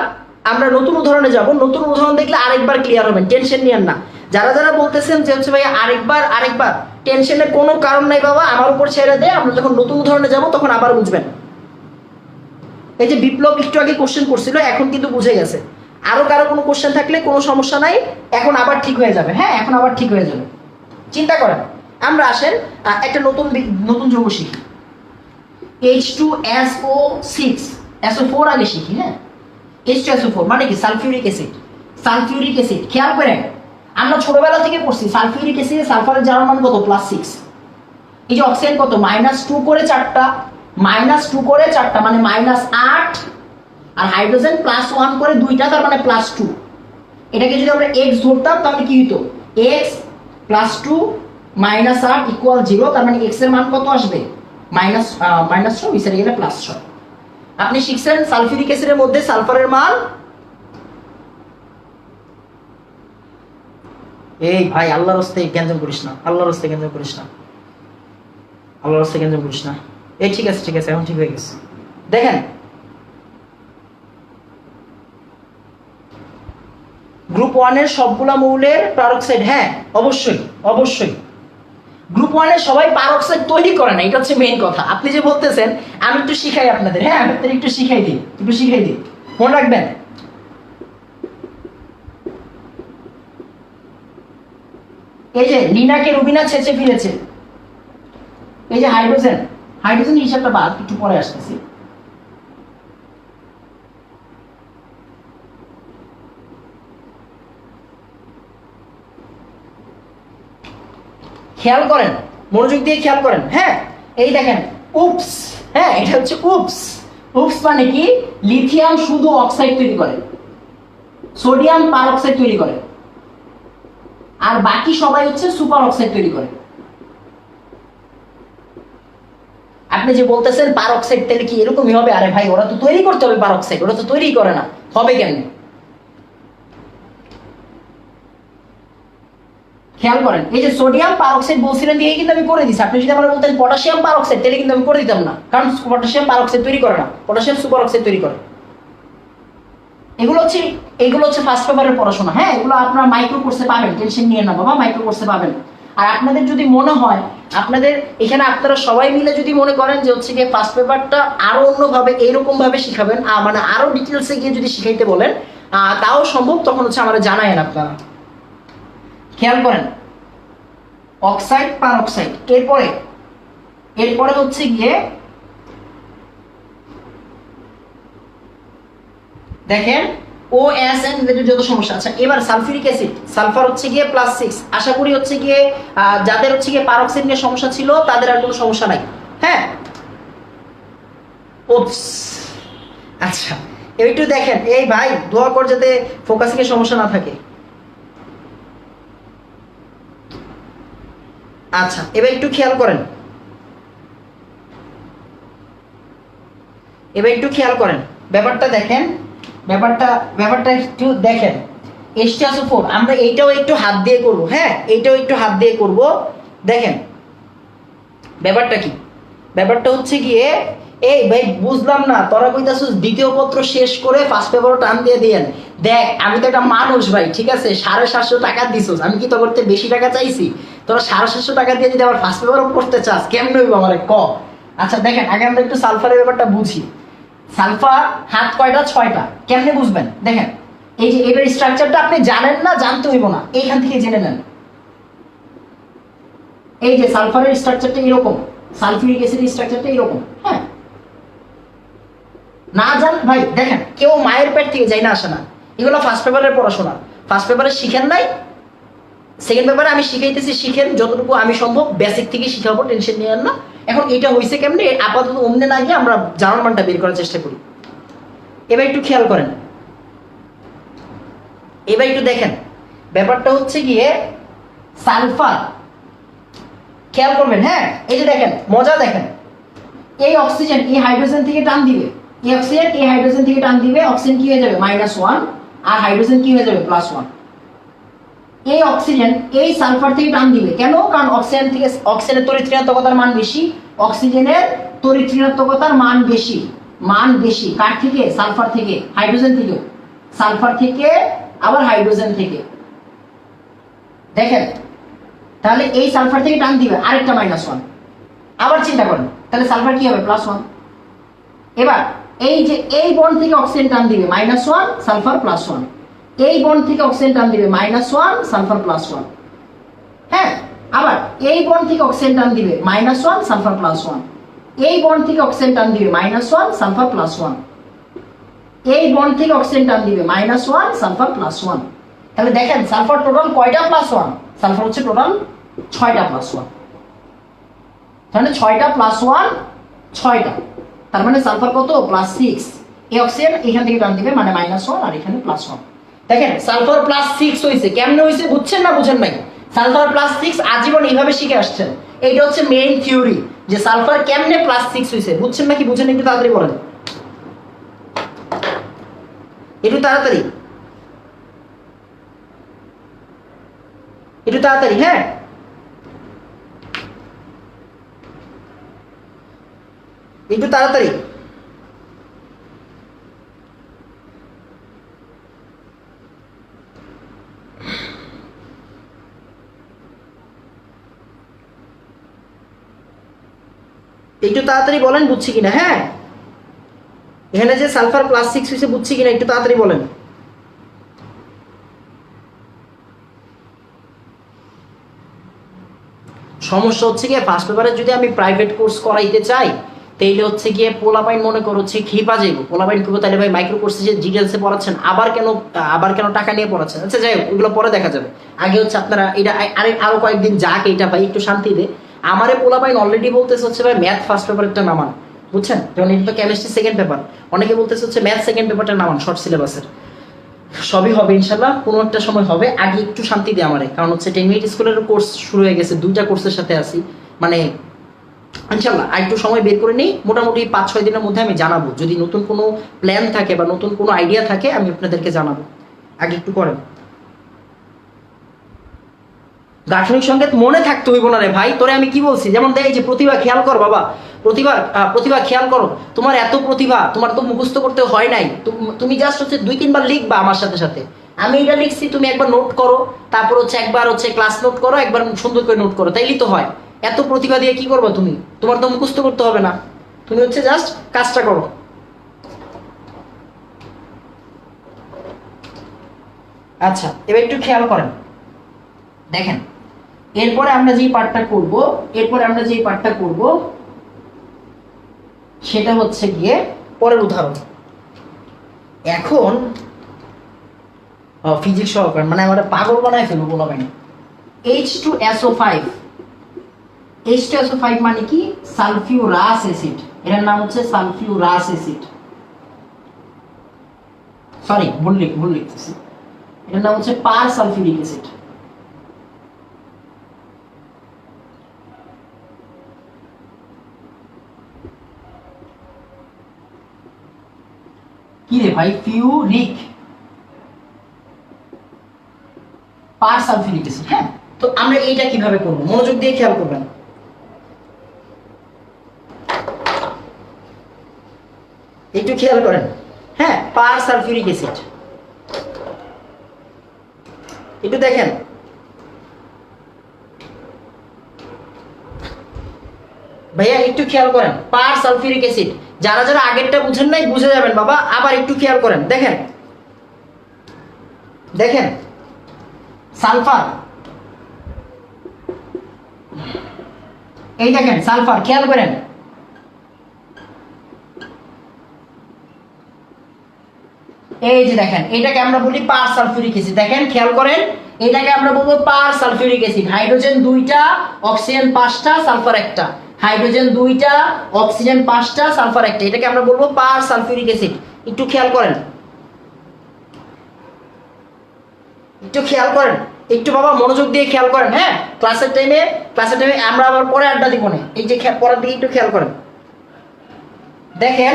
B: আমরা নতুন উদাহরণে যাব। নতুন উদাহরণ দেখলে আরেকবার ক্লিয়ার হবেন, টেনশন নিয়েন না। যারা বলতেছেন যে হচ্ছে ভাই আরেকবার, টেনশনের কোনো কারণ নাই বাবা, আমার উপর ছেড়ে দে। আমরা যখন নতুন উদাহরণে যাব তখন আবার বুঝবেন। এই যে বিপ্লব একটু আগে কোশ্চেন করছিল, এখন কিন্তু বুঝে গেছে। আরো কারো কোনো কোশ্চেন থাকলে কোনো সমস্যা নাই, এখন আবার ঠিক হয়ে যাবে। হ্যাঁ, এখন আবার ঠিক হয়ে যাবে, চিন্তা করেন। আমরা আসেন একটা নতুন যৌগ শিখি, H2SO6, SO4 আগে শিখি। হ্যাঁ, H2SO4 মানে কি? Sulphuric acid. খেয়াল করেন, আমরা ছোটবেলা থেকে পড়ছি সালফিউরিক অ্যাসিডে সালফারের জারণ মান কত? +6। এই যে অক্সিজেন কত? -2 করে 4টা, -2 করে 4টা মানে -8, আর হাইড্রোজেন +1 করে 2টা, তার মানে +2। এটাকে যদি আমরা x ধরতাম তাহলে কি হতো? x +2 -8 = 0, তার মানে x এর মান কত আসবে? মাইনাস 6 বিসারে গেলে প্লাস 6। আপনি শিখছেন সালফিউরিক অ্যাসিডের মধ্যে সালফারের মান, এই ভাই আল্লাহর রাস্তায় গ্যাঞ্জাম করিস না, আল্লাহর রাস্তায় গ্যাঞ্জাম করিস না, আল্লাহর রাস্তায় গ্যাঞ্জাম করিস না। এই ঠিক আছে এখন ঠিক হয়ে গেছে। দেখেন গ্রুপ 1 এর সবগুলা মৌলের পারক্সাইড, হ্যাঁ অবশ্যই গ্রুপ 1 এর সবাই পারক্সাইড তৈরি করে না, এটা হচ্ছে মেইন কথা। আপনি যে বলতেছেন আমি একটু শিখাই আপনাদের, হ্যাঁ আমি আপনাদের একটু শিখাই দিই মনে রাখবেন। এই যে লিনাকে রুবিনা ছেঁচে ফিরেছে, এই যে হাইড্রোজেন হিসাবটা বাদ, একটু পরে আসতেছি। খেয়াল করেন, মনোযোগ দিয়ে খেয়াল করেন, হ্যাঁ এই দেখেন উপস, হ্যাঁ এটা হচ্ছে উপস মানে কি, লিথিয়াম শুধু অক্সাইড তৈরি করে, সোডিয়াম পারঅক্সাইড তৈরি করে, আর বাকি সবাই হচ্ছে সুপার অক্সাইড তৈরি করে। আপনি যে বলতেছেন পারঅক্সাইড তাহলে কি এরকমই হবে? আরে ভাই ওরা তো তৈরি করতে হবে পারঅক্সাইড, ওরা তো তৈরি করে না, হবে কেমনে? খেয়াল করেন, এই যে সোডিয়াম পারঅক্সাইড বলছিলেন দিয়ে কিন্তু আমি করে দিচ্ছি। আপনি যদি আমার বলতেন পটাশিয়াম পারঅক্সাইড তাহলে কিন্তু আমি করে দিতাম না, কারণ পটাশিয়াম পারঅক্সাইড তৈরি করে না, পটাশিয়াম সুপার অক্সাইড তৈরি করে। এগুলো হচ্ছে ফার্স্ট পেপারের পড়াশোনা, হ্যাঁ এগুলো আপনারা মাইক্রো কোর্সে পাবেন, টেনশন নিয়ে না বাবা, মাইক্রো কোর্সে পাবেন। আর আপনাদের যদি মনে হয় আপনাদের এখানে আপনারা সবাই মিলে যদি মনে করেন যে হচ্ছে গিয়ে ফার্স্ট পেপারটা আরো অন্যভাবে এইরকম ভাবে শিখাবেন, মানে আরো ডিটেলসে গিয়ে যদি শিখাইতে বলেন তাও সম্ভব, তখন হচ্ছে আমরা জানায়েন আপনারা। খেয়াল করেন অক্সাইড পারঅক্সাইড, এরপরে হচ্ছে গিয়ে দেখেন OSN রিলেটেড যত সমস্যা। আচ্ছা এবার সালফিউরিক অ্যাসিড, সালফার হচ্ছে গিয়ে +6, আশা করি হচ্ছে গিয়ে যাদের হচ্ছে গিয়ে পারঅক্সাইড নিয়ে সমস্যা ছিল তাদের আর কোনো সমস্যা নাই, হ্যাঁ উপস। আচ্ছা এবার একটু দেখেন, এই ভাই দোয়া কর যাতে ফোকাসিং এর সমস্যা না থাকে। আচ্ছা এবার একটু খেয়াল করেন, ব্যাপারটা দেখেন, ব্যাপারটা একটু দেখেন। H2SO4 আমরা এইটাও একটু হাত দিয়ে করব, হ্যাঁ এইটাও একটু হাত দিয়ে করব। দেখেন ব্যাপারটা কি, ব্যাপারটা হচ্ছে গিয়ে এই ভাই বুঝলাম না, তোরা কইতাছিস দ্বিতীয় পত্র শেষ করে ফার্স্ট পেপারও টান দিয়ে দিয়েন। দেখ আমি তো একটা মানুষ ভাই, ঠিক আছে 750 টাকা দিছিস, আমি কি তো করতে বেশি টাকা চাইছি? তোরা 750 টাকা দিয়ে যদি আবার ফার্স্ট পেপারও পড়তে চাস কেমন হইব আমারে ক? আচ্ছা দেখেন আগে আমরা একটু সালফারের ব্যাপারটা বুঝি। সালফার হাত কয়টা? 6টা। কেমনে বুঝবেন? দেখেন এই যে এবার স্ট্রাকচারটা আপনি জানেন না, জানতে হইব না, এইখান থেকে জেনে নেন। এই যে সালফারের স্ট্রাকচারটা এরকম, সালফিউরিক অ্যাসিডের স্ট্রাকচারটা এরকম, হ্যাঁ না জান ভাই দেখেন কেউ মায়ের পেট থেকে যাই না আসে না, এগুলো ফার্স্ট পেপারের পড়াশোনা, ফার্স্ট পেপারে শিখেন নাই, সেকেন্ড পেপারে আমি শিখাইতেছি, শিখেন যতটুকু আমি সম্ভব, বেসিক থেকে শিখাবো, টেনশন নিয়েন না। এখন এটা হয়েছে কেমনে আপাতত অমনে না গিয়ে আমরা জানার মানটা বের করার চেষ্টা করি। এবার একটু খেয়াল করেন, এবার একটু দেখেন ব্যাপারটা হচ্ছে গিয়ে সালফার, খেয়াল করবেন, হ্যাঁ এই যে দেখেন মজা দেখেন, এই অক্সিজেন এই হাইড্রোজেন থেকে টান দিবে, এই অক্সিজেন এই হাইড্রোজেন থেকে টান দিবে, অক্সিজেন কি হয়ে যাবে -1 আর হাইড্রোজেন কি হয়ে যাবে +1। এই অক্সিজেন এই সালফার থেকে টান দিবে, কেন? কারণ অক্সিজেন থেকে অক্সিজেনের তড়িৎ ঋণাত্মকতার মান বেশি, অক্সিজেনের তড়িৎ ঋণাত্মকতার মান বেশি কার থেকে? সালফার থেকে, হাইড্রোজেন থেকে, সালফার থেকে আবার হাইড্রোজেন থেকে। দেখেন তাহলে এই সালফার থেকে টান দিবে আরেকটা -1, আবার চিন্তা করেন তাহলে সালফার কি হবে +1। এবার এই যে এই বন্ড থেকে অক্সিজেন টান দিবে -1 সালফার +1, এই বন্ড থেকে অক্সিজেন টান দিবে -1 সালফার +1, হ্যাঁ আবার এই বন্ড থেকে অক্সিজেন টান দিবে -1 সালফার +1, এই বন্ড থেকে অক্সিজেন টান দিবে -1 সালফার +1, এই বন্ড থেকে অক্সিজেন টান দিবে -1 সালফার +1। তাহলে দেখেন সালফার টোটাল কয়টা +1? সালফার হচ্ছে টোটাল 6টা +1, তাহলে 6টা +1 6টা, তার মানে সালফার কত? +6। এই অক্সিজেন এখান থেকে টান দিবে মানে -1 আর এখানে +1। দেখেন সালফার +6 হইছে, কেমনে হইছে বুঝছেন না বুঝেন নাই? সালফার +6 আজীবন এইভাবে শিখে আসছেন, এইটা হচ্ছে মেইন থিওরি। যে সালফার কেমনে +6 হয়েছে, বুঝছেন নাকি বুঝেন? একটু তাড়াতাড়ি বলেন, একটু তাড়াতাড়ি, একটু তাড়াতাড়ি। হ্যাঁ, একটু তাড়াতাড়ি। একটু তাড়াতাড়ি বলেন বুঝছি কিনা। হ্যাঁ, এখানে যে সালফার +6 হয়েছে বুঝছি কিনা একটু তাড়াতাড়ি বলেন। সমস্যা হচ্ছে গিয়ে ফার্স্ট পেপারে যদি আমি প্রাইভেট কোর্স করাইতে চাই তাইলে হচ্ছে গিয়ে পোলাপাইন মনে করো হচ্ছে খেপা যাইব, পোলাপাইন করবো তাহলে ভাই মাইক্রো কোর্সে যে ডিটেলসে পড়াচ্ছেন আবার কেন টাকা নিয়ে পড়াচ্ছেন। আচ্ছা যাই হোক, ওইগুলো পরে দেখা যাবে। আগে হচ্ছে আপনারা এটা আরো কয়েকদিন যাক, এইটা ভাই একটু শান্তি দে। আমারে পোলাপাইন অলরেডি বলতেছে হচ্ছে ভাই ম্যাথ ফার্স্ট পেপারটা নামান, বুঝছেন? যেমন এটা তো কেমিস্ট্রি সেকেন্ড পেপার, অনেকে বলতেছে হচ্ছে ম্যাথ সেকেন্ড পেপারটা নামান শর্ট সিলেবাসের। সবই হবে ইনশাল্লাহ, কোনো একটা সময় হবে। আগে একটু শান্তি দেয় আমারে, কারণ হচ্ছে 10 মিনিট স্কুলের কোর্স শুরু হয়ে গেছে, 2টা কোর্সের সাথে আছি। মানে ইনশাল্লাহ আর একটু সময় বের করে নিই, মোটামুটি 5-6 দিনের মধ্যে আমি জানাবো। যদি নতুন কোনো প্ল্যান থাকে বা নতুন কোনো আইডিয়া থাকে আমি আপনাদেরকে জানাবো। আগে একটু করেন। গাঠনিক সংকেত মনে থাকতে হইব না রে ভাই, তোরে আমি কি বলছি? যেমন দেখ, এই যে প্রতিভা, খেয়াল কর বাবা, প্রতিভা খেয়াল করো। তোমার এত প্রতিভা, তোমার তো মুখস্থ করতে হয় নাই। তুমি জাস্ট হচ্ছে 2-3 বার লিখবা আমার সাথে সাথে। আমি এটা লিখছি, তুমি একবার নোট করো, তারপর হচ্ছে একবার হচ্ছে ক্লাস নোট করো, একবার সুন্দর করে নোট করো, তাইলেই তো হয়। এত প্রতিভা দিয়ে কি করবো তুমি? তোমার তো মুখস্থ করতে হবে না, তুমি হচ্ছে জাস্ট কাজটা করো। আচ্ছা, এবার একটু খেয়াল করেন, দেখেন এরপরে আমরা যেই পার্টটা করব সেটা হচ্ছে গিয়ে পরের উদাহরণ। এখন ফিজিক্স সহকার মানে আমরা পাগল বানায় ফেলবো বলা হয় না। H2SO5 মানে কি? Sulphurous acid. এটার নাম হচ্ছে সালফিউরাস অ্যাসিড। সরি, ভুল লিখতেছি। এটার নাম হচ্ছে পার সালফিউরিক অ্যাসিড। কি রে ভাই? ফিউরিক পার সালফিউরিক অ্যাসিড। হ্যাঁ, তো আমরা এইটা কিভাবে করব মনোযোগ দিয়ে খেয়াল করবেন। একটু খেয়াল করেন। হ্যাঁ, পার সালফিউরিক অ্যাসিড, একটু দেখেন। ভাইয়া একটু খেয়াল করেন, পার সালফিউরিক অ্যাসিড। যারা যারা আগেরটা বুঝেন নাই বুঝে যাবেন বাবা, আবার একটু খেয়াল করেন। দেখেন সালফার, এই দেখেন সালফার, খেয়াল করেন। এই যে দেখেন, এটাকে আমরা বলি পার সালফিউরিক অ্যাসিড। দেখেন খেয়াল করেন, এটাকে আমরা বলবো পার সালফিউরিক অ্যাসিড। হাইড্রোজেন 2টা, অক্সিজেন 5টা, সালফার 1টা। হাইড্রোজেন 2টা, অক্সিজেন 5টা, সালফার 1টা। এটাকে আমরা বলবো পার সালফিউরিক অ্যাসিড। একটু খেয়াল করেন, একটু বাবা মনোযোগ দিয়ে খেয়াল করেন। হ্যাঁ, ক্লাসের টাইমে আমরা আবার পরে আড্ডা দিব না। এই যে পরের দিকে একটু খেয়াল করেন। দেখেন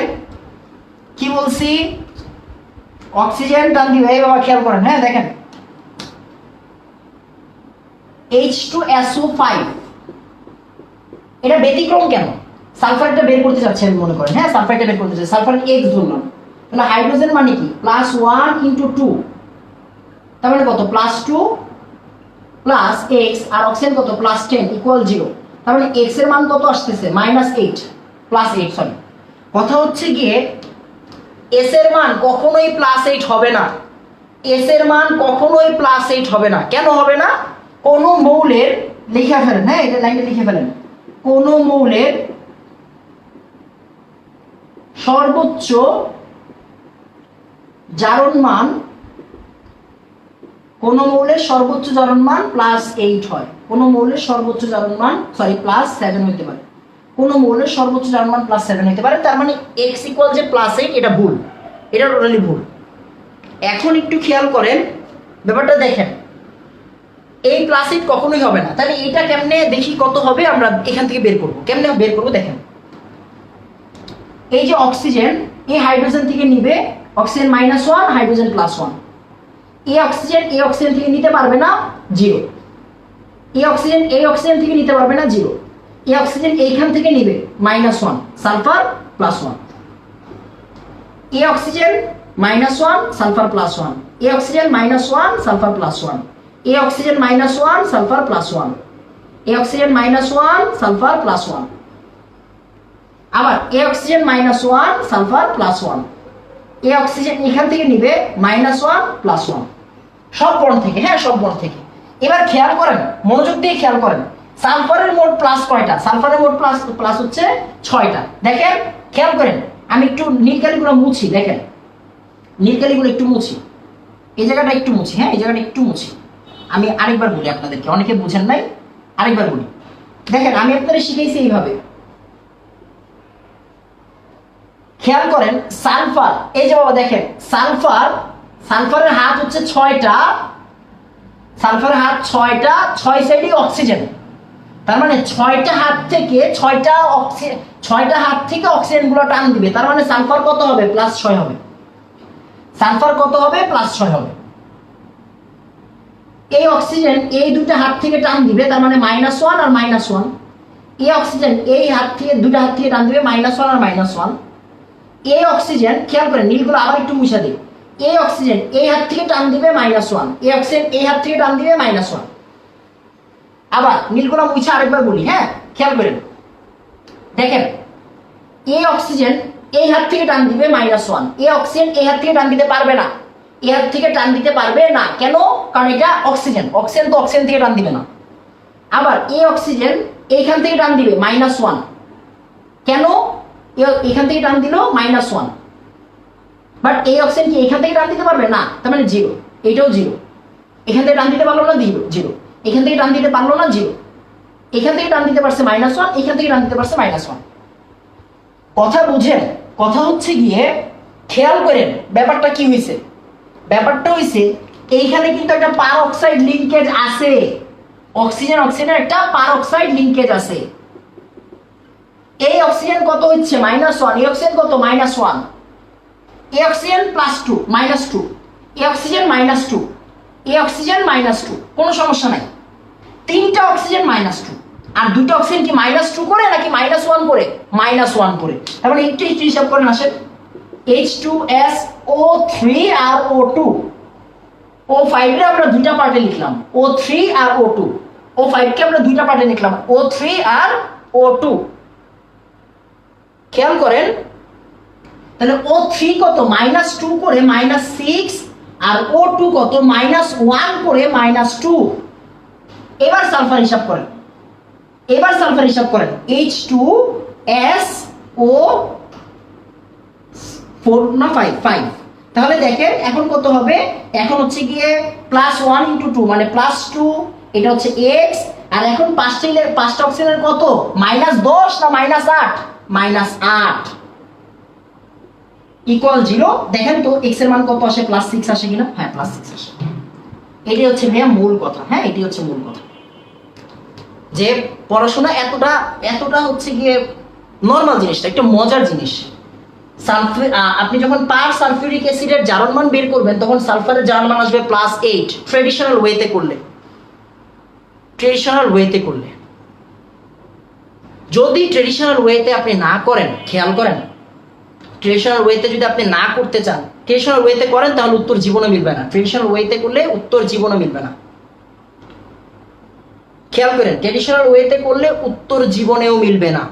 B: কি বলছি, অক্সিজেন টান দিবে। এই বাবা খেয়াল করেন। হ্যাঁ দেখেন, H2SO5 এটা ব্যতিক্রম কেন? সালফারটা বের করতে যাচ্ছে আমি মনে করেন। হ্যাঁ, সালফারটা বের করতে যাচ্ছে, সালফার X ধরলাম। তাহলে হাইড্রোজেন মানে কি? +1 × 2, তার মানে কত? +2 + X, আর অক্সিজেন কত? +10 = 0। তার মানে X এর মান কত আসতেছে? -8 +8 সরি। কথা হচ্ছে গিয়ে S এর মান কখনোই +8 হবে না। S এর মান কখনোই +8 হবে না। কেন হবে না? কোন মৌলের, লিখে ফেলেন, হ্যাঁ এটা লাইনে লিখে ফেলেন, কোন মৌলের সর্বোচ্চ জারণ মান +8 হয়। কোন মৌলের সর্বোচ্চ জারণ মান +7 হতে পারে। কোন মৌলের সর্বোচ্চ জারণ মান +7 হতে পারে। তার মানে X = যে +8, এটা ভুল, এটা টোটালি ভুল। এখন একটু খেয়াল করেন ব্যাপারটা, দেখেন এই প্লাস 8 কখনোই হবে না। তাহলে এটা কেমনে দেখি কত হবে, আমরা এখান থেকে বের করব। কেমনে বের করব দেখেন, এই যে অক্সিজেন এই হাইড্রোজেন থেকে নিবে, অক্সিজেন -1 হাইড্রোজেন +1। এই অক্সিজেন থেকে নিতে পারবে না, 0। এই অক্সিজেন থেকে নিতে পারবে না, 0। এই অক্সিজেন এইখান থেকে নিবে -1 সালফার +1। এই অক্সিজেন -1 সালফার +1। এই অক্সিজেন -1 সালফার +1। এই অক্সিজেন -1 সালফার +1। এই অক্সিজেন -1 সালফার +1। আবার এই অক্সিজেন -1 সালফার +1। এই অক্সিজেন এখান থেকে নিবে -1 +1, সব বন্ড থেকে, হ্যাঁ সব বন্ড থেকে। এবার খেয়াল করেন, মনোযোগ দিয়ে খেয়াল করেন, সালফারের মোট প্লাস কয়টা? সালফারের মোট প্লাস হচ্ছে 6টা। দেখেন খেয়াল করেন, আমি একটু নীলকালিগুলো মুছি, দেখেন নীলকালিগুলো একটু মুছি, এই জায়গাটা একটু মুছি, হ্যাঁ এই জায়গাটা একটু মুছি। আমি আরেকবার বলি আপনাদেরকে, অনেকে বুঝেন নাই, আরেকবার বলি। দেখেন আমি আপনাদের শিখাইছি এইভাবে, খেয়াল করেন সালফার, এই যে বাবা দেখেন সালফারের হাত হচ্ছে 6টা, সালফারের হাত 6টা, 6 সাইডে অক্সিজেন। তার মানে 6টা হাত থেকে 6টা অক্সিজেন গুলো টান দিবে। তার মানে সালফার কত হবে? +6 হবে। সালফার কত হবে? +6 হবে। এই অক্সিজেন এই দুটো হাত থেকে টান দিবে, তার মানে -1 আর -1। এই অক্সিজেন এই হাত থেকে দুটো হাত থেকে টান দিবে -1 আর -1। এই অক্সিজেন খেয়াল করেন, নীলগুলো আবার একটু মুছে দিই। এই অক্সিজেন এই হাত থেকে টান দিবে -1, এই অক্সিজেন এই হাত থেকে টান দিবে -1। আবার নীলগুলো মুছে আরেকবার বলি, হ্যাঁ খেয়াল করেন, দেখেন এই অক্সিজেন এই হাত থেকে টান দিবে -1, এই অক্সিজেন এই হাত থেকে টান দিতে পারবে না, এই হাত থেকে টান দিতে পারবে না। কেন? কারণ এটা অক্সিজেন তো অক্সিজেন থেকে টান দিবে না। আবার এই অক্সিজেন এইখান থেকে টান দিবে -1, কেন? এখান থেকে টান দিল -1, বাট এই অক্সিজেন কি এখান থেকে টান দিতে পারবে না, তার মানে 0। এটাও 0, এখান থেকে টান দিতে পারলো না, 0। এখান থেকে টান দিতে পারলো না, 0। এখান থেকে টান দিতে পারছে -1, এখান থেকে টান দিতে পারছে -1। কথা বুঝেন? কথা হচ্ছে গিয়ে খেয়াল করেন ব্যাপারটা কি হয়েছে। ব্যাপারটা হয়েছে এইখানে কিন্তু একটা পার অক্সাইড লিংকেজ আছে, অক্সিজেনের একটা পার অক্সাইড লিংকেজ আছে। এই অক্সিজেন কত হচ্ছে? -1। এই অক্সিজেন কত? -1। এই অক্সিজেন +2 -2, এই অক্সিজেন -2, এই অক্সিজেন -2, কোনো সমস্যা নাই। 3টা অক্সিজেন -2 আর 2টা অক্সিজেন কি -2 করে নাকি -1 করে? -1 করে। তারপরে একটু হিসাব করেন আসেন, H2SO3 আর O2, O5 রে আমরা দুইটা পার্টে লিখলাম, O3 আর O2। O5 কে আমরা দুইটা পার্টে লিখলাম, O3 আর O2। খেয়াল করেন, তাহলে O3 কত? -2 করে -6, আর O2 কত? -1 করে -2। এবার সালফার হিসাব করেন, H2SO4 না 5। তাহলে দেখেন এখন কত হবে? এখন হচ্ছে গিয়ে +1 × 2 মানে +2, এটা হচ্ছে X। আর এখন 5টা অক্সিজেনের কত? -10 না -8? -8 = 0। দেখেন তো x এর মান কত আসে? +6 আসে কিনা? হ্যাঁ +6 আসে। এটাই হচ্ছে ভাইয়া মূল কথা, হ্যাঁ এটাই হচ্ছে মূল কথা, যে পড়াশোনা এতটা হচ্ছে গিয়ে নর্মাল জিনিসটা একটা মজার জিনিস। আপনি যখন পার সালফিউরিক অ্যাসিডের জারণ মান বের করবেন তখন সালফারের জারণ মান আসবে +8 ট্রেডিশনাল ওয়েতে করলে। যদি ট্রেডিশনাল ওয়েতে আপনি না করেন, খেয়াল করেন, ট্রেডিশনাল ওয়েতে যদি আপনি না করতে চান, ট্রেডিশনাল ওয়েতে করেন তাহলে উত্তর জীবনে মিলবে না। ট্রেডিশনাল ওয়েতে করলে উত্তর জীবনে মিলবে না। খেয়াল করেন, ট্রেডিশনাল ওয়েতে করলে উত্তর জীবনেও মিলবে না।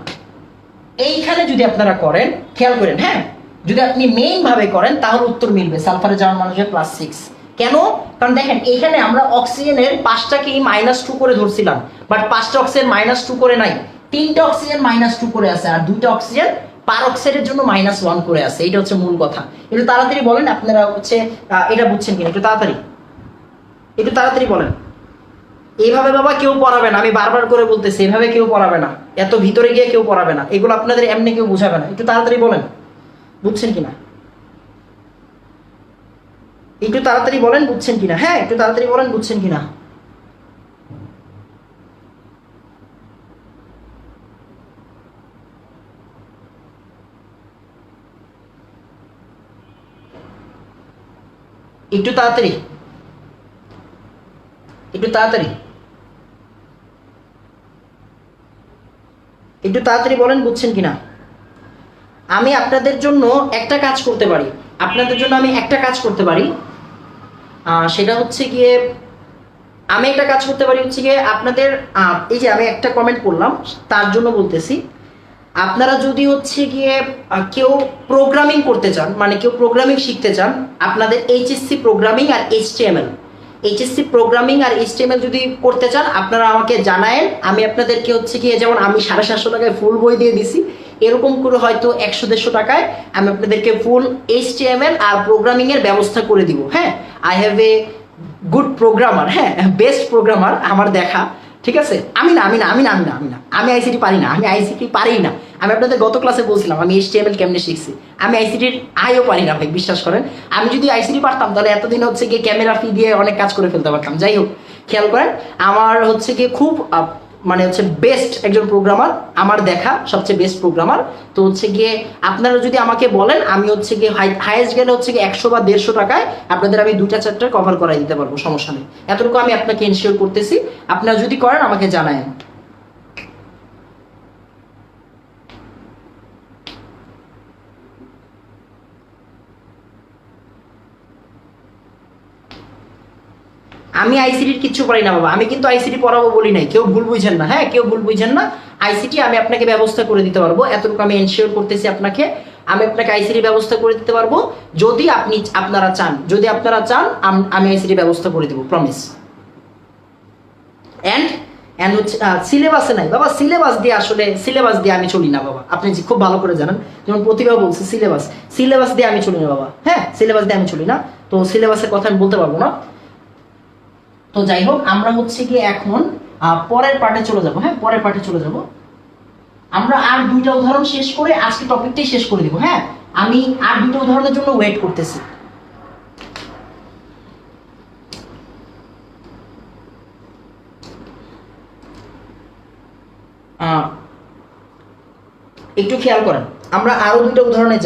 B: এইখানে যদি আপনারা করেন, খেয়াল করেন, হ্যাঁ যদি আপনি মেইন ভাবে করেন তাহলে উত্তর মিলবে। সালফারের জারণ মান আসবে +6। কেন? কারণ দেখেন এইখানে আমরা অক্সিজেনের 5টাকেই -2 করে ধরছিলাম, বাট 5টা অক্সিজেন -2 করে নাই, 3টা অক্সিজেন -2 করে আছে, আর 2টা অক্সিজেন পার অক্সাইডের জন্য -1 করে আছে। এটা হচ্ছে মূল কথা। একটু তাড়াতাড়ি বলেন আপনারা হচ্ছে এটা বুঝছেন কিনা, একটু তাড়াতাড়ি বলেন। এইভাবে বাবা কেউ পড়াবে না, আমি বারবার করে বলতেছি, এইভাবে কেউ পড়াবে না, এত ভিতরে গিয়ে কেউ পড়াবে না, এগুলো আপনাদের এমনি কেউ বুঝাবে না। একটু তাড়াতাড়ি বলেন, বুঝছেন কিনা, একটু তাড়াতাড়ি বলেন বুঝছেন কিনা, হ্যাঁ একটু তাড়াতাড়ি বলেন বুঝছেন কিনা। একটু তাড়াতাড়ি, একটু তাড়াতাড়ি, একটু তাড়াতাড়ি বলেন বুঝছেন কিনা। আমি আপনাদের জন্য একটা কাজ করতে পারি, আপনাদের জন্য আমি একটা কাজ করতে পারি, সেটা হচ্ছে গিয়ে আমি একটা কাজ করতে পারি হচ্ছে গিয়ে আপনাদের এই যে আমি একটা কমেন্ট করলাম তার জন্য বলতেছি, আপনারা যদি হচ্ছে গিয়ে কেউ প্রোগ্রামিং করতে চান, মানে কেউ প্রোগ্রামিং শিখতে চান, আপনাদের এইচএসসি প্রোগ্রামিং আর এইচটিএমএল, এইচএসসি প্রোগ্রামিং আর এইচটিএমএল যদি করতে চান আপনারা আমাকে জানায়েন। আমি আপনাদেরকে হচ্ছে গিয়ে যেমন আমি 750 টাকায় ফুল বই দিয়ে দিছি, এরকম করে হয়তো 100-150 টাকায় আমি আপনাদেরকে ফুল এইচটিএমএল আর প্রোগ্রামিং এর ব্যবস্থা করে দিব। হ্যাঁ, I have a good programmer, হ্যাঁ বেস্ট প্রোগ্রামার আমার দেখা, ঠিক আছে। আমি আইসিটি পারি না, আমি আইসিটি পারি না। আমি আপনাদের গত ক্লাসে বলছিলাম আমি এইচটিএমএল কেমনে শিখছি, আমি আইসিটির আইও পারি না ভাই, বিশ্বাস করেন। আমি যদি আইসিটি পারতাম তাহলে এতদিন হচ্ছে গিয়ে ক্যামেরা ফি দিয়ে অনেক কাজ করে ফেলতে পারতাম। যাই হোক, খেয়াল করেন আমার হচ্ছে গিয়ে খুব মানে হচ্ছে বেস্ট একজন প্রোগ্রামার, আমার দেখা সবচেয়ে বেস্ট প্রোগ্রামার। তো হচ্ছে গিয়ে আপনারা যদি আমাকে বলেন আমি হচ্ছে গিয়ে হাইয়েস্ট গেলে হচ্ছে গিয়ে 100 বা 150 টাকায় আপনাদের আমি 2টা চ্যাপ্টার কভার করাই দিতে পারবো, সমস্যা নেই। এতটুকু আমি আপনাকে ইনশিওর করতেছি, আপনারা যদি করেন আমাকে জানায়েন। আমি আইসিটির কিচ্ছু পারি না বাবা, আমি কিন্তু আইসিটি পড়াবো বলি নাই, কেউ ভুল বুঝেন না, হ্যাঁ কেউ ভুল বুঝেন না। আইসিটি আমি আপনাকে ব্যবস্থা করে দিতে পারবো, এতটুকু আমি এনশিওর করতেছি আপনাকে। আমি আপনাকে আইসিটি ব্যবস্থা করে দিতে পারবো যদি আপনারা চান, যদি আপনারা চান আমি আইসিটি ব্যবস্থা করে দেবো, প্রমিস। অ্যান্ড হচ্ছে সিলেবাসে নাই বাবা, সিলেবাস দিয়ে আসলে সিলেবাস দিয়ে আমি চলি না বাবা, আপনি খুব ভালো করে জানেন। যেমন প্রতিভা বলছে সিলেবাস দিয়ে আমি চলি না বাবা, হ্যাঁ সিলেবাস দিয়ে আমি চলি না, তো সিলেবাসের কথা আমি বলতে পারবো না। তো যাই হোক, আমরা হচ্ছে কি এখন পরের পার্টে চলে যাব। হ্যাঁ পরের পার্টে চলে যাব, আমরা আর 2টা উদাহরণ শেষ করে আজকে টপিকটাই শেষ করে দিব। হ্যাঁ আমি আর 2টা উদাহরণের জন্য ওয়েট করতেছি। একটু খেয়াল করেন, আমরা আরো 2টা উদাহরণে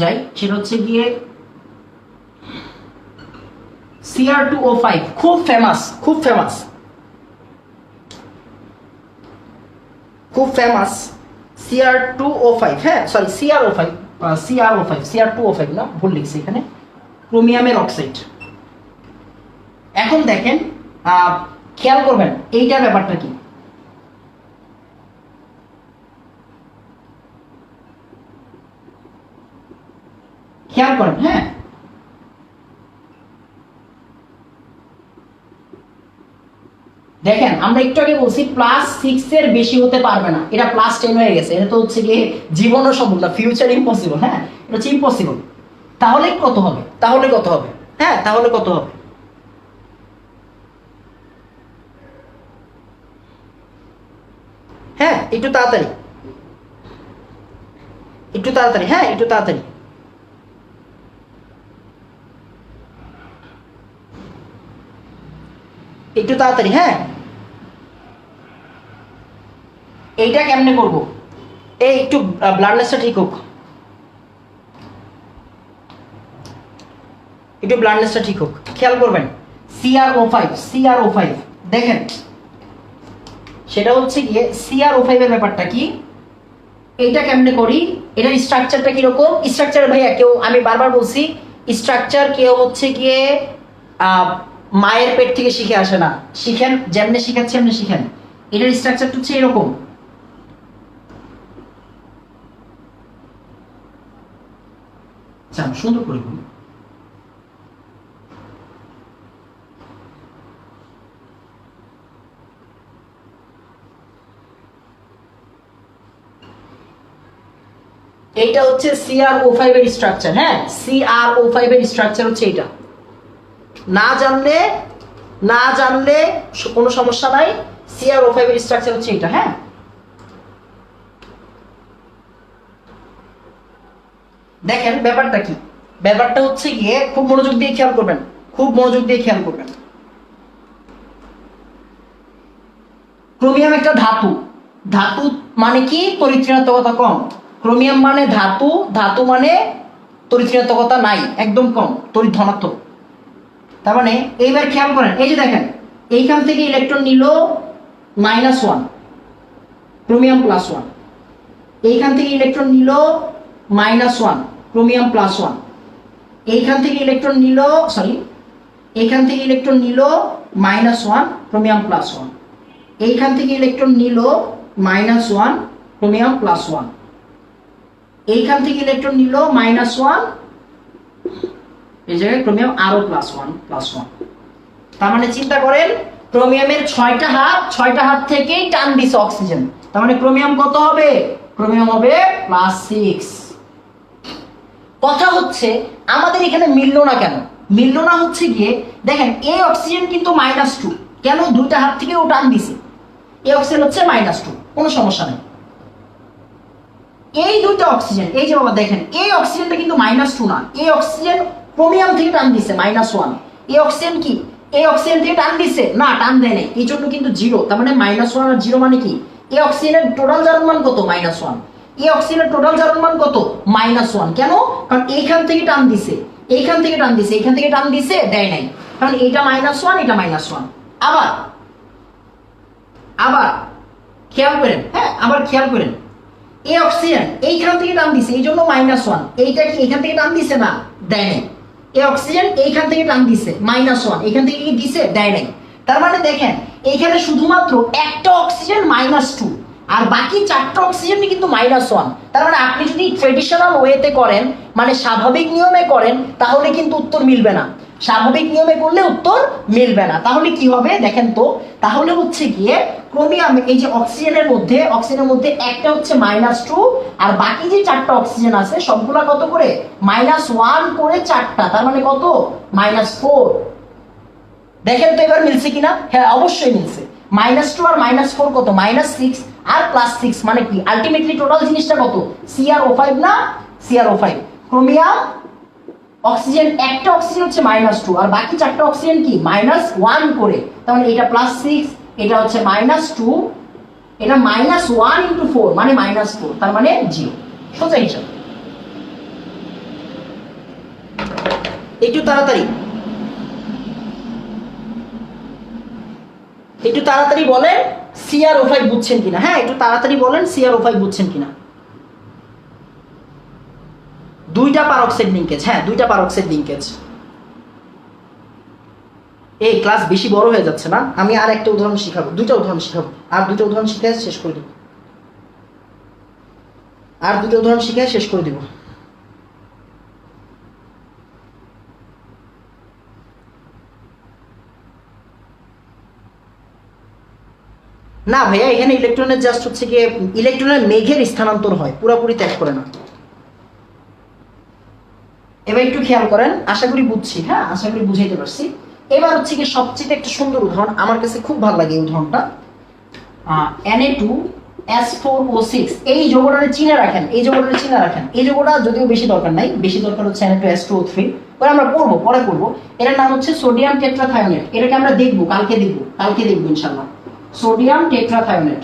B: যাই, সেটা হচ্ছে গিয়ে CR2O5, খুব ফেমাস CR2O5, হ্যাঁ সরি CR2O5 না, ভুল লিখছি এখানে, ক্রোমিয়ামের অক্সাইড। এখন দেখেন খেয়াল করবেন এইটার ব্যাপারটা কি। খেয়াল করেন, হ্যাঁ দেখেন আমরা একটু আগে বলছি +6 এর বেশি হতে পারবে না, এটা +10 হয়ে গেছে, এটা তো হচ্ছে গিয়ে জীবনও সম্ভব না, ফিউচার ইম্পসিবল। হ্যাঁ এটা হচ্ছে ইম্পসিবল। তাহলে কত হবে, হ্যাঁ তাহলে কত হবে? হ্যাঁ একটু তাড়াতাড়ি, হ্যাঁ একটু তাড়াতাড়ি। হ্যাঁ এইটা কেমনে করব, এই একটু ব্লাডনেসটা ঠিক হোক, খেয়াল করবেন CR05 দেখেন, সেটা হচ্ছে গিয়ে CR05 এর ব্যাপারটা কি, এইটা কেমনে করি, এটার স্ট্রাকচারটা কিরকম। স্ট্রাকচার ভাইয়া কেউ, আমি বারবার বলছি স্ট্রাকচার কেউ হচ্ছে গিয়ে মায়ের পেট থেকে শিখে আসে না, শিখেন যেমনে শিখাচ্ছে এমনি শিখেন। এটার স্ট্রাকচারটা হচ্ছে এরকম, সুন্দর করে বলুন। এইটা হচ্ছে CR05 এর স্ট্রাকচার। হ্যাঁ CR05 এর স্ট্রাকচার হচ্ছে এটা, না জানলে কোনো সমস্যা নাই। CR05 এর স্ট্রাকচার হচ্ছে এটা। হ্যাঁ দেখেন ব্যাপারটা কি, ব্যাপারটা হচ্ছে গিয়ে খুব মনোযোগ দিয়ে খেয়াল করবেন, ক্রোমিয়াম একটা ধাতু মানে কি, পরিচ্ছন্নতা কম। ক্রোমিয়াম মানে ধাতু মানে তড়িৎ ঋণাত্মকতা নাই, একদম কম, তড়িৎ ধনাত্মক। তার মানে এইবার খেয়াল করেন, এই যে দেখেন এইখান থেকে ইলেকট্রন নিল -1, ক্রোমিয়াম +1, এইখান থেকে ইলেকট্রন নিল -1, ক্রোমিয়াম +1, এইখান থেকে ইলেকট্রন নিল এইখান থেকে ইলেকট্রন নিল -1, ক্রোমিয়াম +1, এইখান থেকে ইলেকট্রন নিল -1, ক্রোমিয়াম +1, এইখান থেকে ইলেকট্রন নিল -1, এই জায়গায় ক্রোমিয়াম আরো +1। তার মানে চিন্তা করেন ক্রোমিয়ামের 6টা হাত থেকেই টান দিছে অক্সিজেন। তার মানে ক্রোমিয়াম কত হবে? ক্রোমিয়াম হবে +6। কথা হচ্ছে আমাদের এখানে মিললো না কেন? মিললো না হচ্ছে গিয়ে দেখেন এই অক্সিজেন কিন্তু -2, কেন? 2টা হাত থেকে ও টান দিছে, এই অক্সিজেন হচ্ছে -2, কোনো সমস্যা নেই। এই দুইটা অক্সিজেন, এই যে বাবা দেখেন এই অক্সিজেনটা কিন্তু -2 না, এই অক্সিজেন ক্রোমিয়াম থেকে টান দিছে -1। এই অক্সিজেন কি এই অক্সিজেন থেকে টান দিছে? না, টান দেয় নাই, এই জন্য কিন্তু 0। তার মানে -1 আর 0 মানে কি? এই অক্সিজেনের টোটাল জারণ মান কত? -1। এই অক্সিজেনের টোটাল জারণ মান কত? -1। কেন? কারণ এইখান থেকে টান দিছে, এইখান থেকে টান দিছে, এইখান থেকে টান দিছে, দেয় নাই, কারণ এটা -1, এটা -1। আবার খেয়াল করেন, হ্যাঁ আবার খেয়াল করেন, এই অক্সিজেন এইখান থেকে টান দিছে, এই জন্য -1। এইটা কি এখান থেকে টান দিছে? না, দেয় নাই। এই অক্সিজেন এইখান থেকে টান দিছে -1, এখান থেকে কি দিছে? দেয় নাই। তার মানে দেখেন এইখানে শুধুমাত্র একটা অক্সিজেন -2 আর বাকি 4টা অক্সিজেন কিন্তু -1। তার মানে আপনি যদি ট্রেডিশনাল ওয়েতে করেন, মানে স্বাভাবিক নিয়মে করেন, তাহলে কিন্তু উত্তর মিলবে না। স্বাভাবিক নিয়মে করলে উত্তর মিলবে না। তাহলে কি হবে দেখেন তো? তাহলে হচ্ছে গিয়ে ক্রোমিয়াম, এই যে অক্সিজেনের মধ্যে একটা হচ্ছে -2 আর বাকি যে 4টা অক্সিজেন আছে সবগুলা কত করে? -1 করে 4টা, তার মানে কত? -4। দেখেন তো এবার মিলছে কিনা? হ্যাঁ অবশ্যই মিলছে। -2 আর -4 কত? -6 আর +6 মানে কি? আলটিমেটলি টোটাল জিনিসটা কত? CrO5 না? CrO5। ক্রোমিয়াম অক্সিজেন, একটা অক্সিজেন হচ্ছে -2 আর বাকি 4টা অক্সিজেন কি? -1 করে। তার মানে এটা +6, এটা হচ্ছে -2, এটা -1 × 4 মানে -4, তার মানে 0। সোজা হিসাব। একটু তাড়াতাড়ি বলেন CrO5 বুঝছেন কিনা? হ্যাঁ একটু তাড়াতাড়ি বলেন CrO5 বুঝছেন কিনা? 2টা পারক্সাইড লিংকেজ, হ্যাঁ 2টা পারক্সাইড লিংকেজ। এই ক্লাস বেশি বড় হয়ে যাচ্ছে না? আমি আর একটা উদাহরণ শিখাবো, 2টা উদাহরণ শিখাবো, আর 2টা উদাহরণ শিখিয়ে শেষ করে দিব, না ভাইয়া এখানে ইলেকট্রনের জাস্ট হচ্ছে গিয়ে ইলেকট্রনের মেঘের স্থানান্তর হয়, পুরোপুরি ত্যাগ করে না। এবার একটু খেয়াল করেন, আশা করি বুঝছি, হ্যাঁ আশা করি বুঝাইতে পারছি। এবার হচ্ছে কি সবচেয়ে একটা সুন্দর উদাহরণ, আমার কাছে খুব ভালো লাগে এই উদাহরণটা। Na2S4O6, এই যৌগটা চিনে রাখেন, এই যৌগটা যদিও বেশি দরকার নাই, বেশি দরকার হচ্ছে Na2S2O3, ওরা আমরা পড়বো, পরে পড়বো। এটার নাম হচ্ছে সোডিয়াম টেট্রাথায়োনেট। এটাকে আমরা দেখবো, কালকে দেখবো ইনশাআল্লাহ। সোডিয়াম টেট্রাথায়োনেট,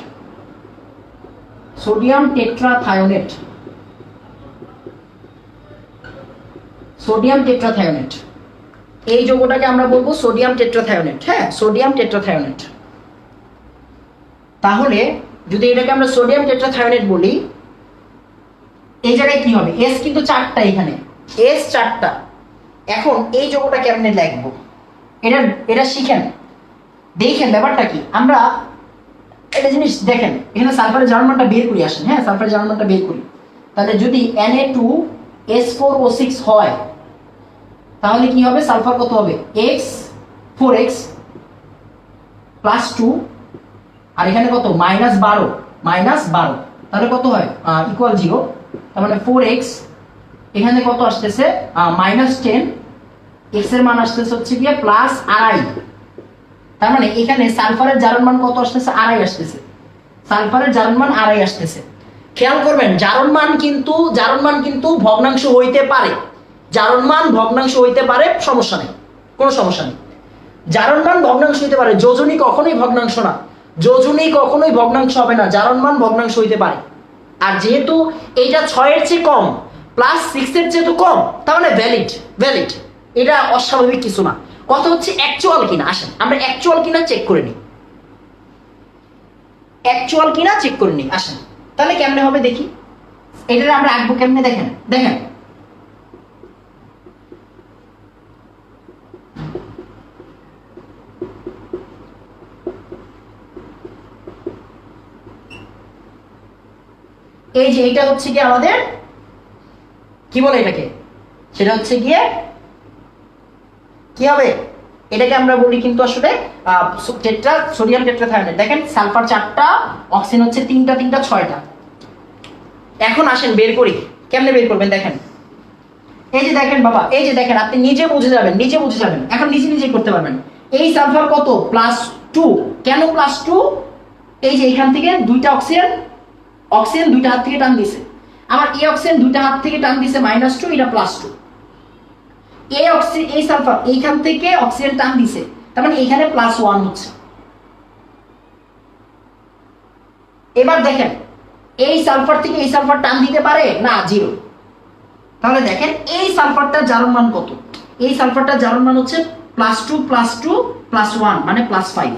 B: এই যৌগটাকে আমরা বলবো সোডিয়াম টেট্রাথায়োনেট। হ্যাঁ সোডিয়াম টেট্রাথায়োনেট। তাহলে যদি এটাকে আমরা সোডিয়াম টেট্রাথায়োনেট বলি, এই জায়গায় কি হবে? এস কিন্তু 4টা, এখানে এস 4টা। এখন এই যৌগটা কেমনে লিখবো এটা শিখেন, দেখেন ব্যাপারটা কি। আমরা একটা জিনিস দেখেন, এখানে সালফারের জার্মানটা বের করি, আসেন হ্যাঁ সালফারের জার্মানটা বের করি। তাহলে যদি Na2S4O6 হয় তাহলে কি হবে? সালফার কত হবে? 4x +2 আর এখানে কত? -12, তাহলে কত হয়? ইকুয়াল 0। তার মানে 4x, এখানে কত আসতেছে? -10, x এর মান আসতেছে হচ্ছে গিয়ে +2.5। তার মানে এখানে সালফারের জারণ মান কত আসতেছে? 2.5 আসতেছে। সালফারের জারণ মান 2.5 আসতেছে। খেয়াল করবেন জারণ মান কিন্তু ভগ্নাংশ হইতে পারে, সমস্যা নেই, কোনো সমস্যা নেই। জারণ মান ভগ্নাংশ হইতে পারে, যোজনী কখনোই ভগ্নাংশ না, কখনোই ভগ্নাংশ হবে না, জারণ মান ভগ্নাংশ হইতে পারে। আর যেহেতু এইটা 6 এর চেয়ে কম, +6 এর চেয়ে তো কম, তার মানে ভ্যালিড। ভ্যালিড, এটা অস্বাভাবিক কিছু না। কথা হচ্ছে অ্যাকচুয়াল কিনা। আসেন আমরা অ্যাকচুয়াল কিনা চেক করে নিই, অ্যাকচুয়াল কিনা চেক করে নিই। আসেন তাহলে কেমনে হবে দেখি, এটা আমরা আঁকবো কেমনে দেখেন। দেখেন এই যে এটা হচ্ছে কি আমাদের কি বলে এটাকে, সেটা হচ্ছে গিয়ে কি হবে, এটাকে আমরা বলি কিন্তু আসলে টেট্রা সোডিয়াম টেট্রাথায়োনাইড। দেখেন সালফার 4টা, অক্সিজেন হচ্ছে 3টা 3টা 6টা। এখন আসেন বের করি, কেমনে বের করবেন দেখেন। এই যে দেখেন বাবা, এই যে দেখেন, আপনি নিজে বুঝে যাবেন, নিজে বুঝে যাবেন, এখন নিজে নিজেই করতে পারবেন। এই সালফার কত +2, কেন +2? এই যে এখান থেকে 2টা অক্সিজেন, অক্সিজেন 2টা হাত থেকে টান দিছে, আমার এই অক্সিজেন 2টা হাত থেকে টান দিছে -2, এটা +2। এই অক্সিজেন, এই সালফার এইখান থেকে অক্সিজেন টান দিছে, তার মানে এখানে +1 হচ্ছে। এবার দেখেন এই সালফার থেকে এই সালফার টান দিতে পারে না, 0। তাহলে দেখেন এই সালফারটার জারণ মান কত, এই সালফারটার জারণ মান হচ্ছে +2 +2 +1 মানে +5।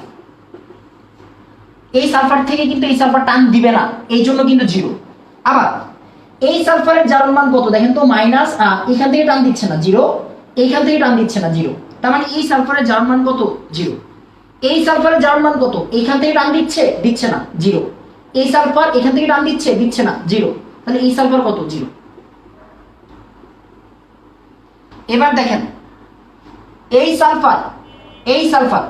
B: এই সালফার থেকে কিন্তু এই সালফার টান দিবে না, এই জন্য কিন্তু 0। আবার এই সালফারের জারণ মান কত দেখেন তো, মাইনাস, এখান থেকে টান দিচ্ছে না 0, এইখান থেকে টান দিচ্ছে না 0, তার মানে এই সালফারের জারণ মান কত 0। এই সালফারের জারণ মান কত, এইখান থেকে টান দিচ্ছে, দিচ্ছে না 0, এই সালফার এখান থেকে টান দিচ্ছে, দিচ্ছে না 0, তাহলে এই সালফার কত 0। এবার দেখেন এই সালফার, এই সালফার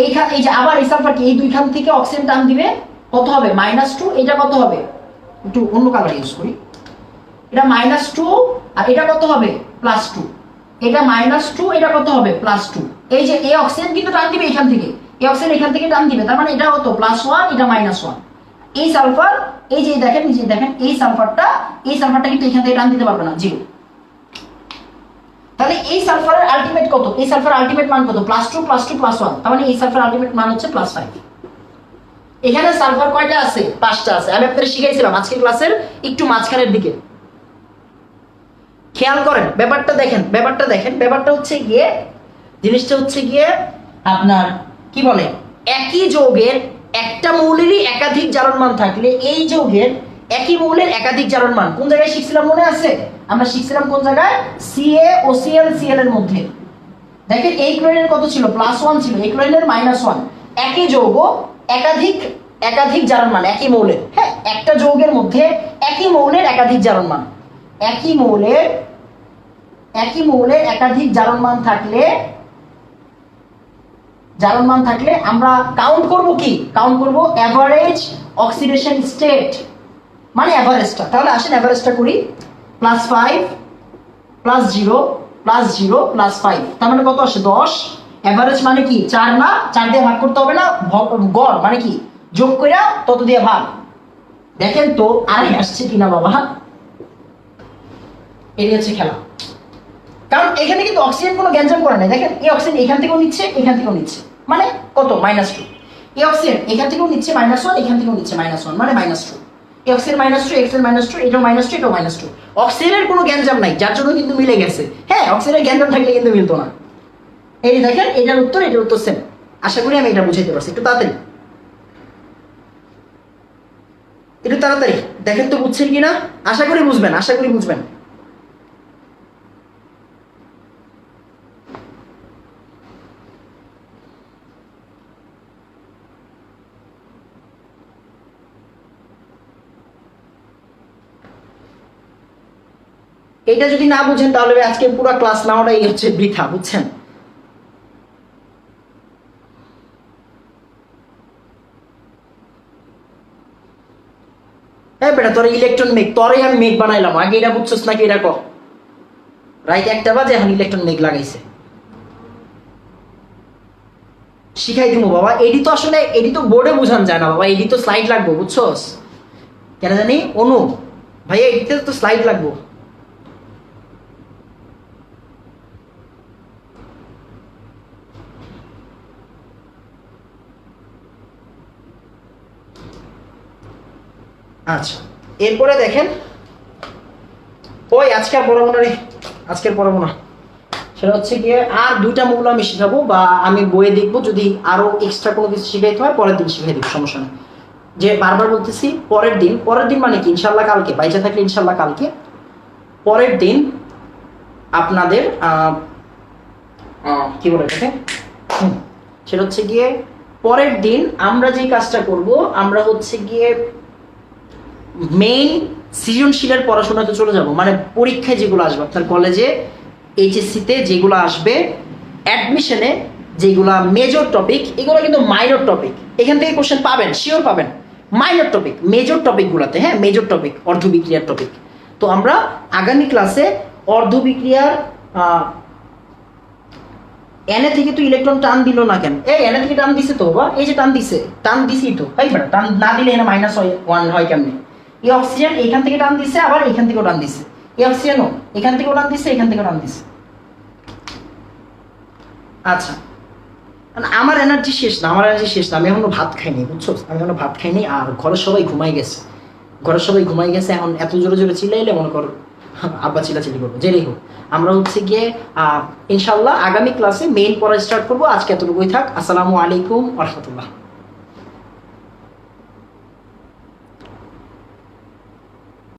B: এইখান, এই যে আবার এই সালফার কি এই দুইখান থেকে অক্সিজেন টান দিবে, কত হবে -2, এটা কত হবে, একটু অন্য কালার ইউজ করি, এটা -2 আর এটা কত হবে +2, এটা -2 এটা কত হবে +2। এই যে এই অক্সিজেন কিন্তু টান দিবে এখান থেকে, এই অক্সিজেন এখান থেকে টান দিবে, তার মানে এটা কত +1, এটা -1। এই সালফার, এই যে দেখেন, এই যে দেখেন এই সালফারটা, এই সালফারটা কিন্তু এখান থেকে টান দিতে পারবে না 0। তাহলে এই সালফারের আলটিমেট কত, এই সালফারের আলটিমেট মান কত +2 +2 +1, তার মানে এই সালফারের আলটিমেট মান হচ্ছে +5। এখানে সালফার কয়টা আছে, 5টা আছে। আমি আপনাদের শিখাইছিলাম আজকের ক্লাসের একটু মাঝখানের দিকে, খেয়াল করেন ব্যাপারটা দেখেন, ব্যাপারটা দেখেন, ব্যাপারটা হচ্ছে গিয়ে, জিনিসটা হচ্ছে গিয়ে আপনার কি বলে, একই যৌগের একটা মৌলেরই একাধিক জারণ মান থাকলে এই যৌগের একই মৌলের একাধিক জারণ মান কোন জায়গায় শিখছিলাম মনে আছে, আমরা শিখছিলাম কোন জায়গায়, CaOCl Cl এর মধ্যে। দেখেন এই ক্লোরিনের কত ছিল +1 ছিল, এই ক্লোরিনের -1। একই যৌগ একাধিক একাধিক জারণ মান, একই মৌলের, হ্যাঁ একটা যৌগের মধ্যে একই মৌলের একাধিক জারণ মান, একই মৌলের একাধিক জারণ মান থাকলে, জারণ মান থাকলে আমরা কাউন্ট করব কি, কাউন্ট করব এভারেজ অক্সিডেশন স্টেট, মানে এভারেজটা। তাহলে আসেন এভারেজটা করি, +5 +0 +0 +5, তার মানে কত আসে 10। এভারেজ মানে কি 4 না, 4 দিয়ে ভাগ করতে হবে না, গড় মানে কি যোগ কইরা তত দিয়ে ভাগ। দেখেন তো আর আসছে কিনা বাবা, এই হচ্ছে খেলা। কারণ এখানে কিন্তু অক্সিজেন কোনো গ্যাঞ্জাম করে নাই, দেখেন এই অক্সিজেন এখান থেকেও নিচ্ছে, এখান থেকেও নিচ্ছে, মানে কত -2। এই অক্সিজেন এখান থেকেও নিচ্ছে -1, এখান থেকেও নিচ্ছে -1 মানে -2। এই অক্সিজেন -2, এক্সেল -2, এটাও -2, এটাও -2। অক্সিজেনের কোনো গ্যাঞ্জাম নাই, যার জন্য কিন্তু মিলে গেছে। হ্যাঁ অক্সিজেনের গ্যাঞ্জাম থাকলে কিন্তু মিলতো না। এই দেখেন এটার উত্তর সেম। আশা করি আমি এটা বুঝাইতে পারছি, একটু তাড়াতাড়ি, একটু তাড়াতাড়ি দেখেন তো বুঝছেন কিনা, আশা করি বুঝবেন, আশা করি বুঝবেন। এটা যদি না বুঝেন তাহলে আজকে পুরো ক্লাস নেওয়াটাই হচ্ছে বৃথা, বুঝছেন। হ্যাঁ বেটা তোর ইলেকট্রন মেঘ, তোরে আমি মেঘ বানাইলাম, আগে এটা বুঝছস নাকি এটা কর। রাইট 1টা বাজে, এখন ইলেকট্রন মেঘ লাগাইছে, শিখাই দিমু বাবা। এডি তো আসলে এডি তো বোর্ডে বোঝান যায় না বাবা, এডি তো স্লাইড লাগবো, বুঝছস। কেন জানি অনু ভাইয়া এডিতে তো স্লাইড লাগবো। আচ্ছা এরপরে দেখেন ওই আজকে আর পড়াবো না রে, আজকে আর পড়াবো না। সেটা হচ্ছে গিয়ে আর 2টা মৌল আমি শেখাবো, বা আমি বইয়ে দেখবো, যদি আরো এক্সট্রা কোনো কিছু শিখাইতে হয় পরের দিন শিখাই দেবো, সমস্যা নেই। যে বারবার বলতেছি পরের দিন, পরের দিন মানে কি ইনশাল্লাহ কালকে, বাইচা থাকলে ইনশাল্লাহ কালকে। পরের দিন আপনাদের কি বলে এটাকে, সেটা হচ্ছে গিয়ে পরের দিন আমরা যে কাজটা করব, আমরা হচ্ছে গিয়ে মেইন সৃজনশীলের পড়াশোনাতে চলে যাব। মানে পরীক্ষায় যেগুলো আসবে আপনার কলেজে, এইচএসসিতে যেগুলো আসবে, অ্যাডমিশনে যেগুলা মেজর টপিক, এগুলো কিন্তু মাইনর টপিক। এখান থেকে কোশ্চেন পাবেন, শিওর পাবেন। মাইনর টপিক, মেজর টপিকগুলোতে, হ্যাঁ মেজর টপিক, অর্ধবিক্রিয়ার টপিক। তো আমরা আগামী ক্লাসে অর্ধবিক্রিয়ার এনে থেকে তো ইলেকট্রন টান দিল না কেন? এই এনে থেকে টান দিছে তো বাবা, এই যে টান দিছে, টান দিছি তো ভাই, বেটা টান না দিলে এনে -1 হয় কেমনে? এই অক্সিজেন এইখান থেকে টান দিছে, আবার এইখান থেকেও টান দিছে। এই অক্সিজেনও এখান থেকেও টান দিছে, এখান থেকেও টান দিছে। আচ্ছা, আমার এনার্জি শেষ না, আমার এনার্জি শেষ না, আমি এখনো ভাত খাইনি, বুঝছো? আমি এখনো ভাত খাইনি, আর ঘরের সবাই ঘুমাই গেছে, ঘরের সবাই ঘুমাই গেছে। এখন এত জোরে জোরে চিল্লাইলে মনে কর আব্বা চিল্লাচিল্লি করবো, যেটাই হোক। আমরা হচ্ছে গিয়ে ইনশাল্লাহ আগামী ক্লাসে মেইন পড়া স্টার্ট করবো। আজকে এতটুকুই থাক। আসসালামু আলাইকুম ওয়া রাহমাতুল্লাহ।